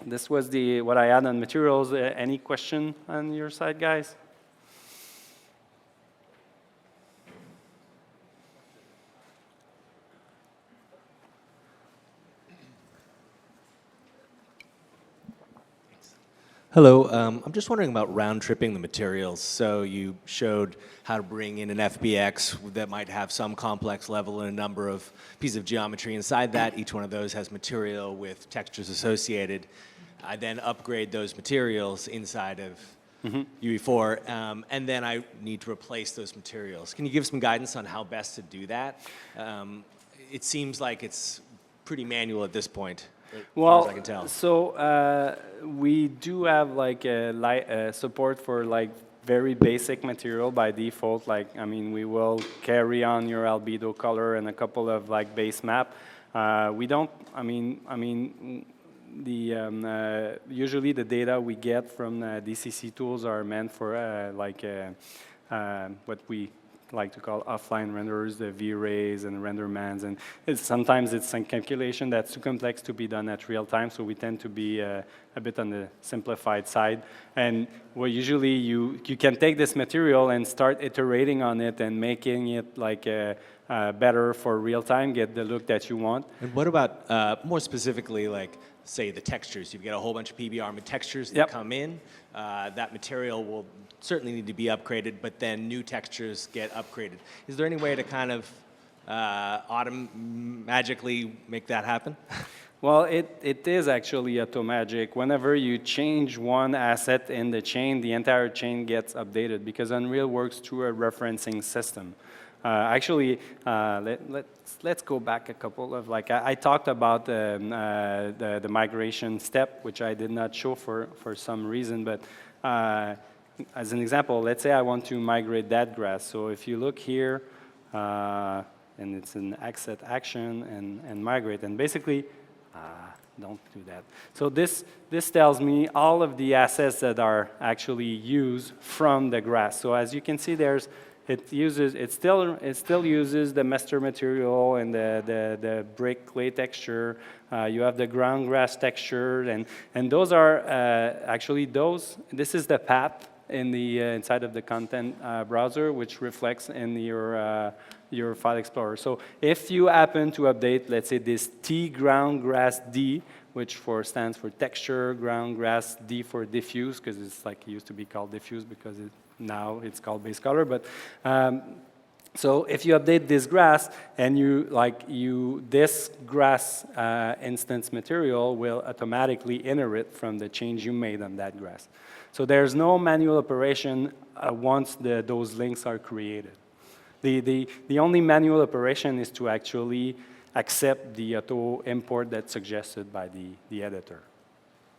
C: This was what I had on materials. Any question on your side, guys?
J: Hello, I'm just wondering about round-tripping the materials. So you showed how to bring in an FBX that might have some complex level and a number of pieces of geometry inside that. Each one of those has material with textures associated. I then upgrade those materials inside of UE4, and then I need to replace those materials. Can you give some guidance on how best to do that? It seems like it's pretty manual at this point.
C: Well,
J: as far as I can tell.
C: So we do have support for very basic material by default. We will carry on your albedo color and a couple of base map. We don't. Usually the data we get from DCC tools are meant for what we like to call offline renderers, the V-rays and rendermans, and sometimes it's some calculation that's too complex to be done at real time, so we tend to be a bit on the simplified side. And usually you can take this material and start iterating on it and making it better for real time, get the look that you want.
J: And what about more specifically, say the textures? You get a whole bunch of PBR with textures that come in. That material will certainly need to be upgraded, but then new textures get upgraded. Is there any way to kind of magically make that happen?
C: Well, it is actually automagic. Whenever you change one asset in the chain, the entire chain gets updated because Unreal works through a referencing system. Actually, let's go back a couple of I talked about the migration step, which I did not show for some reason, but as an example, let's say I want to migrate that grass. So if you look here, and it's an exit action and migrate, and basically, don't do that. So this tells me all of the assets that are actually used from the grass. So as you can see, it still uses the master material and the brick clay texture. You have the ground grass texture, and those are actually this is the path in the inside of the content browser, which reflects in your file explorer. So if you happen to update, let's say this T ground grass D, which stands for texture, ground grass, D for diffuse, because it's it used to be called diffuse because now it's called base color. But so if you update this grass and this grass instance material will automatically inherit from the change you made on that grass. So there's no manual operation once those links are created. The only manual operation is to actually accept the auto import that's suggested by the editor.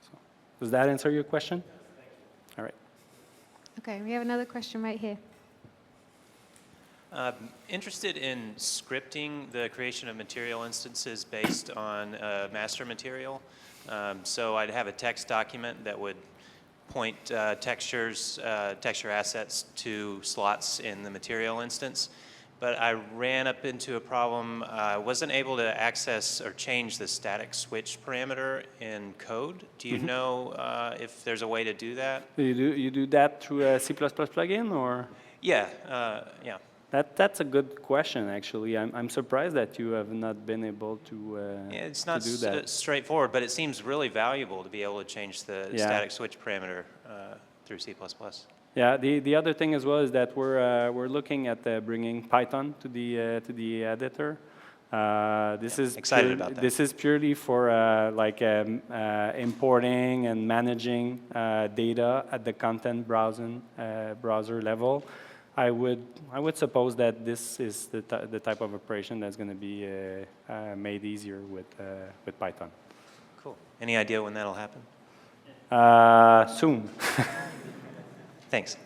C: So, does that answer your question? All right.
A: Okay, we have another question right here.
K: Interested in scripting the creation of material instances based on master material. So I'd have a text document that would point texture assets to slots in the material instance. But I ran up into a problem. I wasn't able to access or change the static switch parameter in code. Do you know if there's a way to do that?
C: You do that through a C++ plugin, or?
K: Yeah,
C: That's a good question, actually. I'm surprised that you have not been able to
K: it's not
C: do that.
K: Straightforward, but it seems really valuable to be able to change the static switch parameter through C++.
C: Yeah, the other thing as well is that we're looking at bringing Python to the editor. This is
F: Excited about that.
C: This is purely for importing and managing data at the content browser level. I would suppose that this is the type of operation that's going to be made easier with Python.
K: Cool. Any idea when that'll happen?
C: Soon.
K: Thanks.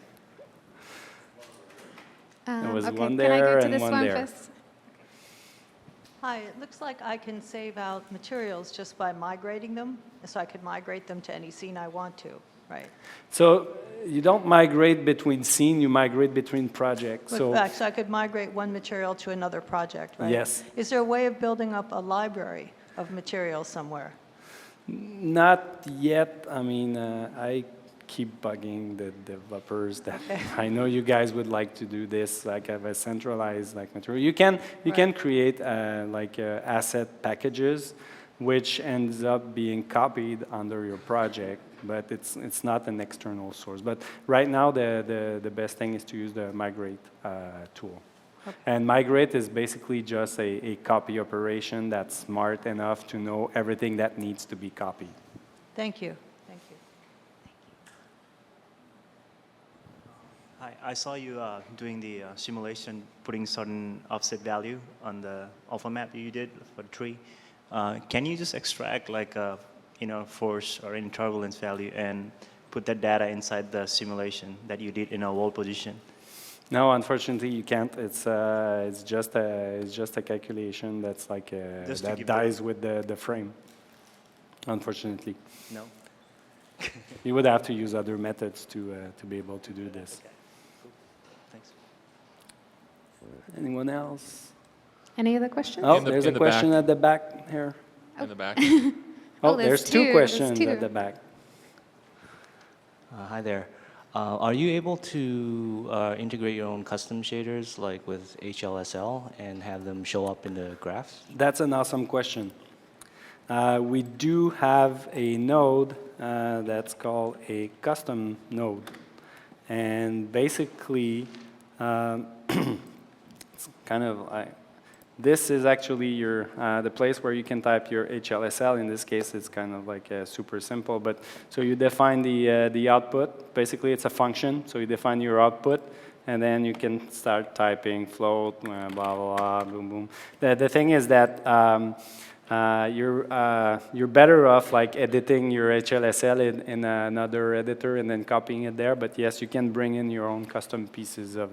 C: There was
A: Okay,
C: one
A: can I
C: there
A: go to
C: and
A: this
C: one
A: one
C: there.
A: first?
G: Hi, it looks like I can save out materials just by migrating them, so I could migrate them to any scene I want to, right?
C: So you don't migrate between scene, you migrate between projects. So
G: So I could migrate one material to another project, right?
C: Yes.
G: Is there a way of building up a library of materials somewhere?
C: not yet. I mean, I keep bugging the developers that I know you guys would like to do this, like have a centralized material. You can create asset packages, which ends up being copied under your project, but it's not an external source. But right now, the best thing is to use the migrate tool.
G: Okay.
C: And migrate is basically just a copy operation that's smart enough to know everything that needs to be copied.
G: Thank you. Thank you.
L: Hi, I saw you doing the simulation, putting certain offset value on the alpha map that you did for the tree. Can you just extract like a force or any turbulence value and put that data inside the simulation that you did in a wall position?
C: No, unfortunately, you can't. It's just a calculation that's that dies with the frame. Unfortunately,
L: No.
C: you would have to use other methods to be able to do this.
L: Okay. Cool. Thanks.
C: Anyone else?
A: Any other questions?
C: Oh,
B: In the-
C: there's
B: in
C: a
B: the
C: question
B: back.
C: at the back here.
B: In the back.
C: Oh,
A: there's
C: there's two
A: two.
C: questions
A: There's two.
C: at the back.
L: Hi there. Are you able to integrate your own custom shaders like with HLSL and have them show up in the graphs?
C: That's an awesome question. We do have a node that's called a custom node. And basically, it's kind of like, this is actually your the place where you can type your HLSL. In this case, it's kind of like super simple. But so you define the output. Basically, it's a function. So you define your output, and then you can start typing float, blah blah blah, boom boom. The thing is that you're better off like editing your HLSL in another editor and then copying it there. But yes, you can bring in your own custom pieces of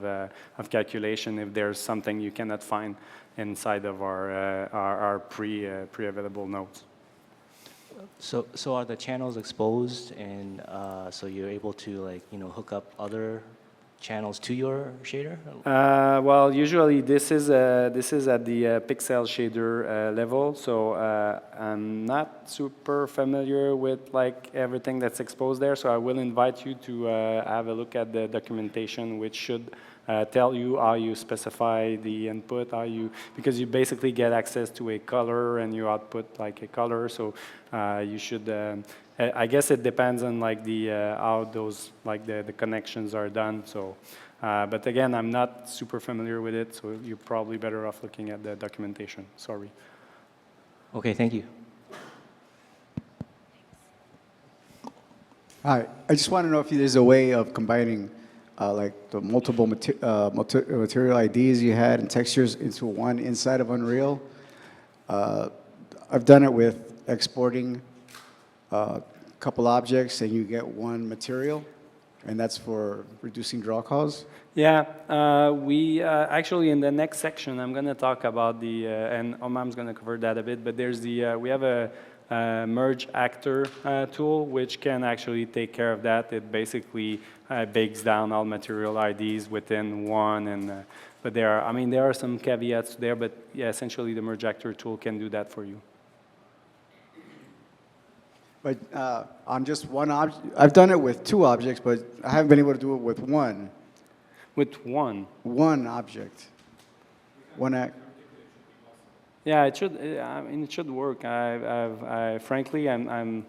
C: calculation if there's something you cannot find inside of our pre-available nodes.
L: So are the channels exposed, and so you're able to hook up other channels to your shader?
C: Well, usually this is at the pixel shader level, so I'm not super familiar with like everything that's exposed there. So I will invite you to have a look at the documentation, which should tell you how you specify the input, because you basically get access to a color and you output like a color. So you should. I guess it depends on like how those the connections are done. So, but again, I'm not super familiar with it, so you're probably better off looking at the documentation. Sorry.
L: Okay, thank you.
M: Hi, I just want to know if there's a way of combining like the multiple material IDs you had and textures into one inside of Unreal. I've done it with exporting a couple objects and you get one material, and that's for reducing draw calls.
C: Yeah, we actually in the next section I'm going to talk about and Omam's going to cover that a bit. But there's we have a merge actor tool which can actually take care of that. It basically bakes down all material IDs within one, and but there are some caveats there. But yeah, essentially the merge actor tool can do that for you.
M: But on just one object, I've done it with two objects, but I haven't been able to do it with one.
C: With one?
M: One object. One act.
C: Yeah, it should. I mean, it should work. Frankly, I'm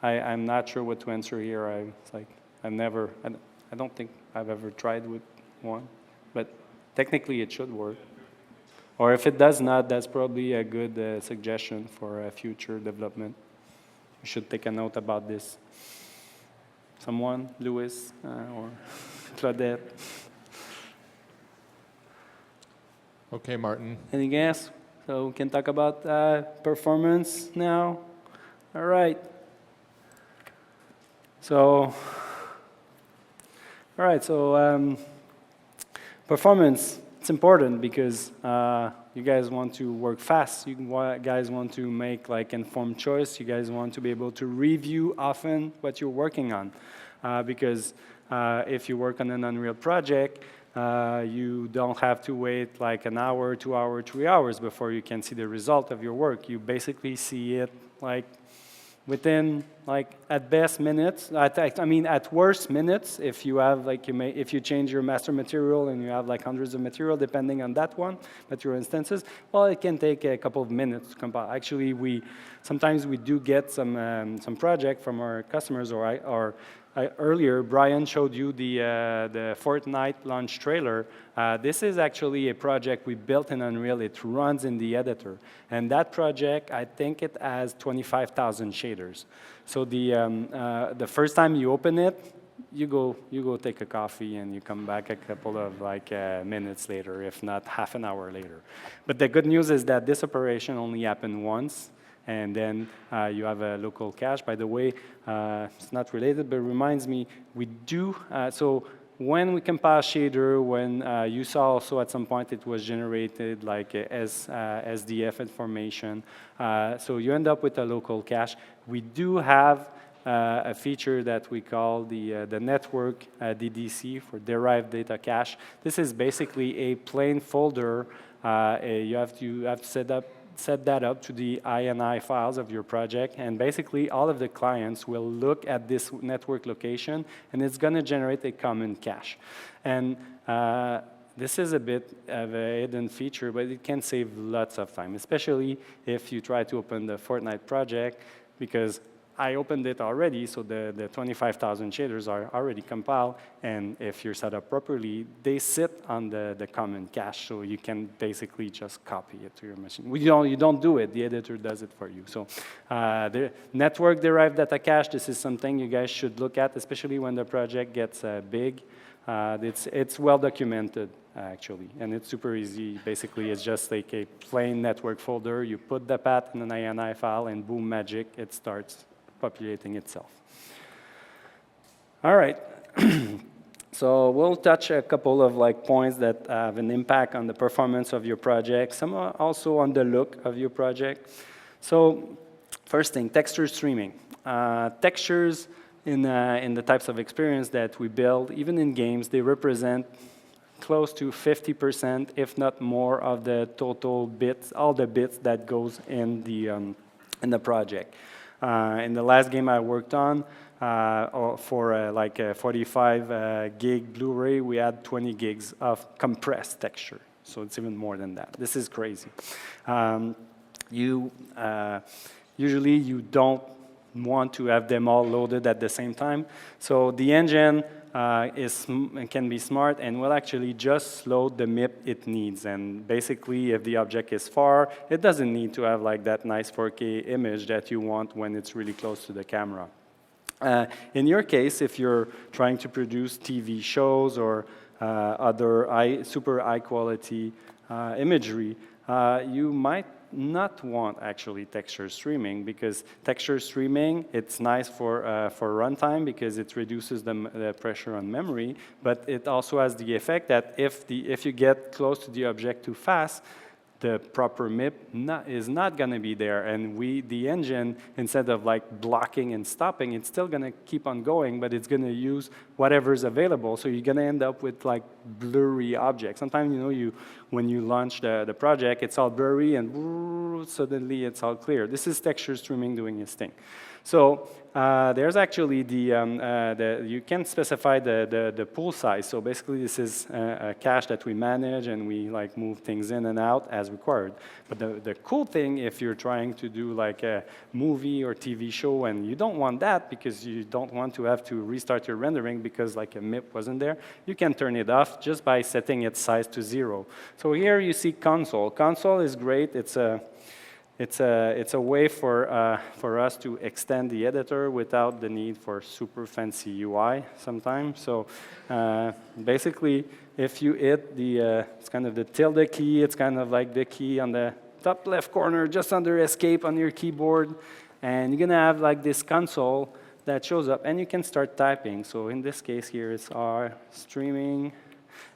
C: not sure what to answer here. I don't think I've ever tried with one, but technically it should work. Or if it does not, that's probably a good suggestion for future development. You should take a note about this. Someone, Louis or Claudette?
B: Okay, Martin.
C: Anything else? So we can talk about performance now. All right. So, performance, it's important because you guys want to work fast. You guys want to make like informed choice. You guys want to be able to review often what you're working on. Because if you work on an Unreal project, you don't have to wait like an hour, 2 hours, 3 hours before you can see the result of your work. You basically see it like within like at best minutes. At worst minutes. If you have like if you change your master material and you have like hundreds of material depending on that one, material instances, well, it can take a couple of minutes to compile. Actually, sometimes we do get some project from our customers earlier, Brian showed you the Fortnite launch trailer. This is actually a project we built in Unreal. It runs in the editor. And that project, I think it has 25,000 shaders. So the first time you open it, you go take a coffee and you come back a couple of minutes later, if not half an hour later. But the good news is that this operation only happened once. And then you have a local cache. By the way, it's not related, but it reminds me, we do, so when we compile shader, when you saw also at some point it was generated like as SDF information. So you end up with a local cache. We do have a feature that we call the network DDC for derived data cache. This is basically a plain folder. You have to set that up to the INI files of your project, and basically all of the clients will look at this network location, and it's going to generate a common cache. And this is a bit of a hidden feature, but it can save lots of time, especially if you try to open the Fortnite project, because I opened it already, so the 25,000 shaders are already compiled, and if you're set up properly, they sit on the common cache, so you can basically just copy it to your machine. You don't do it, the editor does it for you. So the network-derived data cache, this is something you guys should look at, especially when the project gets big. It's well documented, actually, and it's super easy. Basically, it's just like a plain network folder. You put the path in an INI file, and boom, magic, it starts populating itself. All right. So we'll touch a couple of points that have an impact on the performance of your project, some are also on the look of your project. So first thing, texture streaming. Textures in the types of experience that we build, even in games, they represent close to 50%, if not more, of the total bits, all the bits that goes in the project. In the last game I worked on, for a 45 gig Blu-ray, we had 20 gigs of compressed texture. So it's even more than that. This is crazy. Usually you don't want to have them all loaded at the same time. So the engine can be smart and will actually just load the MIP it needs. And basically, if the object is far, it doesn't need to have that nice 4K image that you want when it's really close to the camera. In your case, if you're trying to produce TV shows or other super high quality imagery, you might not want actually texture streaming, because texture streaming, it's nice for runtime because it reduces the pressure on memory, but it also has the effect that if you get close to the object too fast, the proper MIP is not going to be there, and the engine, instead of blocking and stopping, it's still going to keep on going, but it's going to use whatever's available. So you're going to end up with blurry objects. Sometimes when you launch the project, it's all blurry, and suddenly it's all clear. This is texture streaming doing its thing. So there's actually you can specify the pool size. So basically, this is a cache that we manage, and we like move things in and out as required. But the cool thing, if you're trying to do like a movie or TV show, and you don't want that because you don't want to have to restart your rendering because like a MIP wasn't there, you can turn it off just by setting its size to 0. So here you see console. Console is great. It's a way for us to extend the editor without the need for super fancy UI sometimes. So basically, if you hit it's kind of the tilde key, it's kind of like the key on the top left corner, just under escape on your keyboard, and you're gonna have like this console that shows up, and you can start typing. So in this case here, it's our streaming.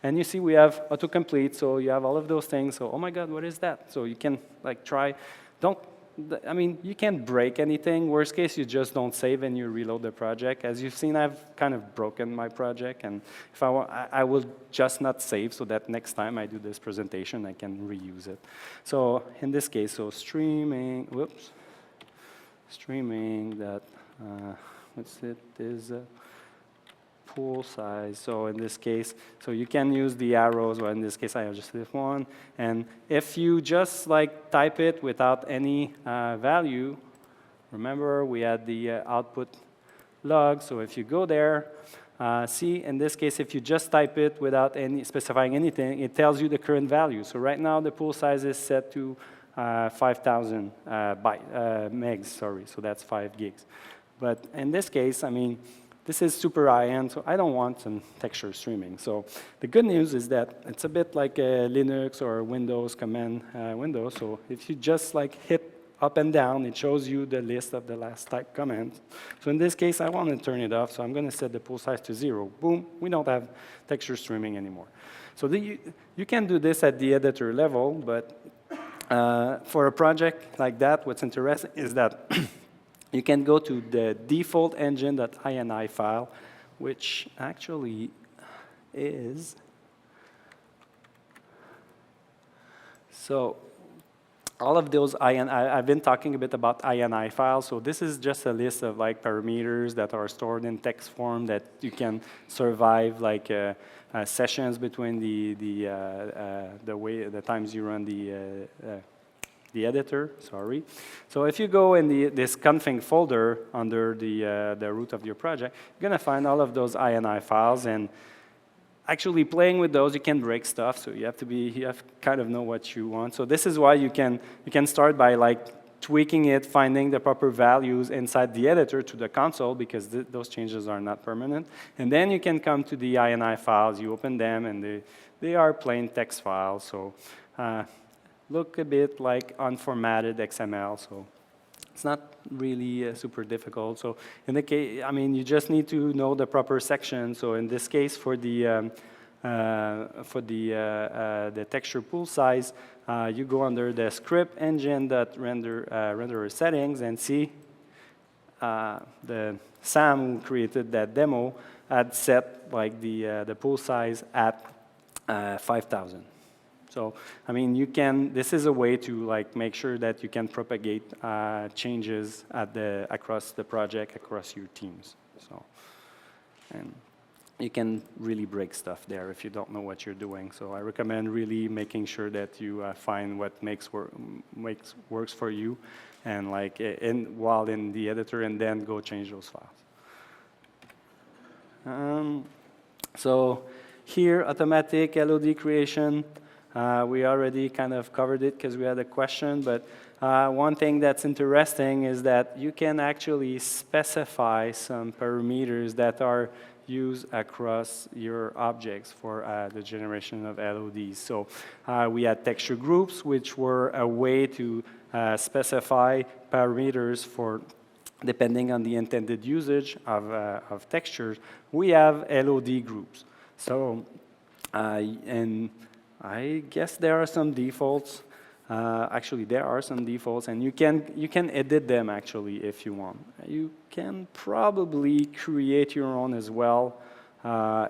C: And you see we have autocomplete, so you have all of those things. So, oh my God, what is that? So you can like try, you can't break anything. Worst case, you just don't save and you reload the project. As you've seen, I've kind of broken my project, and if I want, I will just not save so that next time I do this presentation, I can reuse it. So in this case, so streaming that, what's it, is pool size. So in this case, so you can use the arrows, or in this case, I have just this one. And if you just like type it without any value, remember we had the output log. So if you go there, see, in this case, if you just type it without specifying anything, it tells you the current value. So right now, the pool size is set to 5,000 megs, sorry, so that's 5 gigs. But in this case, this is super high-end, so I don't want some texture streaming. So the good news is that it's a bit like a Linux or Windows command window. So if you just like hit up and down, it shows you the list of the last type commands. So in this case, I want to turn it off, so I'm going to set the pool size to 0. Boom, we don't have texture streaming anymore. So you can do this at the editor level, but for a project like that, what's interesting is that you can go to the default engine.ini file, which actually is, so all of those I've been talking a bit about INI files. So this is just a list of like parameters that are stored in text form that you can survive like sessions between the times you run the editor, sorry. So if you go in this config folder under the root of your project, you're going to find all of those INI files, and actually playing with those, you can break stuff, so you have to kind of know what you want. So this is why you can start by like tweaking it, finding the proper values inside the editor to the console, because those changes are not permanent. And then you can come to the INI files, you open them, and they are plain text files. So look a bit like unformatted XML, so it's not really super difficult. So in the case, you just need to know the proper section. So in this case, for the texture pool size, you go under the script engine that renderer settings, and see the Sam who created that demo had set like the pool size at 5,000. So, this is a way to like make sure that you can propagate changes across the project, across your teams. So, and you can really break stuff there if you don't know what you're doing. So I recommend really making sure that you find what works for you, and like while in the editor, and then go change those files. So here, automatic LOD creation. We already kind of covered it because we had a question, but one thing that's interesting is that you can actually specify some parameters that are used across your objects for the generation of LODs. So we had texture groups, which were a way to specify parameters for depending on the intended usage of textures. We have LOD groups. So, and I guess there are some defaults. Actually, there are some defaults, and you can edit them actually if you want. You can probably create your own as well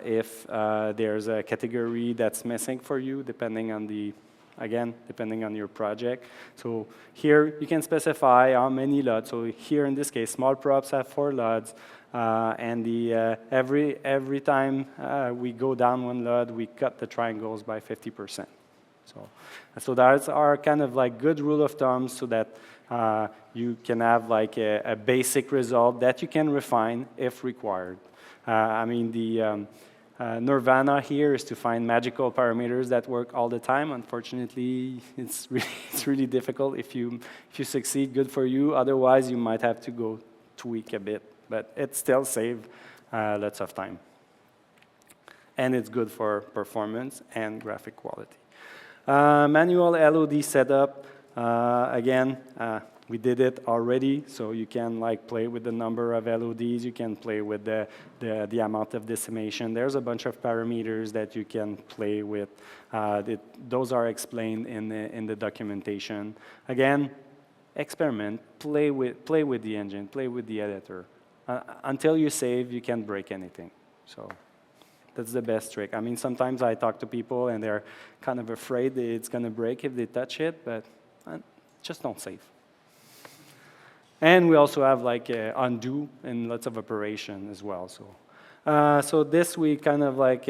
C: if there's a category that's missing for you, depending on the again, depending on your project. So here you can specify how many LUDs. So here in this case, small props have 4 LUDs. And every time we go down 1 LUD, we cut the triangles by 50%. So that's our kind of like good rule of thumb, so that you can have like a basic result that you can refine if required. I mean, the nirvana here is to find magical parameters that work all the time. Unfortunately, it's really difficult. If you succeed, good for you. Otherwise, you might have to go tweak a bit. But it still saves lots of time. And it's good for performance and graphic quality. Manual LOD setup, again, we did it already, so you can like play with the number of LODs, you can play with the amount of decimation. There's a bunch of parameters that you can play with. Those are explained in the documentation. Again, experiment, play with the engine, play with the editor. Until you save, you can't break anything. So that's the best trick. I mean, sometimes I talk to people and they're kind of afraid that it's going to break if they touch it, but just don't save. And we also have like undo and lots of operation as well. So this we kind of like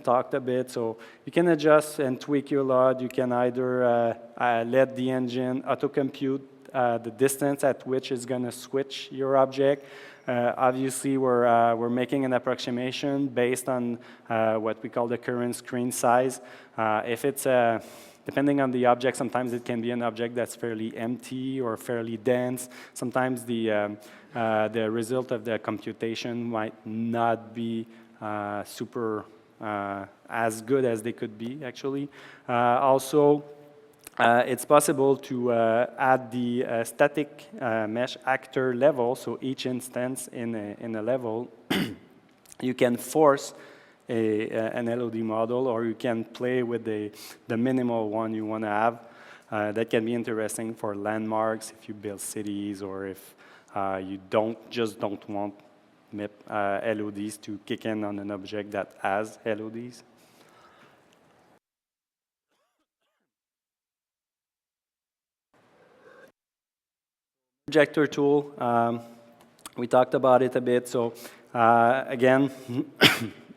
C: talked a bit. So you can adjust and tweak your LUD. You can either let the engine auto-compute the distance at which it's going to switch your object. Obviously, we're making an approximation based on what we call the current screen size. If it's depending on the object, sometimes it can be an object that's fairly empty or fairly dense. Sometimes the result of the computation might not be super as good as they could be, actually. Also, it's possible to add the static mesh actor level, so each instance in a level, you can force an LOD model, or you can play with the minimal one you want to have. That can be interesting for landmarks, if you build cities, or if you just don't want LODs to kick in on an object that has LODs. Projector tool, we talked about it a bit. So again,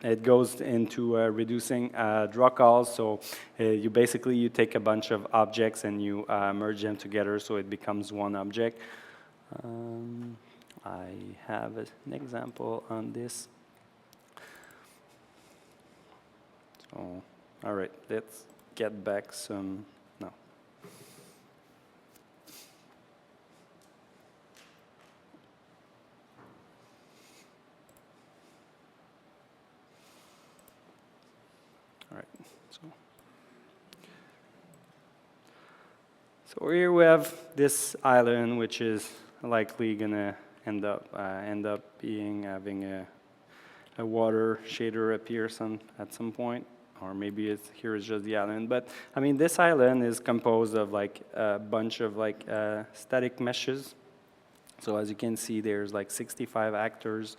C: it goes into reducing draw calls. So you take a bunch of objects and you merge them together so it becomes one object. I have an example on this. So, all right, let's get back some. So here we have this island, which is likely gonna end up having a water shader appear at some point, or maybe here is just the island. But I mean, this island is composed of like a bunch of like static meshes. So as you can see, there's like 65 actors.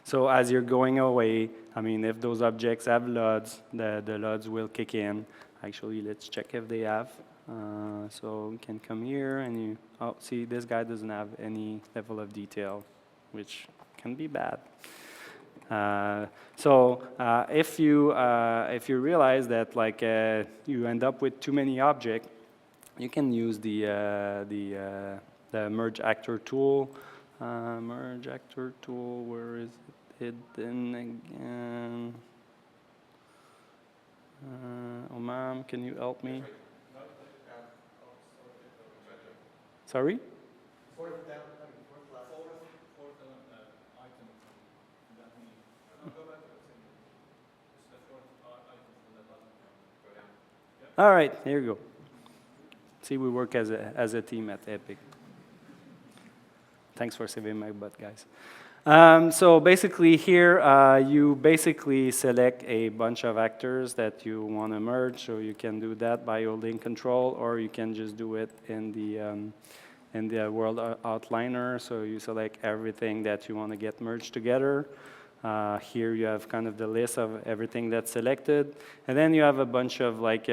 C: So as you're going away, I mean, if those objects have LUDs, the LUDs will kick in. Actually, let's check if they have. So you can come here and see, this guy doesn't have any level of detail, which can be bad. If you realize that like you end up with too many objects, you can use the merge actor tool. Merge actor tool, where is it hidden again? Omam, can you help me? Sorry? All right, here you go. See, we work as a team at Epic. Thanks for saving my butt, guys. So basically here, you basically select a bunch of actors that you want to merge. So you can do that by holding Control, or you can just do it in the world outliner. So you select everything that you want to get merged together. Here you have kind of the list of everything that's selected, and then you have a bunch of like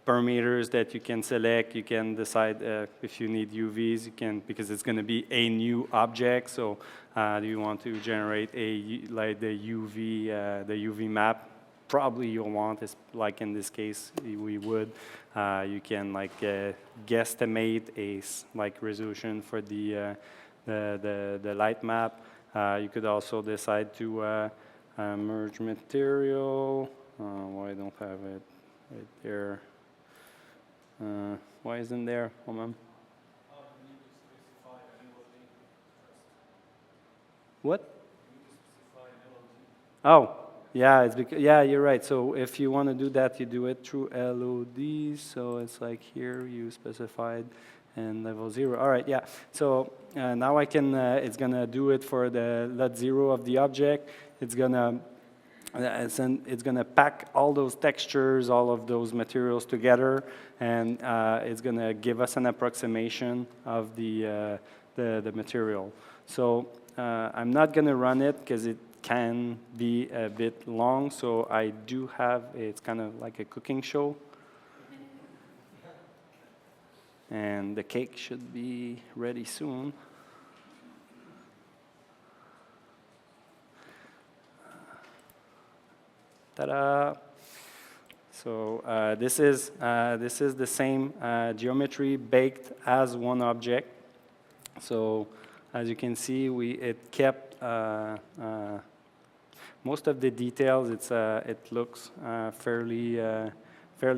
C: parameters that you can select. You can decide if you need UVs. You can, because it's going to be a new object. So do you want to generate like the UV map? Probably you'll want, is like in this case we would. You can like guesstimate a like resolution for the light map. You could also decide to merge material. Why don't I have it right there? Why isn't there? Hold on. What? Oh, yeah, it's because, yeah, you're right. So if you want to do that, you do it through LOD. So it's like here you specified and level 0. All right, yeah. So now I can. It's gonna do it for the LUT 0 of the object. It's gonna pack all those textures, all of those materials together, and it's gonna give us an approximation of the material. So I'm not gonna run it because it can be a bit long. So I do have, it's kind of like a cooking show. And the cake should be ready soon. Ta-da! So this is the same geometry baked as one object. So as you can see, it kept most of the details. It looks fairly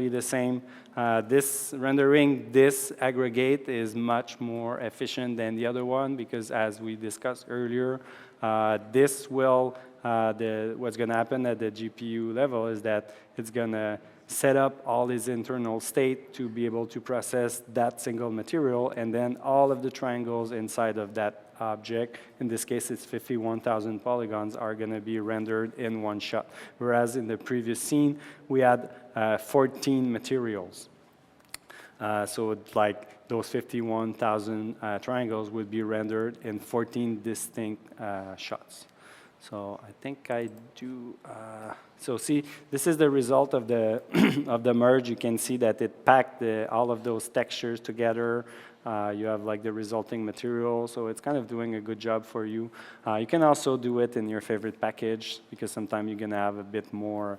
C: the same. This rendering, this aggregate is much more efficient than the other one because, as we discussed earlier, this will what's going to happen at the GPU level is that it's going to set up all its internal state to be able to process that single material, and then all of the triangles inside of that object, in this case it's 51,000 polygons, are going to be rendered in one shot. Whereas in the previous scene, we had 14 materials. So it's like those 51,000 triangles would be rendered in 14 distinct shots. So I think I do. So see, this is the result of the of the merge. You can see that it packed all of those textures together. You have like the resulting material, so it's kind of doing a good job for you. You can also do it in your favorite package because sometimes you're gonna have a bit more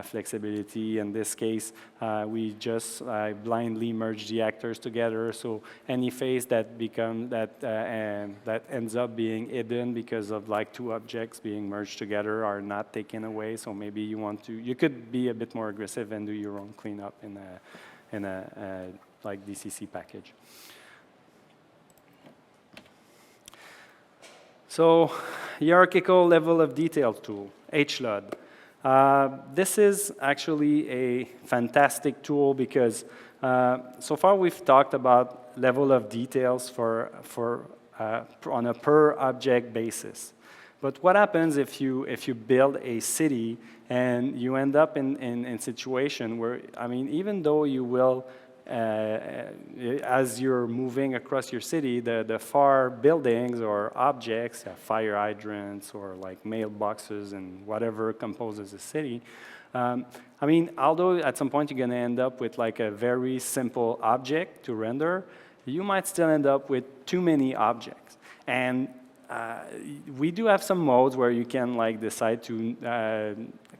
C: flexibility. In this case, we just blindly merge the actors together. So any face that ends up being hidden because of like two objects being merged together are not taken away. So maybe you could be a bit more aggressive and do your own cleanup in a like DCC package. So hierarchical level of detail tool, HLUD. This is actually a fantastic tool because so far we've talked about level of details on a per object basis. But what happens if you build a city and you end up in a situation where, I mean, even though you will, as you're moving across your city, the far buildings or objects, fire hydrants or like mailboxes and whatever composes a city, I mean, although at some point you're going to end up with like a very simple object to render, you might still end up with too many objects. And we do have some modes where you can like decide to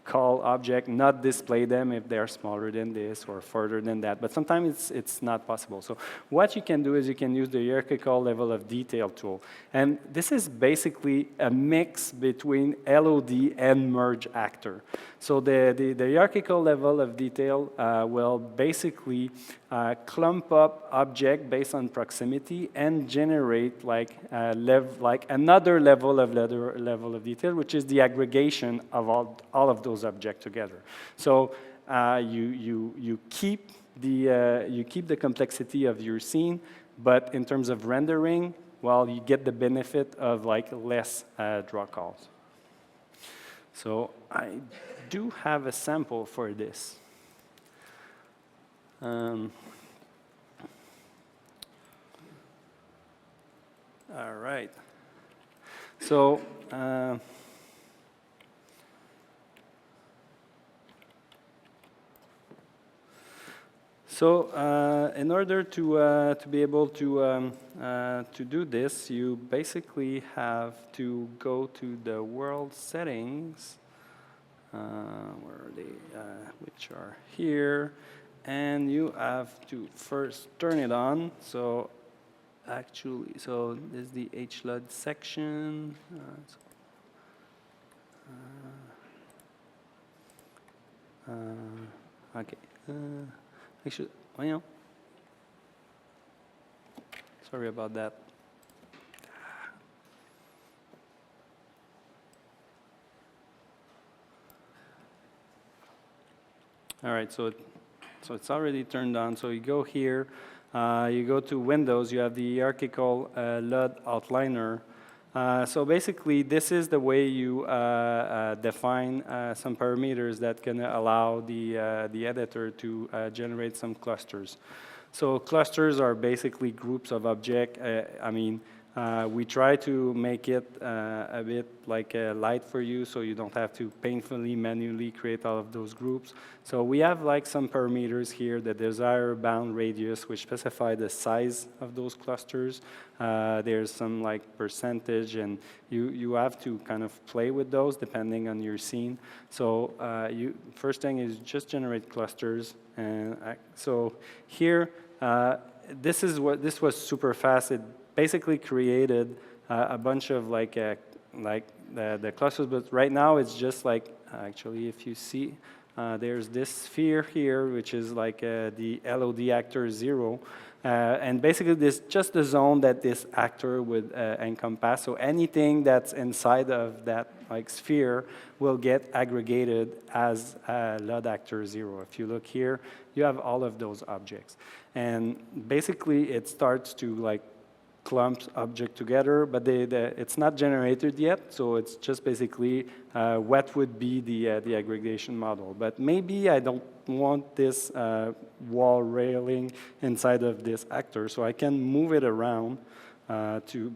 C: call object, not display them if they're smaller than this or further than that. But sometimes it's not possible. So what you can do is you can use the hierarchical level of detail tool. And this is basically a mix between LOD and merge actor. So the hierarchical level of detail will basically clump up object based on proximity and generate like another level of detail, which is the aggregation of all of those objects together. So you keep the complexity of your scene, but in terms of rendering, well, you get the benefit of like less draw calls. So I do have a sample for this. All right. So, in order to be able to do this, you basically have to go to the world settings, where are they? Which are here, and you have to first turn it on. So, actually, so this is the HLUD section. Okay. Actually, well, sorry about that. All right, so it's already turned on. So you go here, you go to Windows, you have the hierarchical LUD outliner. So basically, this is the way you define some parameters that can allow the editor to generate some clusters. So clusters are basically groups of objects. We try to make it a bit like light for you, so you don't have to painfully manually create all of those groups. So we have like some parameters here, the desired bound radius, which specify the size of those clusters. There's some like percentage, and you have to kind of play with those depending on your scene. So first thing is just generate clusters, and so here this was super fast. It basically created a bunch of like the clusters, but right now it's just like, actually if you see, there's this sphere here, which is like the LOD actor 0, and basically this just the zone that this actor would encompass. So anything that's inside of that like sphere will get aggregated as LUD actor 0. If you look here, you have all of those objects, and basically it starts to like clumps object together, but it's not generated yet, so it's just basically what would be the aggregation model. But maybe I don't want this wall railing inside of this actor, so I can move it around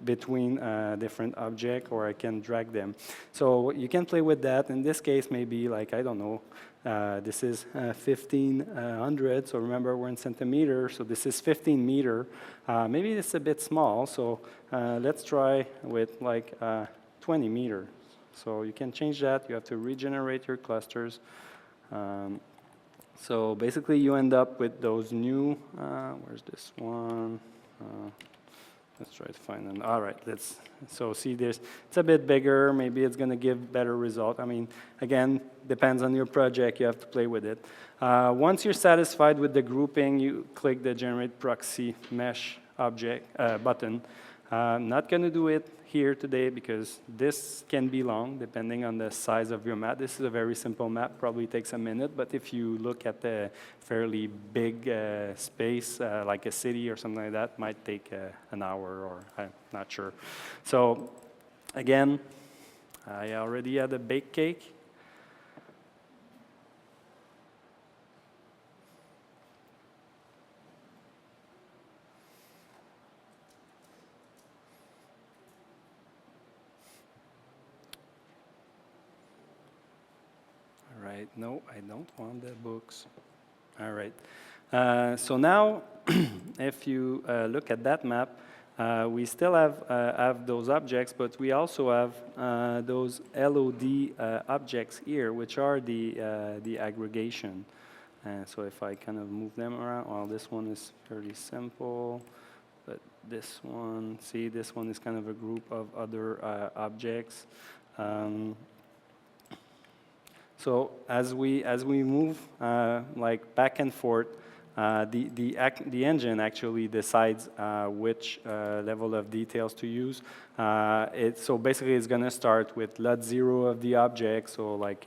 C: between different objects, or I can drag them. So you can play with that. In this case, maybe like, I don't know, this is 1500, so remember we're in centimeters, so this is 15 meter. Maybe it's a bit small, so let's try with like 20 meters. So you can change that. You have to regenerate your clusters. So basically you end up with those new, where's this one? Let's try to find them. All right, so see this, it's a bit bigger, maybe it's gonna give better result. I mean, again, depends on your project, you have to play with it. Once you're satisfied with the grouping, you click the Generate Proxy Mesh object button. I'm not gonna do it here today because this can be long depending on the size of your map. This is a very simple map, probably takes a minute, but if you look at the fairly big space, like a city or something like that, might take an hour, or I'm not sure. So again, I already had a baked cake. Right, no, I don't want the books. All right, so now if you look at that map, we still have those objects, but we also have those LOD objects here, which are the aggregation. So if I kind of move them around, well, this one is fairly simple, but this one, see, this one is kind of a group of other objects. So as we move like back and forth, the engine actually decides which level of details to use. So basically, it's going to start with LUT 0 of the object, so like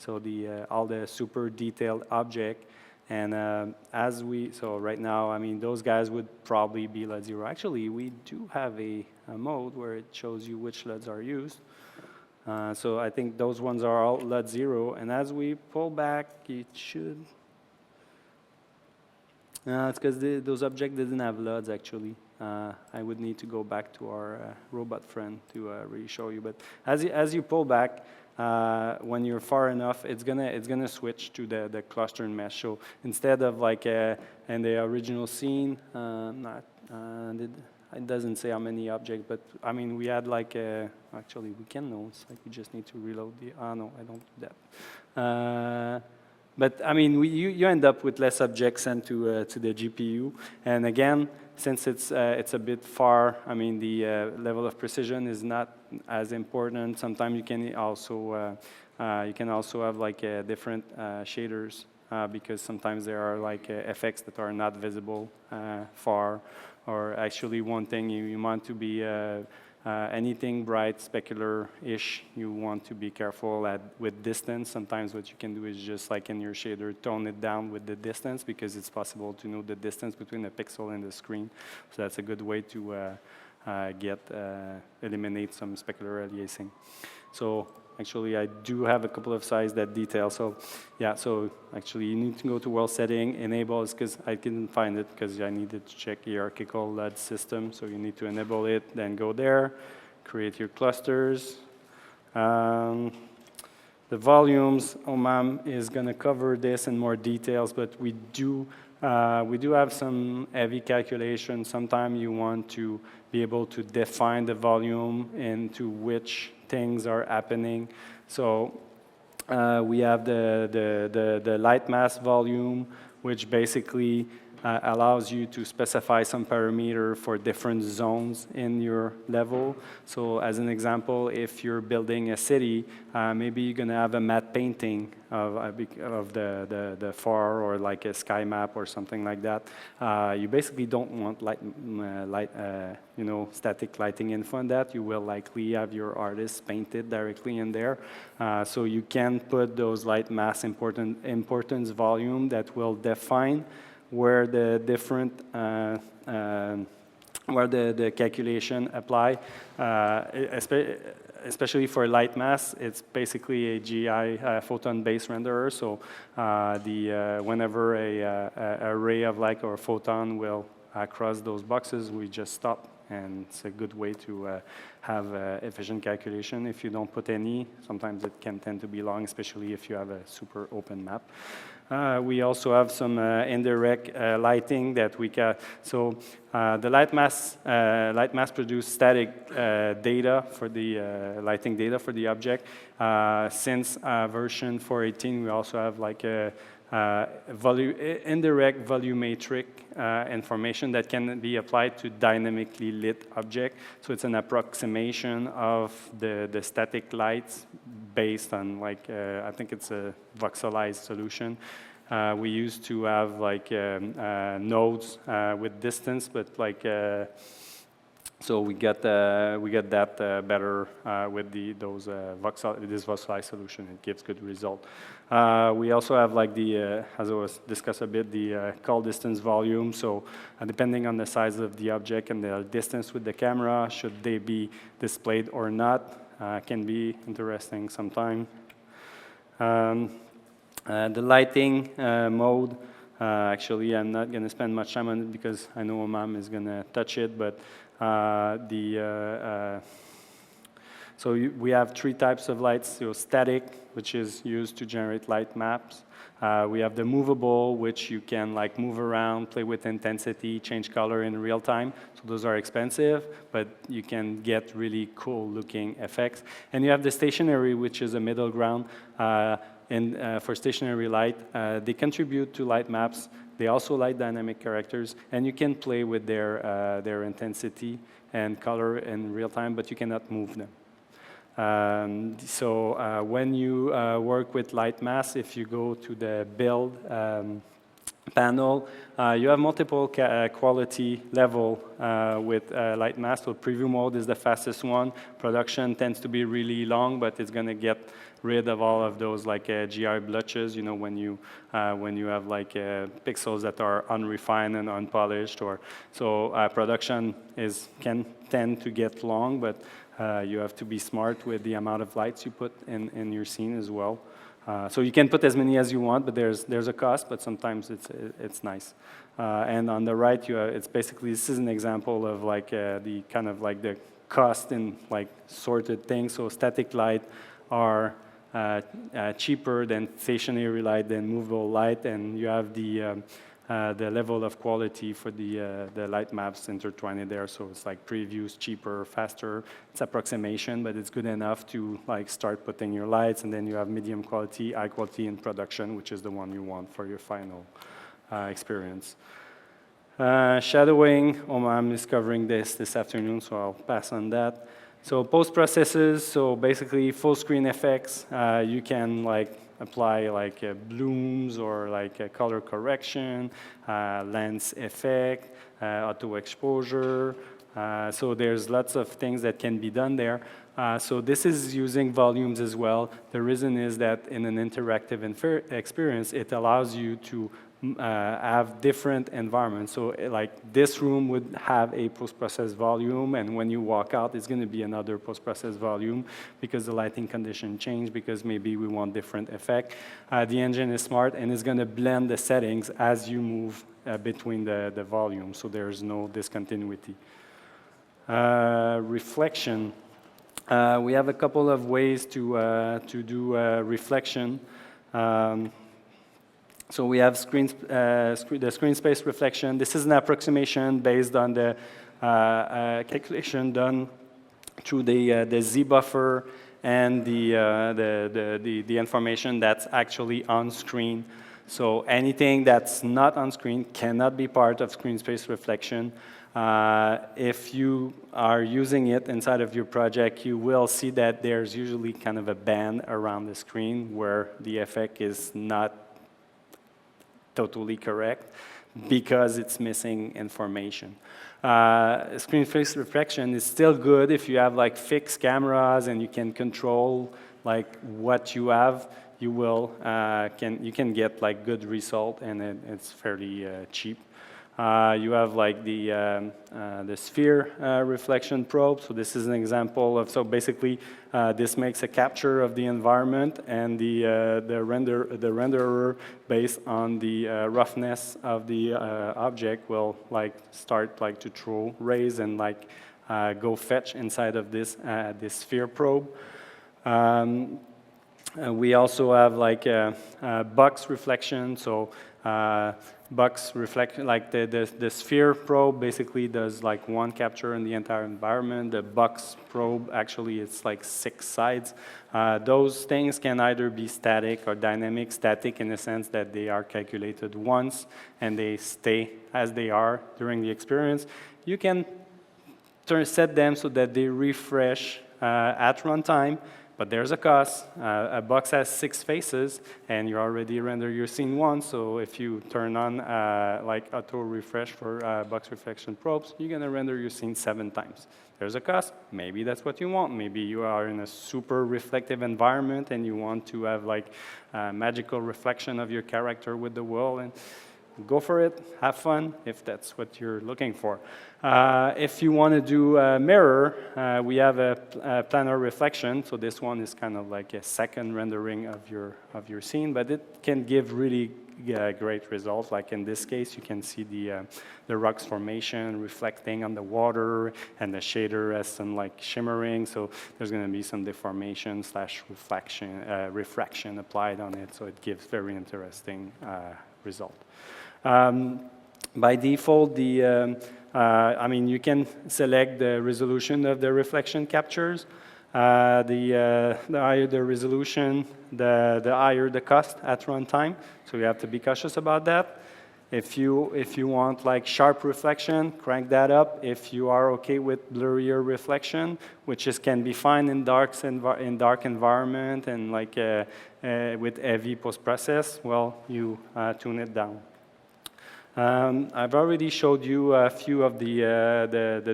C: all the super detailed object. And so right now, I mean, those guys would probably be LUT 0. Actually, we do have a mode where it shows you which LUTs are used. So I think those ones are all LUT 0, and as we pull back, it should. It's because those objects didn't have LUTs actually. I would need to go back to our robot friend to really show you. But as you pull back, when you're far enough, it's gonna switch to the cluster mesh. So instead of like in the original scene, it doesn't say how many objects, but I mean we had like actually we can know. It's like we just need to reload the. No, I don't do that. But I mean, you end up with less objects sent to the GPU, and again, since it's a bit far, I mean, the level of precision is not as important. Sometimes you can also have like different shaders because sometimes there are like effects that are not visible far, or actually one thing you want to be. Anything bright, specular-ish, you want to be careful with distance. Sometimes what you can do is just like in your shader, tone it down with the distance because it's possible to know the distance between the pixel and the screen. So that's a good way to eliminate some specular aliasing. So actually, I do have a couple of sites that detail. So yeah, so actually you need to go to world setting, enable, because I didn't find it because I needed to check hierarchical LUD system. So you need to enable it, then go there, create your clusters. The volumes, Omam is going to cover this in more details, but we do have some heavy calculations. Sometimes you want to be able to define the volume into which things are happening. So we have the light mass volume, which basically allows you to specify some parameter for different zones in your level. So as an example, if you're building a city, maybe you're going to have a matte painting of the far, or like a sky map or something like that. You basically don't want static lighting in front of that. You will likely have your artist painted directly in there. So you can put those light mass importance volume that will define where the different where the calculation apply, especially for light mass. It's basically a GI photon-based renderer. So whenever a ray of light or a photon will cross those boxes, we just stop, and it's a good way to have efficient calculation. If you don't put any, sometimes it can tend to be long, especially if you have a super open map. We also have some indirect lighting that we can. So the light mass produce static data for the lighting data for the object. Since version 4.18, we also have like a indirect volumetric information that can be applied to dynamically lit object. So it's an approximation of the static lights based on like, I think it's a voxelized solution. We used to have like nodes with distance, but like, so we get that better with this voxelized solution. It gives good result. We also have like as I was discussed a bit, the call distance volume. So depending on the size of the object and the distance with the camera, should they be displayed or not, can be interesting sometime. The lighting mode, actually I'm not going to spend much time on it because I know Omam is going to touch it, but so we have three types of lights. So static, which is used to generate light maps. We have the movable, which you can like move around, play with intensity, change color in real time. So those are expensive, but you can get really cool looking effects. And you have the stationary, which is a middle ground. For stationary light, they contribute to light maps. They also light dynamic characters, and you can play with their intensity and color in real time, but you cannot move them. When you work with light mass, if you go to the build panel, you have multiple quality level with light mass. So preview mode is the fastest one. Production tends to be really long, but it's going to get rid of all of those like GI blotches, when you have like pixels that are unrefined and unpolished, production can tend to get long, but you have to be smart with the amount of lights you put in your scene as well. So you can put as many as you want, but there's a cost, but sometimes it's nice. And on the right, it's basically, this is an example of like the kind of like the cost in like sorted things. So static light are cheaper than stationary light, than movable light, and you have the level of quality for the light maps intertwined there. So it's like previews, cheaper, faster. It's approximation, but it's good enough to like start putting your lights, and then you have medium quality, high quality in production, which is the one you want for your final experience. Shadowing, I'm discovering this afternoon, so I'll pass on that. So post processes, so basically full screen effects, you can like apply like blooms or like a color correction, lens effect, auto exposure. So there's lots of things that can be done there. So this is using volumes as well. The reason is that in an interactive experience, it allows you to have different environments. So like this room would have a post-process volume, and when you walk out, it's going to be another post-process volume because the lighting condition changed, because maybe we want different effect. The engine is smart, and it's going to blend the settings as you move between the volumes, so there's no discontinuity. Reflection. We have a couple of ways to do reflection. So we have the screen space reflection. This is an approximation based on the calculation done through the Z buffer and the information that's actually on screen. So anything that's not on screen cannot be part of screen space reflection. If you are using it inside of your project, you will see that there's usually kind of a band around the screen where the effect is not totally correct because it's missing information. Screen space reflection is still good if you have like fixed cameras and you can control like what you have. You will you can get like good result, and it's fairly cheap. You have like the sphere reflection probe. So this is an example of, so basically this makes a capture of the environment, and the renderer based on the roughness of the object will like start like to throw rays and like go fetch inside of this sphere probe. We also have like box reflection. So box reflection, like the sphere probe basically does like one capture in the entire environment. The box probe, actually it's like 6 sides. Those things can either be static or dynamic. Static in the sense that they are calculated once and they stay as they are during the experience. You can set them so that they refresh at runtime. But there's a cost. A box has 6 faces, and you already render your scene once. So if you turn on like auto refresh for box reflection probes, you're gonna render your scene 7 times. There's a cost. Maybe that's what you want. Maybe you are in a super reflective environment and you want to have like magical reflection of your character with the world, and go for it. Have fun if that's what you're looking for. If you want to do a mirror, we have a planar reflection. So this one is kind of like a second rendering of your scene, but it can give really great results. Like in this case, you can see the rocks formation reflecting on the water, and the shader has some like shimmering. So there's going to be some deformation / refraction applied on it. So it gives very interesting result. By default, I mean, you can select the resolution of the reflection captures. The higher the resolution, the higher the cost at runtime. So you have to be cautious about that. If you want like sharp reflection, crank that up. If you are okay with blurrier reflection, which can be fine in dark environment and like with heavy post-process, well, you tune it down. I've already showed you a few of the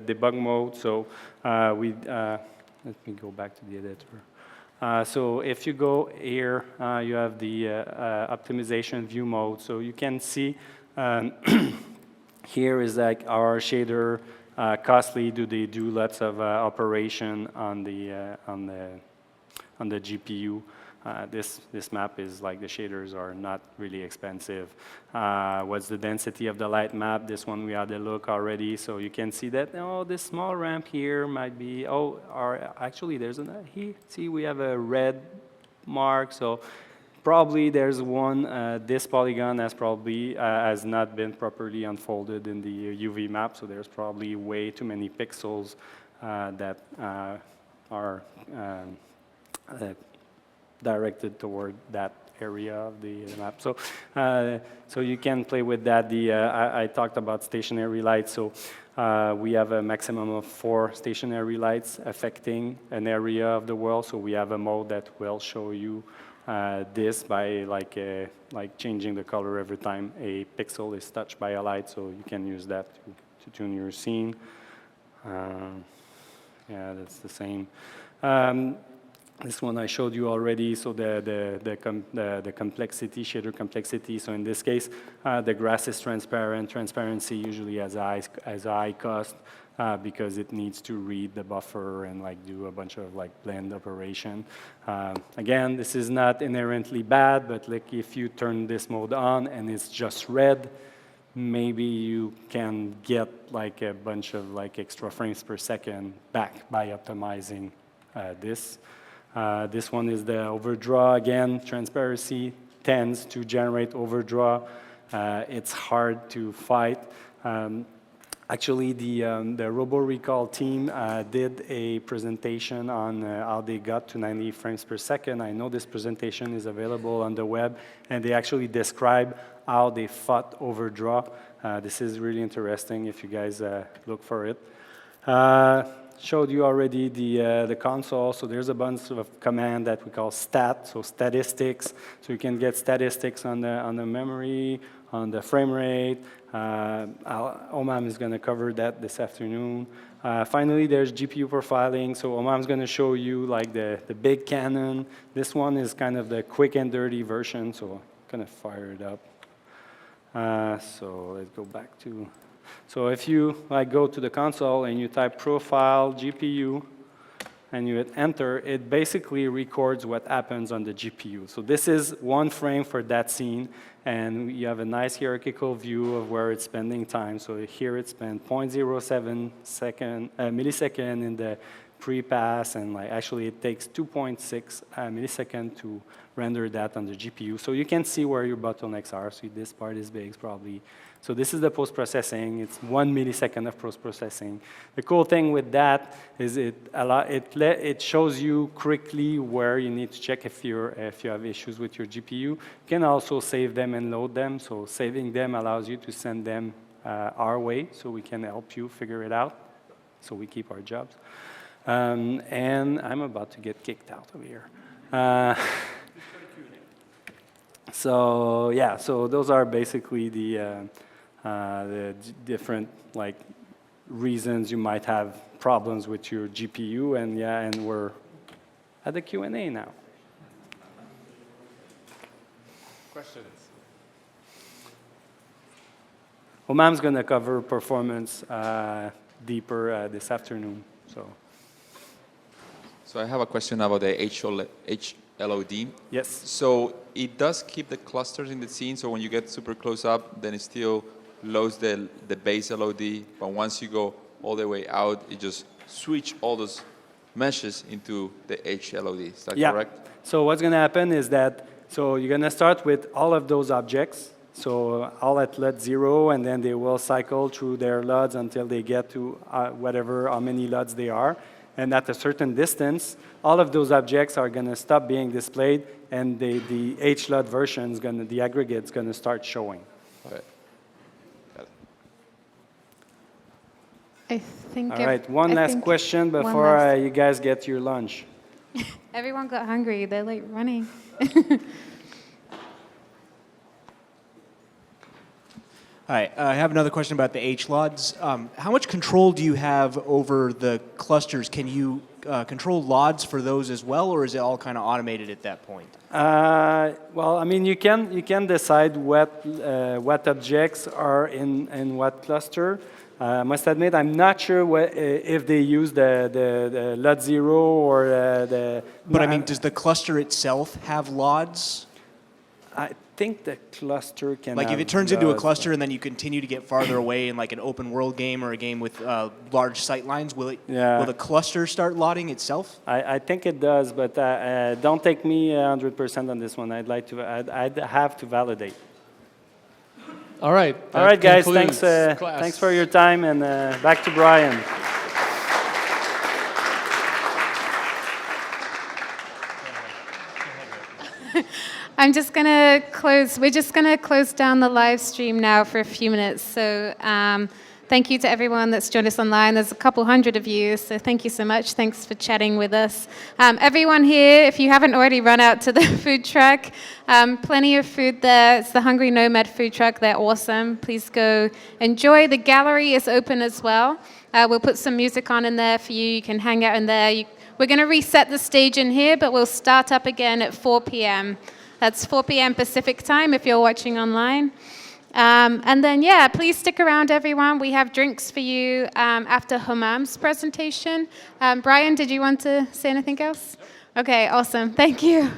C: debug modes. So let me go back to the editor. So if you go here, you have the optimization view mode. So you can see here is like our shader costly. Do they do lots of operation on the GPU? this map is like the shaders are not really expensive. What's the density of the light map? This one we had a look already, so you can see that, oh, this small ramp here might be, actually there's here, see we have a red mark, so probably there's one, this polygon has not been properly unfolded in the UV map, so there's probably way too many pixels that are directed toward that area of the map. So, so you can play with that. I talked about stationary lights, so we have a maximum of 4 stationary lights affecting an area of the world, so we have a mode that will show you this by like changing the color every time a pixel is touched by a light, so you can use that to tune your scene. Yeah, that's the same. This one I showed you already, so the complexity, shader complexity. So in this case, the grass is transparent. Transparency usually has a high cost because it needs to read the buffer and like do a bunch of like blend operation. Again, this is not inherently bad, but like if you turn this mode on and it's just red, maybe you can get like a bunch of like extra frames per second back by optimizing this. This one is the overdraw. Again, transparency tends to generate overdraw. It's hard to fight. Actually, the RoboRecall team did a presentation on how they got to 90 frames per second. I know this presentation is available on the web, and they actually describe how they fought overdraw. This is really interesting if you guys look for it. Showed you already the console, so there's a bunch of command that we call stat, so statistics. So you can get statistics on the memory, on the frame rate. Omam is going to cover that this afternoon. Finally, there's GPU profiling. So Omam is going to show you like the big cannon. This one is kind of the quick and dirty version, so I'm going to fire it up. So let's go back to. So if you like go to the console and you type profile GPU and you hit enter, it basically records what happens on the GPU. So this is 1 frame for that scene, and you have a nice hierarchical view of where it's spending time. So here it spent 0.07 millisecond in the pre-pass, and like actually it takes 2.6 millisecond to render that on the GPU. So you can see where your bottlenecks are. So this part is big, probably. So this is the post-processing. It's 1 millisecond of post-processing. The cool thing with that is it shows you quickly where you need to check if you have issues with your GPU. You can also save them and load them. So saving them allows you to send them our way, so we can help you figure it out. So we keep our jobs. And I'm about to get kicked out of here. So yeah, so those are basically the different like reasons you might have problems with your GPU, and yeah, and we're at the Q&A now.
I: Questions?
C: Omam's going to cover performance deeper this afternoon.
N: So I have a question about the HLOD.
C: Yes.
N: So it does keep the clusters in the scene, so when you get super close up, then it still loads the base LOD, but once you go all the way out, it just switch all those meshes into the HLOD. Is that correct?
C: So what's going to happen is that, so you're going to start with all of those objects, so all at LUT 0, and then they will cycle through their LUTs until they get to how many LUTs they are. And at a certain distance, all of those objects are going to stop being displayed, and the HLUT version is the aggregate is going to start showing.
N: Okay.
A: I think.
C: All right, one last question before you guys get your lunch.
A: Everyone got hungry. They're like running.
F: Hi, I have another question about the HLODs. How much control do you have over the clusters? Can you control LODs for those as well, or is it all kind of automated at that point?
C: Well, I mean, you can decide what objects are in what cluster. I must admit, I'm not sure if they use the LUT 0 or the...
F: But I mean, does the cluster itself have LODs?
C: I think the cluster can
F: Like if
C: have
F: it turns into a
C: LUTs,
F: cluster and then you continue to get farther away in like an open world game or a game with large sight lines, will the cluster start lotting itself?
C: I think it does, but don't take me 100% on this one. I'd have to validate.
B: All right.
C: All right, guys.
B: concludes
C: Thanks for your time, and back to Brian.
A: I'm just going to close. We're just going to close down the live stream now for a few minutes. So thank you to everyone that's joined us online. There's a couple hundred of you, so thank you so much. Thanks for chatting with us. Everyone here, if you haven't already run out to the food truck, plenty of food there. It's the Hungry Nomad food truck. They're awesome. Please go enjoy. The gallery is open as well. We'll put some music on in there for you. You can hang out in there. We're going to reset the stage in here, but we'll start up again at 4 p.m. That's 4 p.m. Pacific time if you're watching online. And then, yeah, please stick around, everyone. We have drinks for you after Humam's presentation. Brian, did you want to say anything else? Okay, awesome. Thank you.